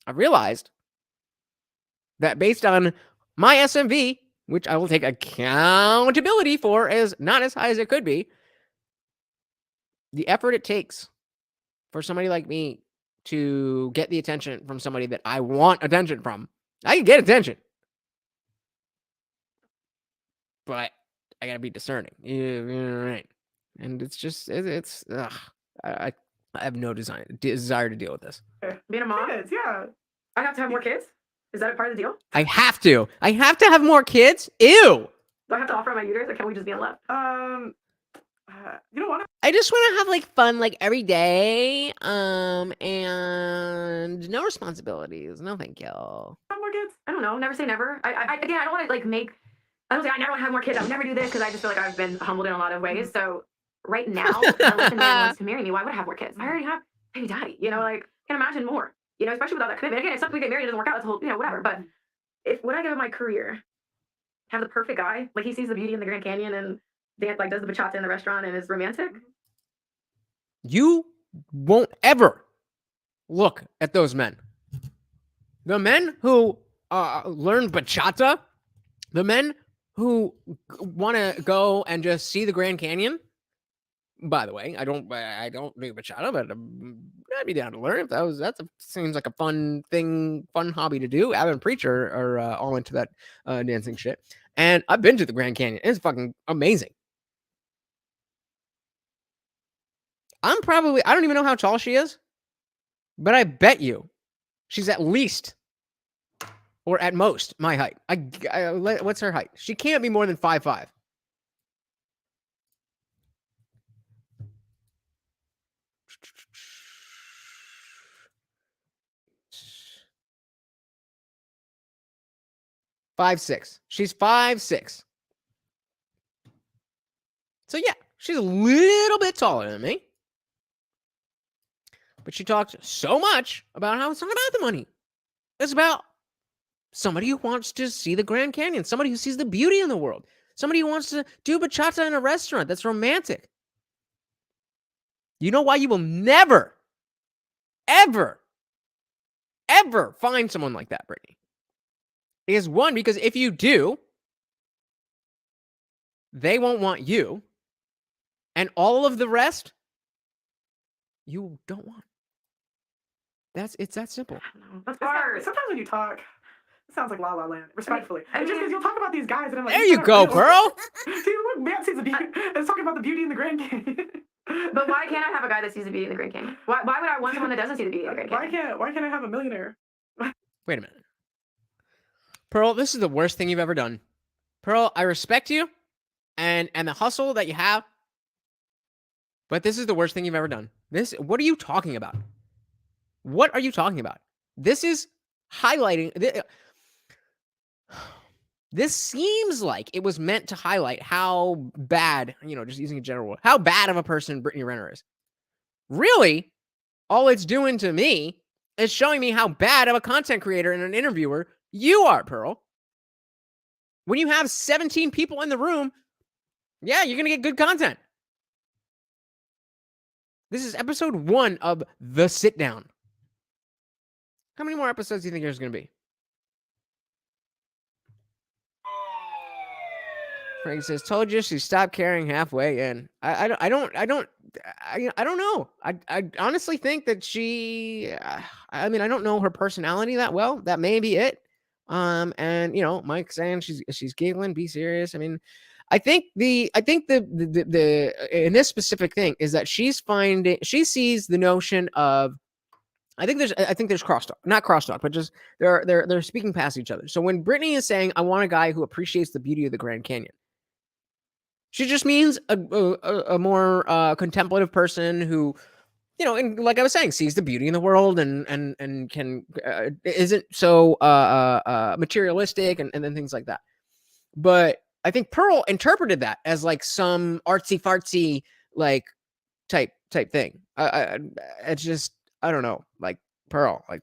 I realized that based on my SMV, which I will take accountability for as not as high as it could be, the effort it takes for somebody like me to get the attention from somebody that I want attention from. I can get attention, but I gotta be discerning. Right. And it's just, I have no desire to deal with this. Being a mom? Kids, yeah. I have to have more kids? Is that a part of the deal? I have to have more kids. Ew. Do I have to offer my uterus, or can we just be in love? You don't want to? I just want to have like fun like every day, and no responsibilities. No, thank you. Have more kids? I don't know. Never say never. I again, I don't want to like make. I don't say I never want to have more kids. I would never do this because I just feel like I've been humbled in a lot of ways. So right now, unless a man wants to marry me, why would I have more kids? I already have baby daddy. You know, like can't imagine more. You know, especially without that commitment. Again, if something we get married, it doesn't work out. That's a whole, you know, whatever. But if would I give up my career, have the perfect guy, like he sees the beauty in the Grand Canyon and like does the bachata in the restaurant and is romantic? You won't ever look at those men. The men who learn bachata, the men who want to go and just see the Grand Canyon. By the way, I don't do bachata, but I'd be down to learn if seems like a fun hobby to do. Ab and Preacher are all into that dancing shit, and I've been to the Grand Canyon. It's fucking amazing. I don't even know how tall she is, but I bet you she's at least, or at most, my height. What's her height? She can't be more than 5'5". She's 5'6". So yeah, she's a little bit taller than me. But she talks so much about how it's not about the money. It's about somebody who wants to see the Grand Canyon, somebody who sees the beauty in the world, somebody who wants to do bachata in a restaurant that's romantic. You know why you will never, ever, ever find someone like that, Brittany? Is one, because if you do, they won't want you. And all of the rest, you don't want. It's that simple. That's hard. Sometimes when you talk, it sounds like La La Land. Respectfully, I mean, just because you'll talk about these guys, and I'm like, There you go, Pearl. See, look, man sees the beauty. It's talking about the beauty in the Grand Canyon. But why can't I have a guy that sees the beauty in the Grand Canyon? Why would I want someone that doesn't see the beauty in the Grand Canyon? Why can't I have a millionaire? Wait a minute. Pearl, this is the worst thing you've ever done. Pearl, I respect you and the hustle that you have, but this is the worst thing you've ever done. What are you talking about? What are you talking about? This is highlighting. This seems like it was meant to highlight how bad, just using a general word, how bad of a person Brittany Renner is. Really, all it's doing to me is showing me how bad of a content creator and an interviewer you are, Pearl. When you have 17 people in the room, yeah, you're going to get good content. This is episode 1 of The Sit Down. How many more episodes do you think there's going to be? Frank says, "Told you she stopped caring halfway in." I don't know. I honestly think that she. I don't know her personality that well. That may be it. And Mike saying she's giggling. Be serious. I think the in this specific thing is that she sees the notion of. I think there's crosstalk, not crosstalk, but just they're speaking past each other. So when Brittany is saying, "I want a guy who appreciates the beauty of the Grand Canyon," she just means a more contemplative person who, and like I was saying, sees the beauty in the world and can isn't so materialistic and then things like that. But I think Pearl interpreted that as like some artsy fartsy like type thing. It's just, I don't know, like Pearl, like,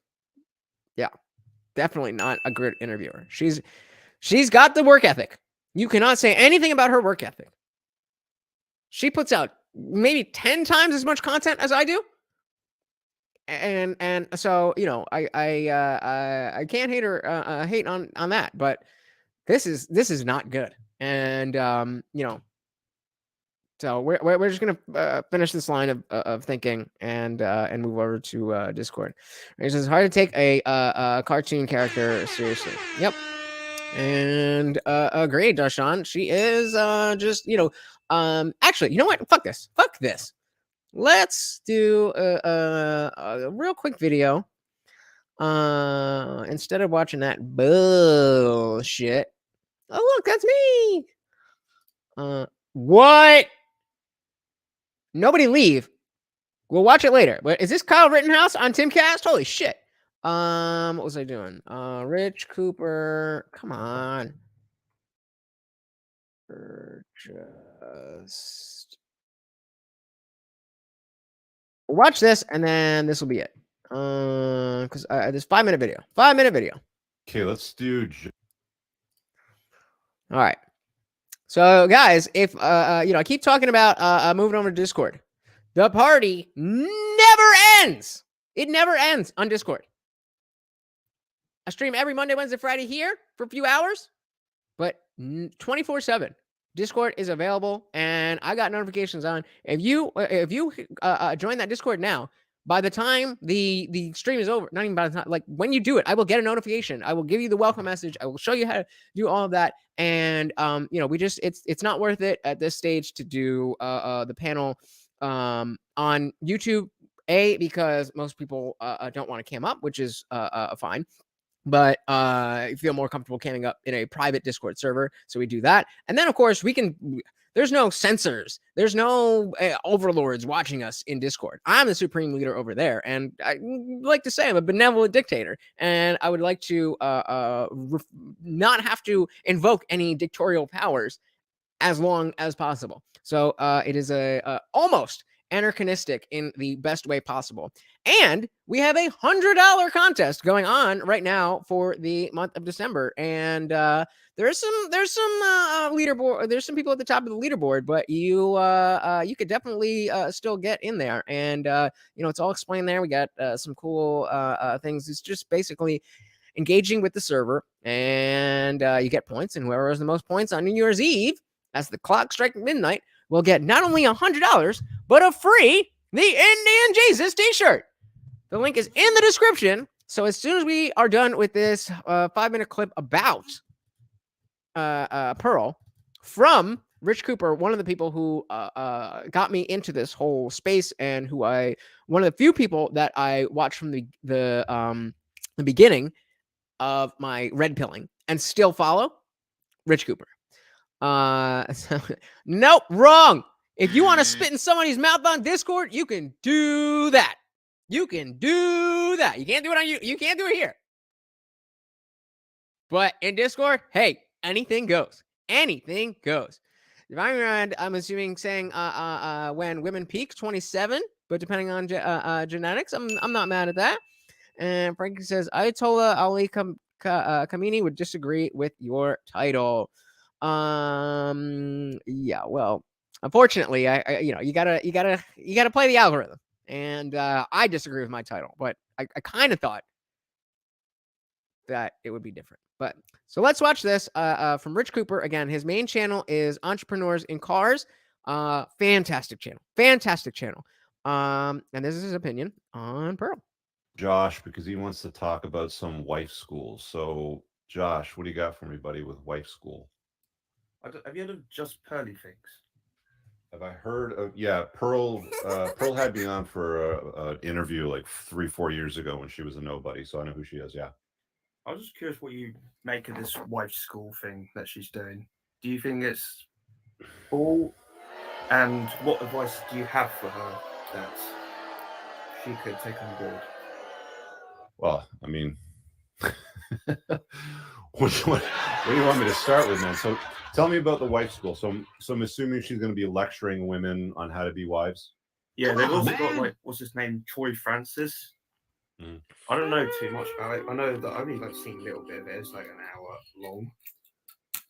yeah, definitely not a good interviewer. She's got the work ethic. You cannot say anything about her work ethic. She puts out maybe 10 times as much content as I do. And so, I can't hate her, hate on that, but this is not good. And, so we're just gonna finish this line of thinking and move over to Discord. It says, hard to take a cartoon character seriously. Yep. And agreed, Darshan. She is just actually, you know what? Fuck this. Let's do a real quick video. Instead of watching that bullshit. Oh look, that's me. What? Nobody leave. We'll watch it later. But is this Kyle Rittenhouse on Timcast? Holy shit. What was I doing? Rich Cooper. Come on. Just watch this, and then this will be it. Because this 5-minute video. 5-minute video. Okay, let's do. All right. So, guys, if I keep talking about moving over to Discord. The party never ends. It never ends on Discord. I stream every Monday, Wednesday, Friday here for a few hours, but 24/7. Discord is available, and I got notifications on. If you join that Discord now, by the time the stream is over, not even by the time, like when you do it, I will get a notification. I will give you the welcome message. I will show you how to do all of that. And it's not worth it at this stage to do the panel on YouTube. Because most people don't want to cam up, which is fine. But I feel more comfortable camming up in a private Discord server. So we do that. And then, of course, there's no censors. There's no overlords watching us in Discord. I'm the supreme leader over there. And I like to say I'm a benevolent dictator. And I would like to not have to invoke any dictatorial powers as long as possible. So it is a almost anarchistic in the best way possible. And we have a $100 contest going on right now for the month of December. And there's some leaderboard. There's some people at the top of the leaderboard, but you could definitely still get in there. And it's all explained there. We got some cool things. It's just basically engaging with the server, and you get points. And whoever has the most points on New Year's Eve, as the clock strikes midnight, will get not only $100 but a free TheIndianJesus t-shirt. The link is in the description. So as soon as we are done with this 5-minute clip about Pearl from Rich Cooper, one of the people who got me into this whole space, and one of the few people that I watched from the beginning of my red pilling and still follow, Rich Cooper. Nope, wrong. If you want to spit in somebody's mouth on Discord, you can do that. You can do that. You can't do it on you can't do it here. But in Discord, hey, anything goes. Anything goes. Divine Rand, I'm assuming saying when women peak 27, but depending on genetics, I'm not mad at that. And Frankie says Ayatollah Ali Khamenei would disagree with your title. Yeah, well, unfortunately, I you gotta play the algorithm, and I disagree with my title, but I kind of thought that it would be different. But so let's watch this from Rich Cooper. Again, his main channel is Entrepreneurs in Cars. Fantastic channel. And this is his opinion on Pearl. Josh, because he wants to talk about some wife school. So, Josh, what do you got for me, buddy, with wife school? Have you heard of JustPearlyThings? Have I heard of? Yeah, Pearl. Pearl had me on for an interview like 3-4 years ago when she was a nobody, so I know who she is. Yeah. I was just curious what you make of this wife school thing that she's doing. Do you think it's cool? And what advice do you have for her that she could take on board? Well, I mean, what do you want me to start with, man? So tell me about the wife school. So I'm assuming she's going to be lecturing women on how to be wives. Yeah, they've also got, like, what's his name, Troy Francis. I don't know too much about it. I know that I've only seen a little bit of it. It's like an hour long.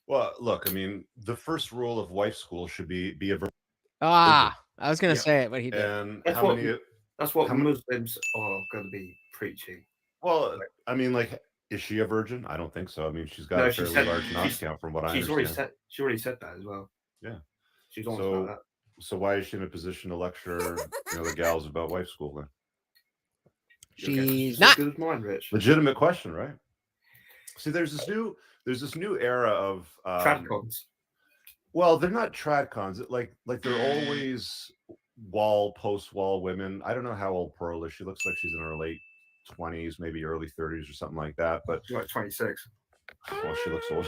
Well, look, I mean, the first rule of wife school should be a virgin. I was gonna say it, but he did. And That's what Muslims are going to be preaching. Well, I mean, like, is she a virgin? I don't think so. I mean, she's got a fairly large nose count from what I understand. She already said that as well. Yeah. She's honest about that. So why is she in a position to lecture the gals about wife school then? She's not. Good as mine, Rich. Legitimate question, right? See, there's this new era of tradcons. Well, they're not tradcons. Like they're always post-wall women. I don't know how old Pearl is. She looks like she's in her late 20s, maybe early 30s or something like that. But she's like 26. Well, she looks old.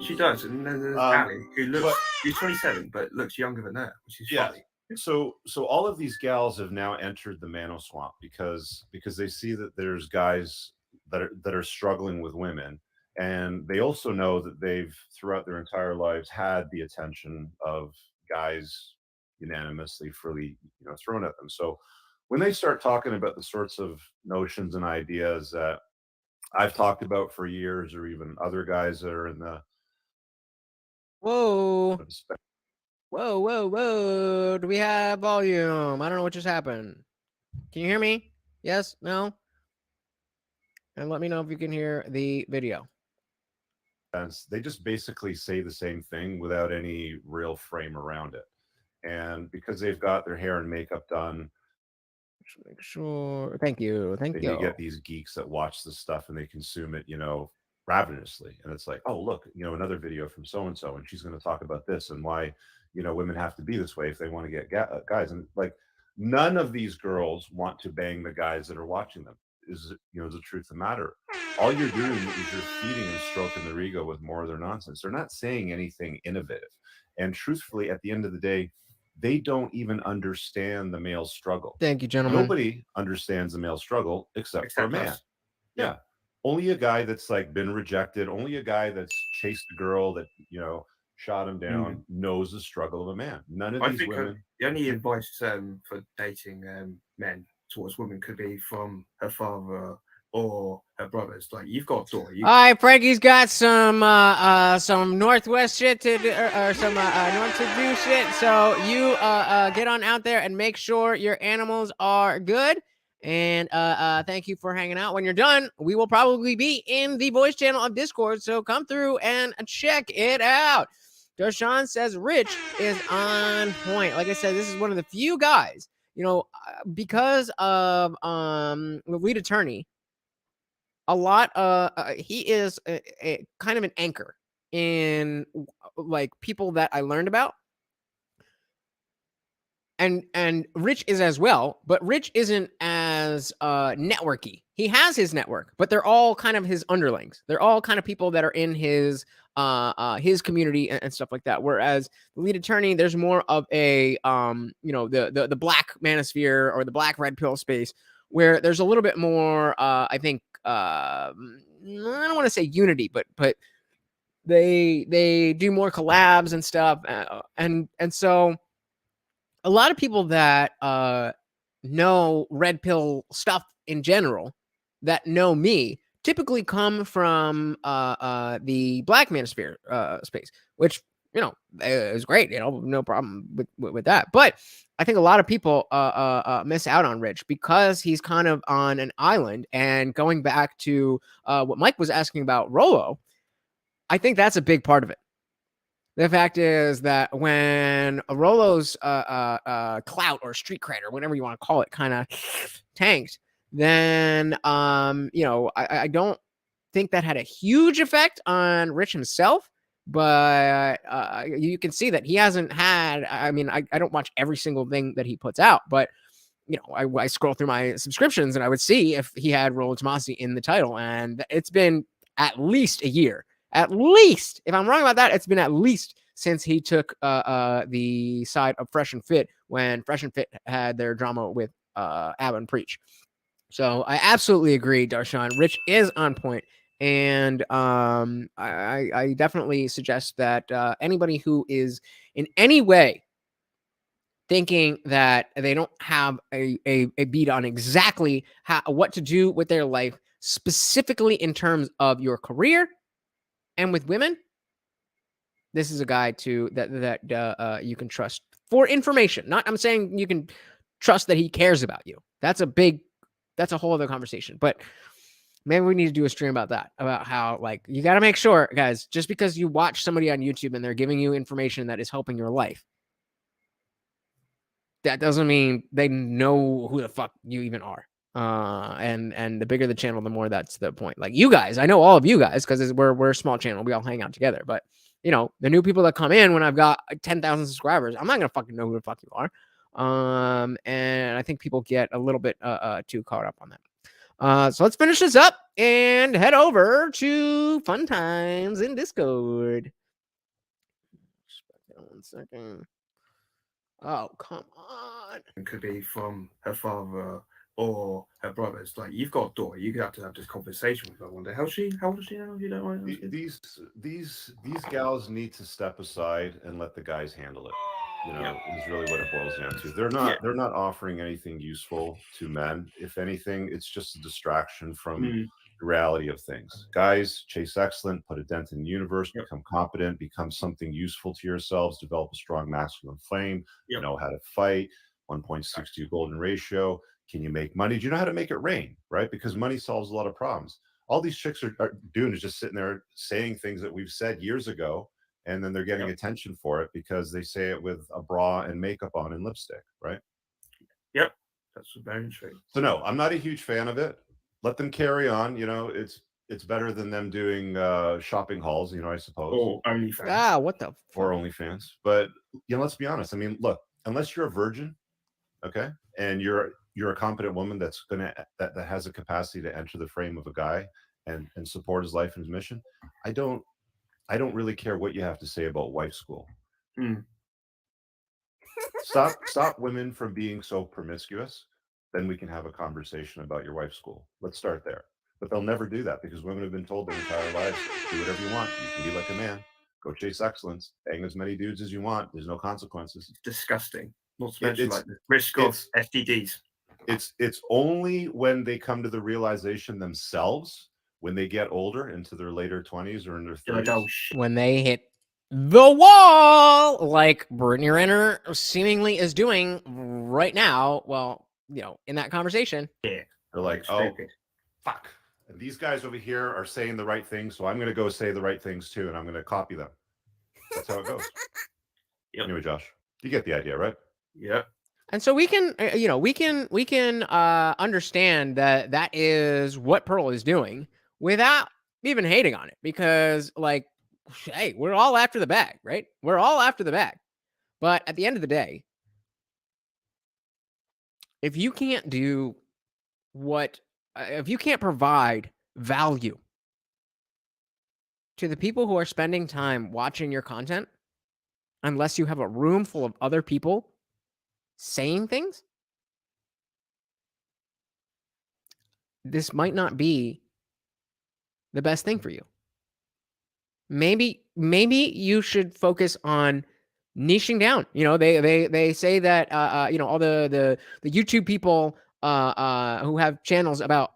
She does. And then there's Allie, who looks she's 27, but looks younger than that, which is funny. So all of these gals have now entered the Mano Swamp because they see that there's guys that are struggling with women, and they also know that they've throughout their entire lives had the attention of guys unanimously freely thrown at them. So when they start talking about the sorts of notions and ideas that I've talked about for years, or even other guys that are in the Whoa, do we have volume? I don't know what just happened. Can you hear me? Yes? No? And let me know if you can hear the video. They just basically say the same thing without any real frame around it. And because they've got their hair and makeup done, make sure. Thank you. You get these geeks that watch this stuff and they consume it, ravenously. And it's like, oh, look, another video from so-and-so, and she's going to talk about this and why, women have to be this way if they want to get guys. And like, none of these girls want to bang the guys that are watching them. Is the truth of the matter. All you're doing is you're feeding and stroking their ego with more of their nonsense. They're not saying anything innovative. And truthfully, at the end of the day, they don't even understand the male struggle. Thank you, gentlemen. Nobody understands the male struggle except for a man. us. Yeah. Only a guy that's like been rejected, only a guy that's chased a girl that, shot him down knows the struggle of a man. None of I these think women. the only advice for dating men towards women could be from her father or her brothers. Like, you've got a daughter. All right, Frankie's got some Northwest shit to do, or some North to do shit. So you get on out there and make sure your animals are good. And thank you for hanging out. When you're done, we will probably be in the voice channel of Discord. So come through and check it out. Darshan says Rich is on point. Like I said, this is one of the few guys, because of lead attorney. A lot. He is a kind of an anchor in like people that I learned about. And Rich is as well, but Rich isn't as networky. He has his network, but they're all kind of his underlings. They're all kind of people that are in his community and stuff like that. Whereas the lead attorney, there's more of a the black manosphere or the black red pill space where there's a little bit more I think I don't want to say unity, but they do more collabs and stuff, and so a lot of people that know red pill stuff in general that know me typically come from the black manosphere space, which is great, no problem with that. But I think a lot of people miss out on Rich because he's kind of on an island. And going back to what Mike was asking about Rolo, I think that's a big part of it. The fact is that when Rolo's clout or street cred or whatever you want to call it kind of tanked, then I don't think that had a huge effect on Rich himself. But you can see that he hasn't had. I mean, I don't watch every single thing that he puts out, but I scroll through my subscriptions and I would see if he had Rolo Tomasi in the title, and it's been at least a year. At least, if I'm wrong about that, it's been at least since he took the side of Fresh and Fit when Fresh and Fit had their drama with Abba and Preach. So I absolutely agree, Darshan. Rich is on point. And I definitely suggest that anybody who is in any way thinking that they don't have a beat on exactly what to do with their life, specifically in terms of your career and with women, this is a guy that you can trust for information. I'm saying you can trust that he cares about you. That's a whole other conversation. But maybe we need to do a stream about that, about how you got to make sure, guys, just because you watch somebody on YouTube and they're giving you information that is helping your life, that doesn't mean they know who the fuck you even are. And the bigger the channel, the more that's the point. Like you guys, I know all of you guys because we're a small channel. We all hang out together. But the new people that come in when I've got 10,000 subscribers, I'm not gonna fucking know who the fuck you are. And I think people get a little bit too caught up on that. So let's finish this up and head over to Fun Times in Discord. 1 second. Oh, come on. It could be from her father or her brothers. Like, you've got a daughter, you have to have this conversation with her one day. How old is she now? You don't mind? These gals need to step aside and let the guys handle it. Is really what it boils down to. They're not offering anything useful to men. If anything, it's just a distraction from the reality of things. Guys, chase excellence, put a dent in the universe, become competent, become something useful to yourselves, develop a strong masculine flame, know how to fight, 1.62 golden ratio. Can you make money? Do you know how to make it rain? Right? Because money solves a lot of problems. All these chicks are doing is just sitting there saying things that we've said years ago, and then they're getting attention for it because they say it with a bra and makeup on and lipstick, right? Yep, that's very true. So no, I'm not a huge fan of it. Let them carry on. It's better than them doing shopping hauls, I suppose, Or OnlyFans. Ah, what the or fuck? OnlyFans. But let's be honest. I mean, look, unless you're a virgin, okay, and you're a competent woman that has a capacity to enter the frame of a guy and support his life and his mission, I don't really care what you have to say about wife school. Stop women from being so promiscuous. Then we can have a conversation about your wife's school. Let's start there. But they'll never do that because women have been told their entire lives, do whatever you want. You can be like a man. Go chase excellence. Bang as many dudes as you want. There's no consequences. It's disgusting. Not to mention It's- like the risk of STDs. It's only when they come to the realization themselves, when they get older into their later 20s or in their You're like, 30s. oh shit. When they hit the wall, like Brittany Renner seemingly is doing right now. Well, in that conversation. They're like, oh, Stupid. fuck. And these guys over here are saying the right things, so I'm going to go say the right things too, and I'm going to copy them. That's how it goes. Yep. Anyway, Josh, you get the idea, right? Yeah. And so we can, we can understand that is what Pearl is doing without even hating on it, because like, hey, we're all after the bag, right? We're all after the bag. But at the end of the day, if you can't do if you can't provide value to the people who are spending time watching your content, unless you have a room full of other people saying things, this might not be the best thing for you. Maybe you should focus on niching down. They say that all the YouTube people who have channels about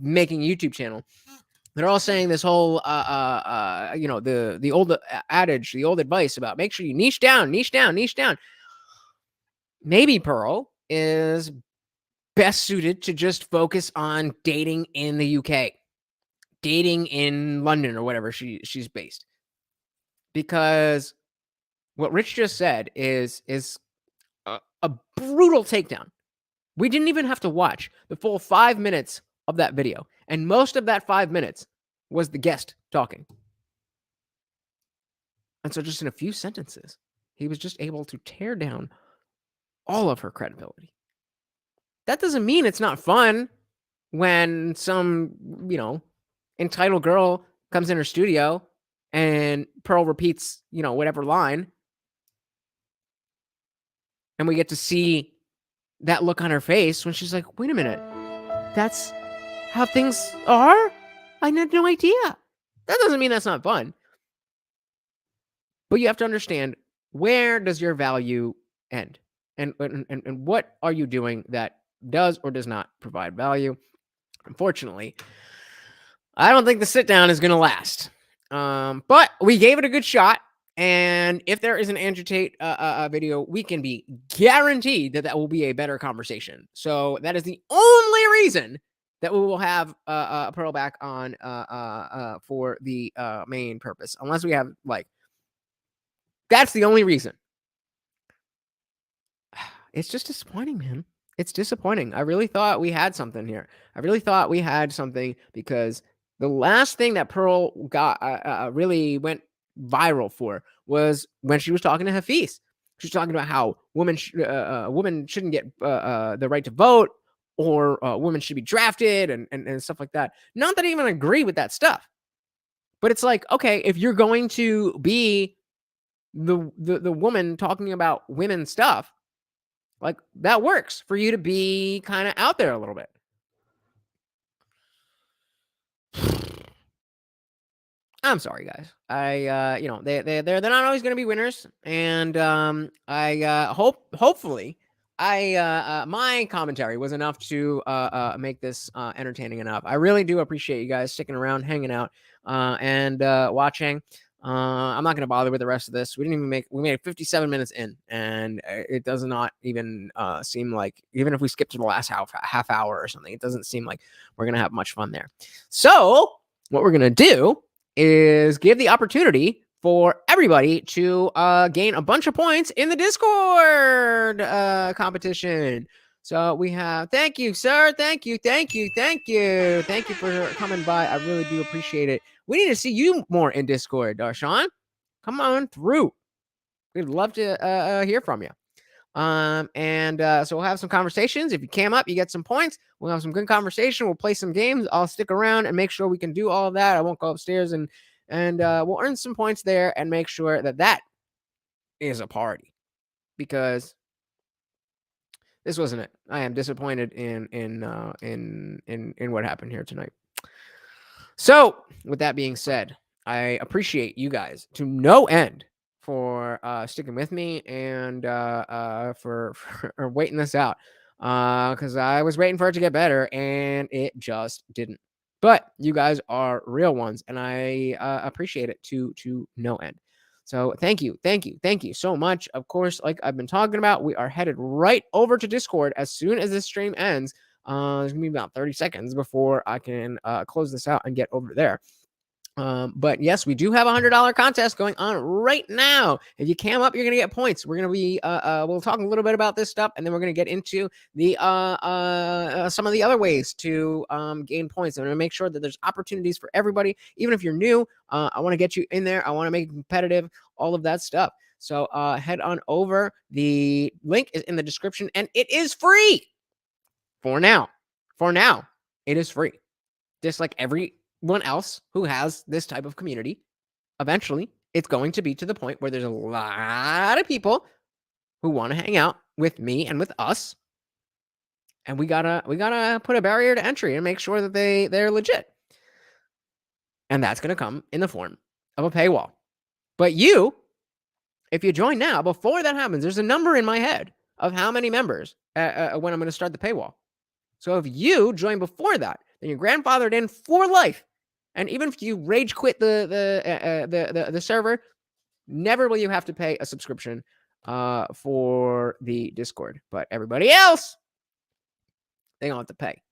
making YouTube channel, they're all saying this whole the old adage, the old advice about make sure you niche down. Maybe Pearl is best suited to just focus on dating in the UK, dating in London or whatever she's based. Because what Rich just said is a brutal takedown. We didn't even have to watch the full 5 minutes of that video. And most of that 5 minutes was the guest talking. And so just in a few sentences, he was just able to tear down all of her credibility. That doesn't mean it's not fun when some, entitled girl comes in her studio and Pearl repeats, whatever line. And we get to see that look on her face when she's like, wait a minute, that's how things are? I had no idea. That doesn't mean that's not fun. But you have to understand, where does your value end? And what are you doing that does or does not provide value? Unfortunately, I don't think the sit down is going to last. But we gave it a good shot. And if there is an Andrew Tate video, we can be guaranteed that will be a better conversation. So that is the only reason that we will have Pearl back on for the main purpose. Unless we have, that's the only reason. It's just disappointing, man. It's disappointing. I really thought we had something here. I really thought we had something, because the last thing that Pearl got really went viral for was when she was talking to Hafiz. She was talking about how women shouldn't get the right to vote, or women should be drafted and stuff like that. Not that I even agree with that stuff, but it's like, okay, if you're going to be the woman talking about women stuff, like, that works for you to be kind of out there a little bit. I'm sorry, guys. They're not always going to be winners, and hopefully my commentary was enough to make this entertaining enough. I really do appreciate you guys sticking around, hanging out, and watching. I'm not going to bother with the rest of this. We made 57 minutes in, and it does not even seem like, even if we skip to the last half hour or something, it doesn't seem like we're going to have much fun there. So what we're going to do is give the opportunity for everybody to gain a bunch of points in the Discord competition. So we have, thank you, sir. Thank you for coming by. I really do appreciate it. We need to see you more in Discord, Sean. Come on through. We'd love to hear from you. So we'll have some conversations. If you came up, you get some points. We'll have some good conversation. We'll play some games. I'll stick around and make sure we can do all of that. I won't go upstairs and we'll earn some points there and make sure that is a party, because this wasn't it. I am disappointed in what happened here tonight. So with that being said, I appreciate you guys to no end for sticking with me and for waiting this out, because I was waiting for it to get better and it just didn't. But you guys are real ones, and I appreciate it to no end. So thank you so much. Of course, like I've been talking about, we are headed right over to Discord as soon as this stream ends. There's gonna be about 30 seconds before I can close this out and get over there. But yes, we do have a $100 contest going on right now. If you cam up, you're gonna get points. We're gonna be we'll talk a little bit about this stuff, and then we're gonna get into the some of the other ways to gain points. I'm gonna make sure that there's opportunities for everybody, even if you're new. I want to get you in there. I want to make it competitive, all of that stuff. So head on over. The link is in the description, and it is free for now. It is free, just like everyone else who has this type of community. Eventually, it's going to be to the point where there's a lot of people who want to hang out with me and with us, and we gotta put a barrier to entry and make sure that they're legit. And that's gonna come in the form of a paywall. But if you join now, before that happens, there's a number in my head of how many members when I'm going to start the paywall. So if you join before that, then you're grandfathered in for life. And even if you rage quit the server, never will you have to pay a subscription for the Discord. But everybody else, they don't have to pay.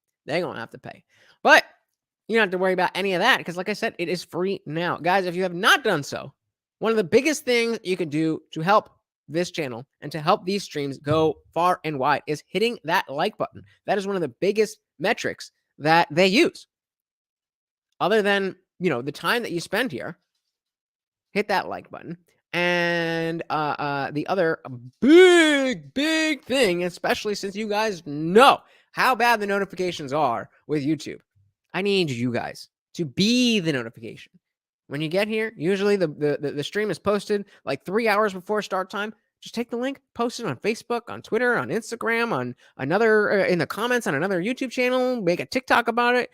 But you don't have to worry about any of that, because like I said, it is free now. Guys, if you have not done so, one of the biggest things you can do to help this channel and to help these streams go far and wide is hitting that like button. That is one of the biggest metrics that they use. Other than, the time that you spend here, hit that like button. And the other big thing, especially since you guys know how bad the notifications are with YouTube, I need you guys to be the notification. When you get here, usually the stream is posted like 3 hours before start time. Just take the link, post it on Facebook, on Twitter, on Instagram, on another in the comments on another YouTube channel, make a TikTok about it,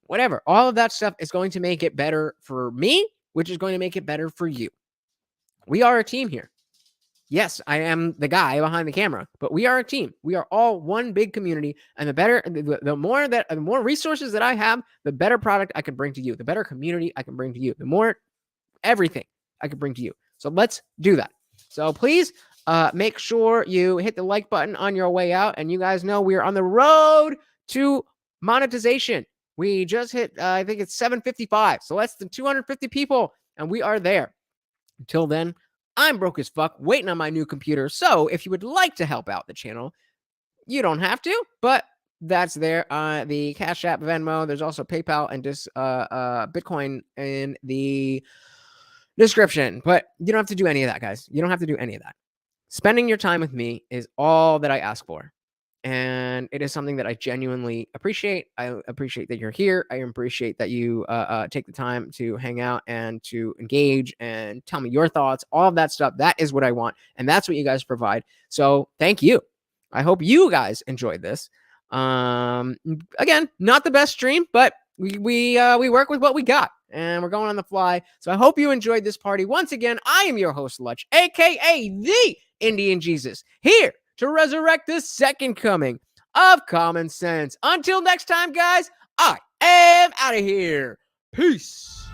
whatever. All of that stuff is going to make it better for me, which is going to make it better for you. We are a team here. Yes, I am the guy behind the camera, but we are a team. We are all one big community, and the more resources that I have, the better product I can bring to you, the better community I can bring to you, the more everything I can bring to you. So let's do that. So please make sure you hit the like button on your way out, and you guys know we are on the road to monetization. We just hit, I think it's 755, so less than 250 people, and we are there. Until then, I'm broke as fuck, waiting on my new computer. So if you would like to help out the channel, you don't have to, but that's there. The CashApp, Venmo, there's also PayPal and just Bitcoin in the description. But you don't have to do any of that, guys. You don't have to do any of that. Spending your time with me is all that I ask for. And it is something that I genuinely appreciate. I appreciate that you're here. I appreciate that you take the time to hang out and to engage and tell me your thoughts, all of that stuff. That is what I want. And that's what you guys provide. So thank you. I hope you guys enjoyed this. Again, not the best stream, but we work with what we got. And we're going on the fly. So I hope you enjoyed this party. Once again, I am your host, Lutch, a.k.a. the Indian Jesus, here to resurrect the second coming of common sense. Until next time, guys, I am out of here. Peace.